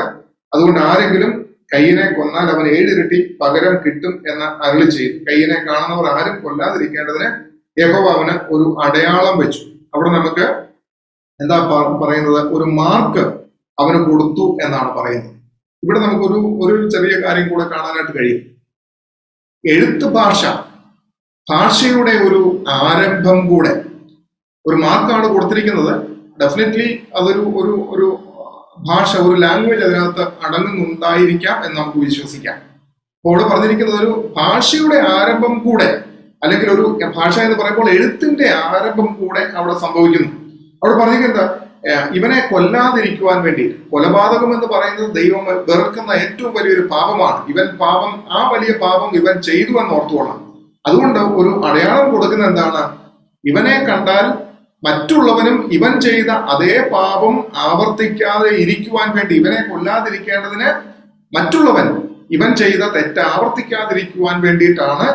അതുകൊണ്ട് ആരെങ്കിലും കയ്യിനെ കൊന്നാൽ അവൻ 7 ഇരട്ടി പകരം കിട്ടും എന്ന് അരുളി ചെയ്തു. കയ്യിനെ കാണുന്നവർ ആരും കൊല്ലാതിരിക്കേണ്ടതിന് യഹോവ അവന് ഒരു അടയാളം വെച്ചു. അവിടെ നമുക്ക് എന്താ പറയുന്നത്, ഒരു മാർക്ക് അവന് കൊടുത്തു എന്നാണ് പറയുന്നത്. ഇവിടെ നമുക്കൊരു ഒരു ചെറിയ കാര്യം കൂടെ കാണാനായിട്ട് കഴിയും. എഴുത്ത് ഭാഷയുടെ ഒരു ആരംഭം കൂടെ ഒരു മാർക്കാണ് കൊടുത്തിരിക്കുന്നത്. ഡെഫിനറ്റ്ലി അതൊരു ഒരു ഒരു ഭാഷ, ഒരു ലാംഗ്വേജ് അതിനകത്ത് അടങ്ങുന്നുണ്ടായിരിക്കാം എന്ന് നമുക്ക് വിശ്വസിക്കാം. അപ്പോൾ ഇവിടെ പറഞ്ഞിരിക്കുന്നത് ഒരു ഭാഷയുടെ ആരംഭം കൂടെ, അല്ലെങ്കിൽ ഒരു ഭാഷ എന്ന് പറയുമ്പോൾ എഴുത്തിന്റെ ആരംഭം കൂടെ അവിടെ സംഭവിക്കുന്നു. അവിടെ പറഞ്ഞിരിക്കുന്നത് ഇവനെ കൊല്ലാതിരിക്കുവാൻ വേണ്ടി, കൊലപാതകം എന്ന് പറയുന്നത് ദൈവം വെറുക്കുന്ന ഏറ്റവും വലിയൊരു പാപമാണ്. ആ വലിയ പാപം ഇവൻ ചെയ്തു എന്ന് ഓർത്തുകൊള്ളാം. അതുകൊണ്ട് ഒരു അടയാളം കൊടുക്കുന്ന എന്താണ്? ഇവനെ കണ്ടാൽ മറ്റുള്ളവനും ഇവൻ ചെയ്ത അതേ പാപം ആവർത്തിക്കാതെ ഇരിക്കുവാൻ വേണ്ടി, ഇവനെ കൊല്ലാതിരിക്കേണ്ടതിന് മറ്റുള്ളവൻ ഇവൻ ചെയ്ത തെറ്റ് ആവർത്തിക്കാതിരിക്കുവാൻ വേണ്ടിയിട്ടാണ്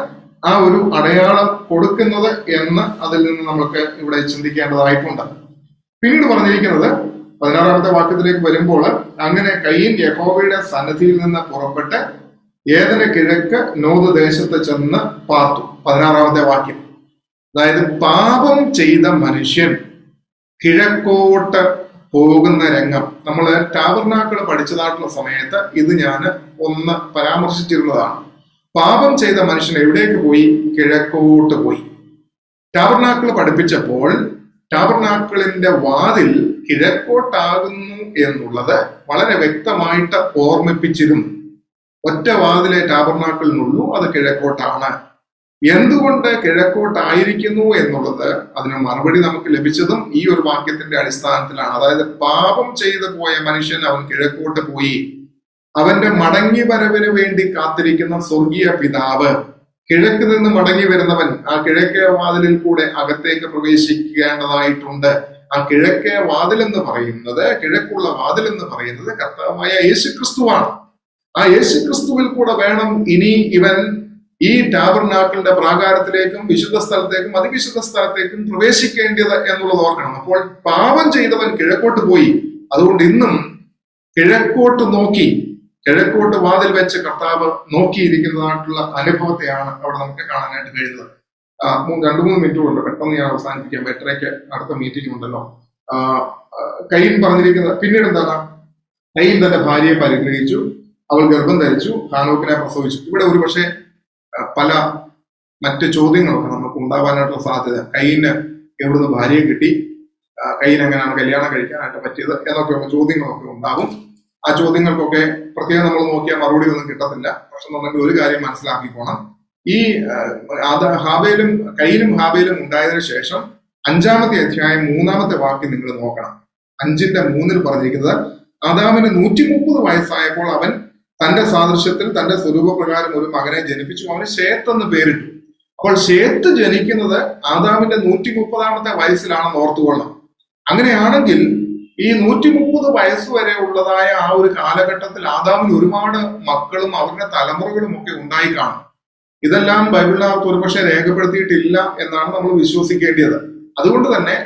ആ ഒരു അടയാളം കൊടുക്കുന്നത് എന്ന് അതിൽ നിന്ന് നമുക്ക് ഇവിടെ ചിന്തിക്കേണ്ടതായിട്ടുണ്ട്. പിന്നീട് പറഞ്ഞിരിക്കുന്നത് 16-ാമത്തെ വാക്യത്തിലേക്ക് വരുമ്പോൾ, അങ്ങനെ കയീൻ യഹോവയുടെ സന്നിധിയിൽ നിന്ന് പുറപ്പെട്ട് ഏദന് കിഴക്ക് നോദ് ദേശത്ത് ചെന്ന് പാർത്തു. 16-ാമത്തെ വാക്യം. അതായത് പാപം ചെയ്ത മനുഷ്യൻ കിഴക്കോട്ട് പോകുന്ന രംഗം. നമ്മൾ ടാബർനാക്കിൾ പഠിച്ചതായിട്ടുള്ള സമയത്ത് ഇത് ഞാൻ ഒന്ന് പരാമർശിച്ചിരുന്നതാണ്. പാപം ചെയ്ത മനുഷ്യൻ എവിടേക്ക് പോയി? കിഴക്കോട്ട് പോയി. ടാബർനാക്കിൾ പഠിപ്പിച്ചപ്പോൾ ടാബർനാക്കിളിന്റെ വാതിൽ കിഴക്കോട്ടാകുന്നു എന്നുള്ളത് വളരെ വ്യക്തമായിട്ട് ഓർമ്മിപ്പിച്ചിരുന്നു. ഒറ്റ വാതിലെ ടാബർനാക്കിളിനുള്ളൂ, അത് കിഴക്കോട്ടാണ്. എന്തുകൊണ്ട് കിഴക്കോട്ടായിരിക്കുന്നു എന്നുള്ളത് അതിന് മറുപടി നമുക്ക് ലഭിച്ചതും ഈ ഒരു വാക്യത്തിന്റെ അടിസ്ഥാനത്തിലാണ്. അതായത് പാപം ചെയ്തു പോയ മനുഷ്യൻ അവൻ കിഴക്കോട്ട് പോയി. അവന്റെ മടങ്ങി വരവിന് വേണ്ടി കാത്തിരിക്കുന്ന സ്വർഗീയ പിതാവ്, കിഴക്ക് നിന്ന് മടങ്ങി വരുന്നവൻ ആ കിഴക്കേ വാതിലിൽ കൂടെ അകത്തേക്ക് പ്രവേശിക്കേണ്ടതായിട്ടുണ്ട്. ആ കിഴക്കേ വാതിൽ എന്ന് പറയുന്നത്, കിഴക്കുള്ള വാതിൽ എന്ന് പറയുന്നത് കർത്താവായ യേശുക്രിസ്തുവാണ്. ആ യേശുക്രിസ്തുവിൽ കൂടെ വേണം ഇനി ഇവൻ ഈ ടാബർനാക്കിളിന്റെ പ്രാകാരത്തിലേക്കും വിശുദ്ധ സ്ഥലത്തേക്കും അതിവിശുദ്ധ സ്ഥലത്തേക്കും പ്രവേശിക്കേണ്ടത് എന്നുള്ളത് ഓർക്കണം. അപ്പോൾ പാപം ചെയ്തവൻ കിഴക്കോട്ട് പോയി. അതുകൊണ്ട് ഇന്നും കിഴക്കോട്ട് നോക്കി, കിഴക്കോട്ട് വാതിൽ വെച്ച് കർത്താവ് നോക്കിയിരിക്കുന്നതായിട്ടുള്ള അനുഭവത്തെയാണ് അവിടെ നമുക്ക് കാണാനായിട്ട് കഴിയുന്നത്. 2-3 മിനിറ്റ് കൊണ്ട് പെട്ടെന്ന് ഞാൻ അവസാനിപ്പിക്കാം. 8:30-ക്ക് അടുത്ത മീറ്റിംഗ് ഉണ്ടല്ലോ. കയീൻ പറഞ്ഞിരിക്കുന്നത് പിന്നീട് എന്താണ്? കയീൻ തന്റെ ഭാര്യയെ പരിഗ്രഹിച്ചു, അവൾ ഗർഭം ധരിച്ചു, ഹാനോക്കിനെ പ്രസവിച്ചു. ഇവിടെ ഒരു പക്ഷേ പല മറ്റ് ചോദ്യങ്ങളൊക്കെ നമുക്ക് ഉണ്ടാവാനായിട്ടുള്ള സാധ്യത. കയീന് എവിടുന്ന് ഭാര്യയെ കിട്ടി, കയീൻ എങ്ങനെയാണ് കല്യാണം കഴിക്കാനായിട്ട് പറ്റിയത് എന്നൊക്കെ ചോദ്യങ്ങളൊക്കെ ഉണ്ടാകും. ആ ചോദ്യങ്ങൾക്കൊക്കെ പ്രത്യേകം നമ്മൾ നോക്കിയാൽ മറുപടി ഒന്നും കിട്ടത്തില്ല. പക്ഷെ നമുക്ക് ഒരു കാര്യം മനസ്സിലാക്കിക്കോണം. ഈ കയീനും ഹാബേലും ഉണ്ടായതിനു ശേഷം 5-ാമത്തെ അധ്യായം 3-ാമത്തെ വാക്യം നിങ്ങൾ നോക്കണം. 5:3 പറഞ്ഞിരിക്കുന്നത്, ആദാമിന് 130 വയസ്സായപ്പോൾ അവൻ തന്റെ സാദൃശ്യത്തിൽ തന്റെ സ്വരൂപപ്രകാരം ഒരു മകനെ ജനിപ്പിച്ചു, അവന് ശേത്ത് എന്ന് പേരിട്ടു. അപ്പോൾ ശേത്ത് ജനിക്കുന്നത് ആദാമിന്റെ 130-ാമത്തെ വയസ്സിലാണെന്ന് ഓർത്തുകൊള്ളണം. അങ്ങനെയാണെങ്കിൽ ഈ 130 വയസ്സ് വരെ ഉള്ളതായ ആ ഒരു കാലഘട്ടത്തിൽ ആദാമിന് ഒരുപാട് മക്കളും അവരുടെ തലമുറകളും ഒക്കെ ഉണ്ടായി കാണും. ഇതെല്ലാം ബൈബിളിനകത്ത് ഒരുപക്ഷെ രേഖപ്പെടുത്തിയിട്ടില്ല എന്നാണ് നമ്മൾ വിശ്വസിക്കേണ്ടത്. അതുകൊണ്ട് തന്നെ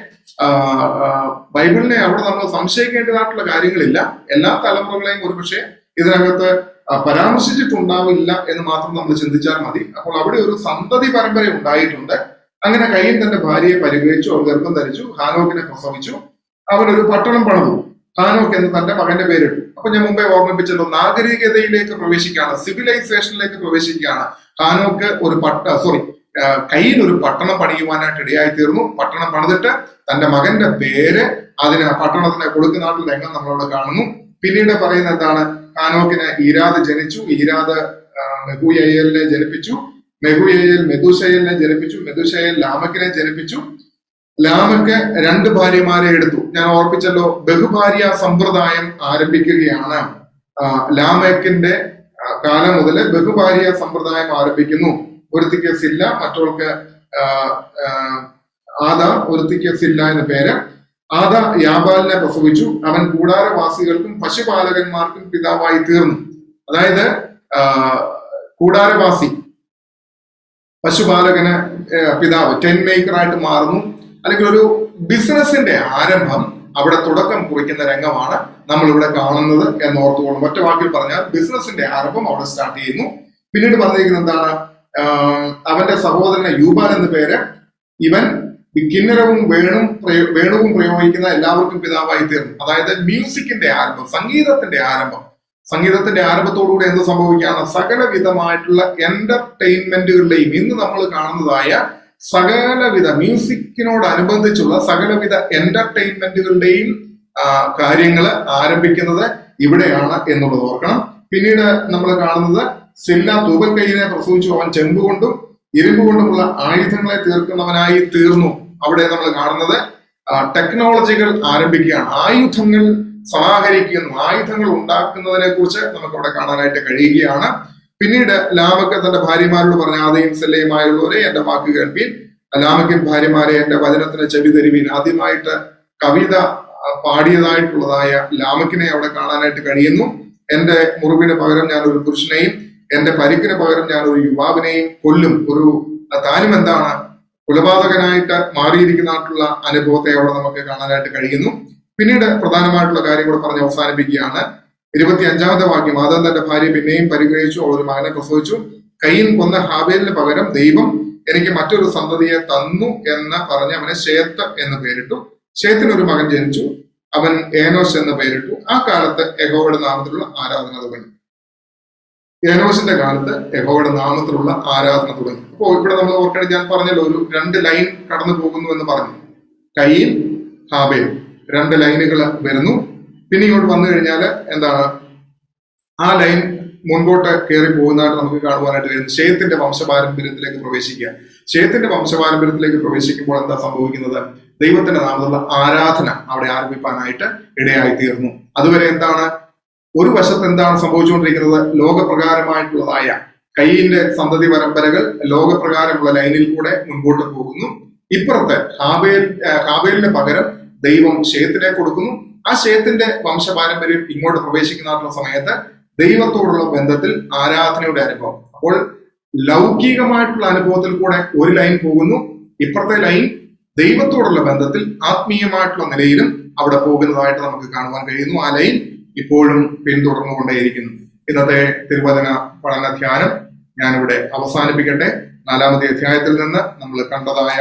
ബൈബിളിനെ അവിടെ നമ്മൾ സംശയിക്കേണ്ടതായിട്ടുള്ള കാര്യങ്ങളില്ല. എല്ലാ തലമുറകളെയും ഒരുപക്ഷെ ഇതിനകത്ത് പരാമർശിച്ചിട്ടുണ്ടാവില്ല എന്ന് മാത്രം നമ്മൾ ചിന്തിച്ചാൽ മതി. അപ്പോൾ അവിടെ ഒരു സന്തതി പരമ്പര ഉണ്ടായിട്ടുണ്ട്. അങ്ങനെ കയീൻ തന്റെ ഭാര്യയെ പരിഗ്രഹിച്ചു, അവർ ഗർഭം ധരിച്ചു, ഹാനോക്കിനെ പ്രസവിച്ചു. അവൻ ഒരു പട്ടണം പണിതു, ഹാനോക്ക് എന്ന് തന്റെ മകന്റെ പേരിട്ടു. അപ്പൊ ഞാൻ മുമ്പേ ഓർമ്മിപ്പിച്ചല്ലോ, നാഗരികതയിലേക്ക് പ്രവേശിക്കുകയാണ്, സിവിലൈസേഷനിലേക്ക് പ്രവേശിക്കുകയാണ്. ഹാനോക്ക് കയീൻ ഒരു പട്ടണം പണിയുവാനായിട്ട് ഇടയായി തീർന്നു. പട്ടണം പണിതിട്ട് തന്റെ മകന്റെ പേര് പട്ടണത്തിന് കൊടുക്കുന്നതായിട്ടുള്ള രംഗം നമ്മളവിടെ കാണുന്നു. പിന്നീട് പറയുന്നത് എന്താണ്? ഹാനോക്കിന് ഈരാദ് ജനിച്ചു, ഈരാദ് മെഹൂയയേലിനെ ജനിപ്പിച്ചു, മെഹൂയയേൽ മെഥൂശയേലിനെ ജനിപ്പിച്ചു, മെഥൂശയേൽ ലാമക്കിനെ ജനിപ്പിച്ചു. ലാമക്ക് 2 ഭാര്യമാരെ എടുത്തു. ഞാൻ ഓർപ്പിച്ചല്ലോ, ബഹുഭാര്യ സമ്പ്രദായം ആരംഭിക്കുകയാണ്. ലാമക്കിന്റെ കാലം മുതൽ ബഹുഭാര്യ സമ്പ്രദായം ആരംഭിക്കുന്നു. ഒരുത്തിക്ക് സില്ല, മറ്റവൾക്ക് ആദ, ഒരുത്തിക്ക് സില്ല എന്ന പേര്. ആദ യാബാലിനെ പ്രസവിച്ചു. അവൻ കൂടാരവാസികൾക്കും പശുപാലകന്മാർക്കും പിതാവായി തീർന്നു. അതായത് കൂടാരവാസി പശുപാലകന് പിതാവ്, ടെൻ മേക്കറായിട്ട് മാറുന്നു. അല്ലെങ്കിൽ ഒരു ബിസിനസിന്റെ ആരംഭം, അവിടെ തുടക്കം കുറിക്കുന്ന രംഗമാണ് നമ്മൾ ഇവിടെ കാണുന്നത് എന്ന് ഓർത്തുകൊള്ളും. ഒറ്റ വാക്കിൽ പറഞ്ഞാൽ ബിസിനസിന്റെ ആരംഭം അവിടെ സ്റ്റാർട്ട് ചെയ്യുന്നു. പിന്നീട് പറഞ്ഞിരിക്കുന്നത് എന്താണ്? അവന്റെ സഹോദരന് യൂബാൽ എന്ന് പേര്. ഇവൻ കിന്നരവും വേണുവും പ്രയോഗിക്കുന്ന എല്ലാവർക്കും പിതാവായി തീർന്നു. അതായത് മ്യൂസിക്കിന്റെ ആരംഭം, സംഗീതത്തിന്റെ ആരംഭം. സംഗീതത്തിന്റെ ആരംഭത്തോടുകൂടി എന്ത് സംഭവിക്കുകയാണ്? സകലവിധമായിട്ടുള്ള എന്റർടൈൻമെന്റുകളുടെയും ഇന്ന് നമ്മൾ കാണുന്നതായ സകലവിധ മ്യൂസിക്കിനോടനുബന്ധിച്ചുള്ള സകലവിധ എന്റർടൈൻമെന്റുകളുടെയും കാര്യങ്ങൾ ആരംഭിക്കുന്നത് ഇവിടെയാണ് എന്നുള്ളത് ഓർക്കണം. പിന്നീട് നമ്മൾ കാണുന്നത് സില്ല തൂബൽ കയ്യിനെ പ്രസവിച്ചു, അവൻ ചെമ്പ് കൊണ്ടും ഇരുമ്പ് കൊണ്ടുമുള്ള ആയുധങ്ങളെ തീർക്കുന്നവനായി തീർന്നു. അവിടെ നമ്മൾ കാണുന്നത് ടെക്നോളജികൾ ആരംഭിക്കുകയാണ്, ആയുധങ്ങൾ സമാഹരിക്കുന്നു, ആയുധങ്ങൾ ഉണ്ടാക്കുന്നതിനെ കുറിച്ച് നമുക്ക് അവിടെ കാണാനായിട്ട് കഴിയുകയാണ്. പിന്നീട് ലാമക്ക് തന്റെ ഭാര്യമാരോട് പറഞ്ഞ ആദയും സെല്ലയുമായുള്ളവരെ എന്റെ വാക്ക് കേൾപ്പീൻ, ലാമക്കിൻ ഭാര്യമാരെ എന്റെ വചനത്തിന് ചെവി തരുവീൻ. ആദ്യമായിട്ട് കവിത പാടിയതായിട്ടുള്ളതായ ലാമക്കിനെ അവിടെ കാണാനായിട്ട് കഴിയുന്നു. എന്റെ മുറിവിന് പകരം ഞാൻ ഒരു പുരുഷനെയും എന്റെ പരിക്കിന് പകരം ഞാൻ ഒരു യുവാവിനെയും കൊല്ലും. ഒരു താനും എന്താണ് കൊലപാതകനായിട്ട് മാറിയിരിക്കുന്നതായിട്ടുള്ള അനുഭവത്തെ അവിടെ നമുക്ക് കാണാനായിട്ട് കഴിയുന്നു. പിന്നീട് പ്രധാനമായിട്ടുള്ള കാര്യം കൂടെ പറഞ്ഞ് അവസാനിപ്പിക്കുകയാണ്. 25-ാമത്തെ വാക്യം, ആദാം തന്റെ ഭാര്യ പിന്നെയും പരിഗ്രഹിച്ചു, അവൾ ഒരു മകനെ പ്രസവിച്ചു. കയീൻ കൊന്ന ഹാബേലിന് പകരം ദൈവം എനിക്ക് മറ്റൊരു സന്തതിയെ തന്നു എന്ന് പറഞ്ഞ് അവനെ ശേത്ത് എന്ന് പേരിട്ടു. ശേത്തിന് ഒരു മകൻ ജനിച്ചു, അവൻ ഏനോസ് എന്ന് പേരിട്ടു. ആ കാലത്ത് യഹോവയുടെ നാമത്തിലുള്ള ആരാധന തുടങ്ങി. ഏനോസിന്റെ കാലത്ത് യഹോവയുടെ നാമത്തിലുള്ള ആരാധന തുടങ്ങി. അപ്പോൾ ഇവിടെ നമ്മൾ ഓർക്കണം, ഞാൻ പറഞ്ഞല്ലോ ഒരു 2 ലൈൻ കടന്നു പോകുന്നു എന്ന് പറഞ്ഞു. കയീൻ, ഹാബേൽ 2 ലൈനുകൾ വരുന്നു. പിന്നെ ഇങ്ങോട്ട് വന്നു കഴിഞ്ഞാൽ എന്താണ്, ആ ലൈൻ മുൻപോട്ട് കയറി പോകുന്നതായിട്ട് നമുക്ക് കാണുവാനായിട്ട് കഴിയും. ശേത്തിന്റെ വംശപാരമ്പര്യത്തിലേക്ക് പ്രവേശിക്കുക. ശേത്തിന്റെ വംശപാരമ്പര്യത്തിലേക്ക് പ്രവേശിക്കുമ്പോൾ എന്താ സംഭവിക്കുന്നത്? ദൈവത്തിന്റെ നാമത്തിലുള്ള ആരാധന അവിടെ ആരംഭിക്കാനായിട്ട് ഇടയായി തീർന്നു. അതുവരെ എന്താണ്, ഒരു വശത്ത് എന്താണ് സംഭവിച്ചുകൊണ്ടിരിക്കുന്നത്? ലോകപ്രകാരമായിട്ടുള്ളതായ കയ്യിന്റെ സന്തതി പരമ്പരകൾ ലോകപ്രകാരമുള്ള ലൈനിൽ കൂടെ മുൻപോട്ട് പോകുന്നു. ഇപ്പുറത്ത് ഹാബേലിന് പകരം ദൈവം ശേത്തിനെ കൊടുക്കുന്നു. ആ ശേത്തിന്റെ വംശപാരമ്പര്യം ഇങ്ങോട്ട് പ്രവേശിക്കുന്ന സമയത്ത് ദൈവത്തോടുള്ള ബന്ധത്തിൽ ആരാധനയുടെ അനുഭവം. അപ്പോൾ ലൗകികമായിട്ടുള്ള അനുഭവത്തിൽ കൂടെ ഒരു ലൈൻ പോകുന്നു, ഇപ്പുറത്തെ ലൈൻ ദൈവത്തോടുള്ള ബന്ധത്തിൽ ആത്മീയമായിട്ടുള്ള നിലയിലും അവിടെ പോകുന്നതായിട്ട് നമുക്ക് കാണുവാൻ കഴിയുന്നു. ആ ലൈൻ ഇപ്പോഴും പിന്തുടർന്നുകൊണ്ടേയിരിക്കുന്നു. ഇന്നത്തെ തിരുവചന പഠന ധ്യാനം ഞാനിവിടെ അവസാനിപ്പിക്കട്ടെ. 4-ാമത്തെ അധ്യായത്തിൽ നിന്ന് നമ്മൾ കണ്ടതായ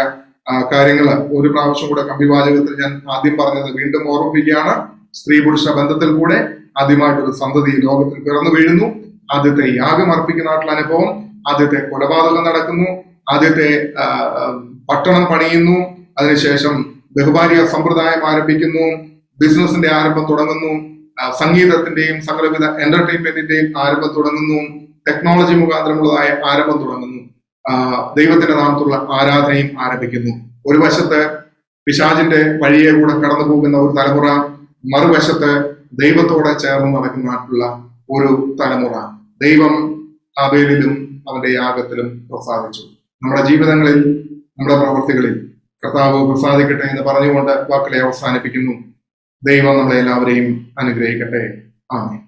കാര്യങ്ങൾ ഒരു പ്രാവശ്യം കൂടെ കവിവാചകത്തിൽ ഞാൻ ആദ്യം പറഞ്ഞത് വീണ്ടും ഓർമ്മിപ്പിക്കുകയാണ്. സ്ത്രീ പുരുഷ ബന്ധത്തിൽ കൂടെ ആദ്യമായിട്ടൊരു സന്തതി ലോകത്തിൽ പിറന്നു വീഴുന്നു. ആദ്യത്തെ യാഗം അർപ്പിക്കുന്നതായിട്ടുള്ള അനുഭവം, ആദ്യത്തെ കൊലപാതകം നടക്കുന്നു, ആദ്യത്തെ പട്ടണം പണിയുന്നു, അതിനുശേഷം ബഹുഭാര്യ സമ്പ്രദായം ആരംഭിക്കുന്നു, ബിസിനസിന്റെ ആരംഭം തുടങ്ങുന്നു, സംഗീതത്തിന്റെയും സകലവിധ എന്റർടൈൻമെന്റിന്റെയും ആരംഭം തുടങ്ങുന്നു, ടെക്നോളജി മുഖാന്തരമുള്ളതായ ആരംഭം തുടങ്ങുന്നു, ദൈവത്തിന്റെ നാമത്തിലുള്ള ആരാധനയും ആരംഭിക്കുന്നു. ഒരു വശത്ത് പിശാചിന്റെ വഴിയെ കൂടെ കടന്നു പോകുന്ന ഒരു തലമുറ, മറുവശത്ത് ദൈവത്തോടെ ചേർന്ന് നടക്കുന്നതായിട്ടുള്ള ഒരു തലമുറ. ദൈവം ഹാബേലിലും അവന്റെ യാഗത്തിലും പ്രസാദിച്ചു. നമ്മുടെ ജീവിതങ്ങളിൽ, നമ്മുടെ പ്രവൃത്തികളിൽ കർത്താവ് പ്രസാദിക്കട്ടെ എന്ന് പറഞ്ഞുകൊണ്ട് വാക്കുകളെ അവസാനിപ്പിക്കുന്നു. ദൈവം നമ്മളെ എല്ലാവരെയും അനുഗ്രഹിക്കട്ടെ. ആമേൻ.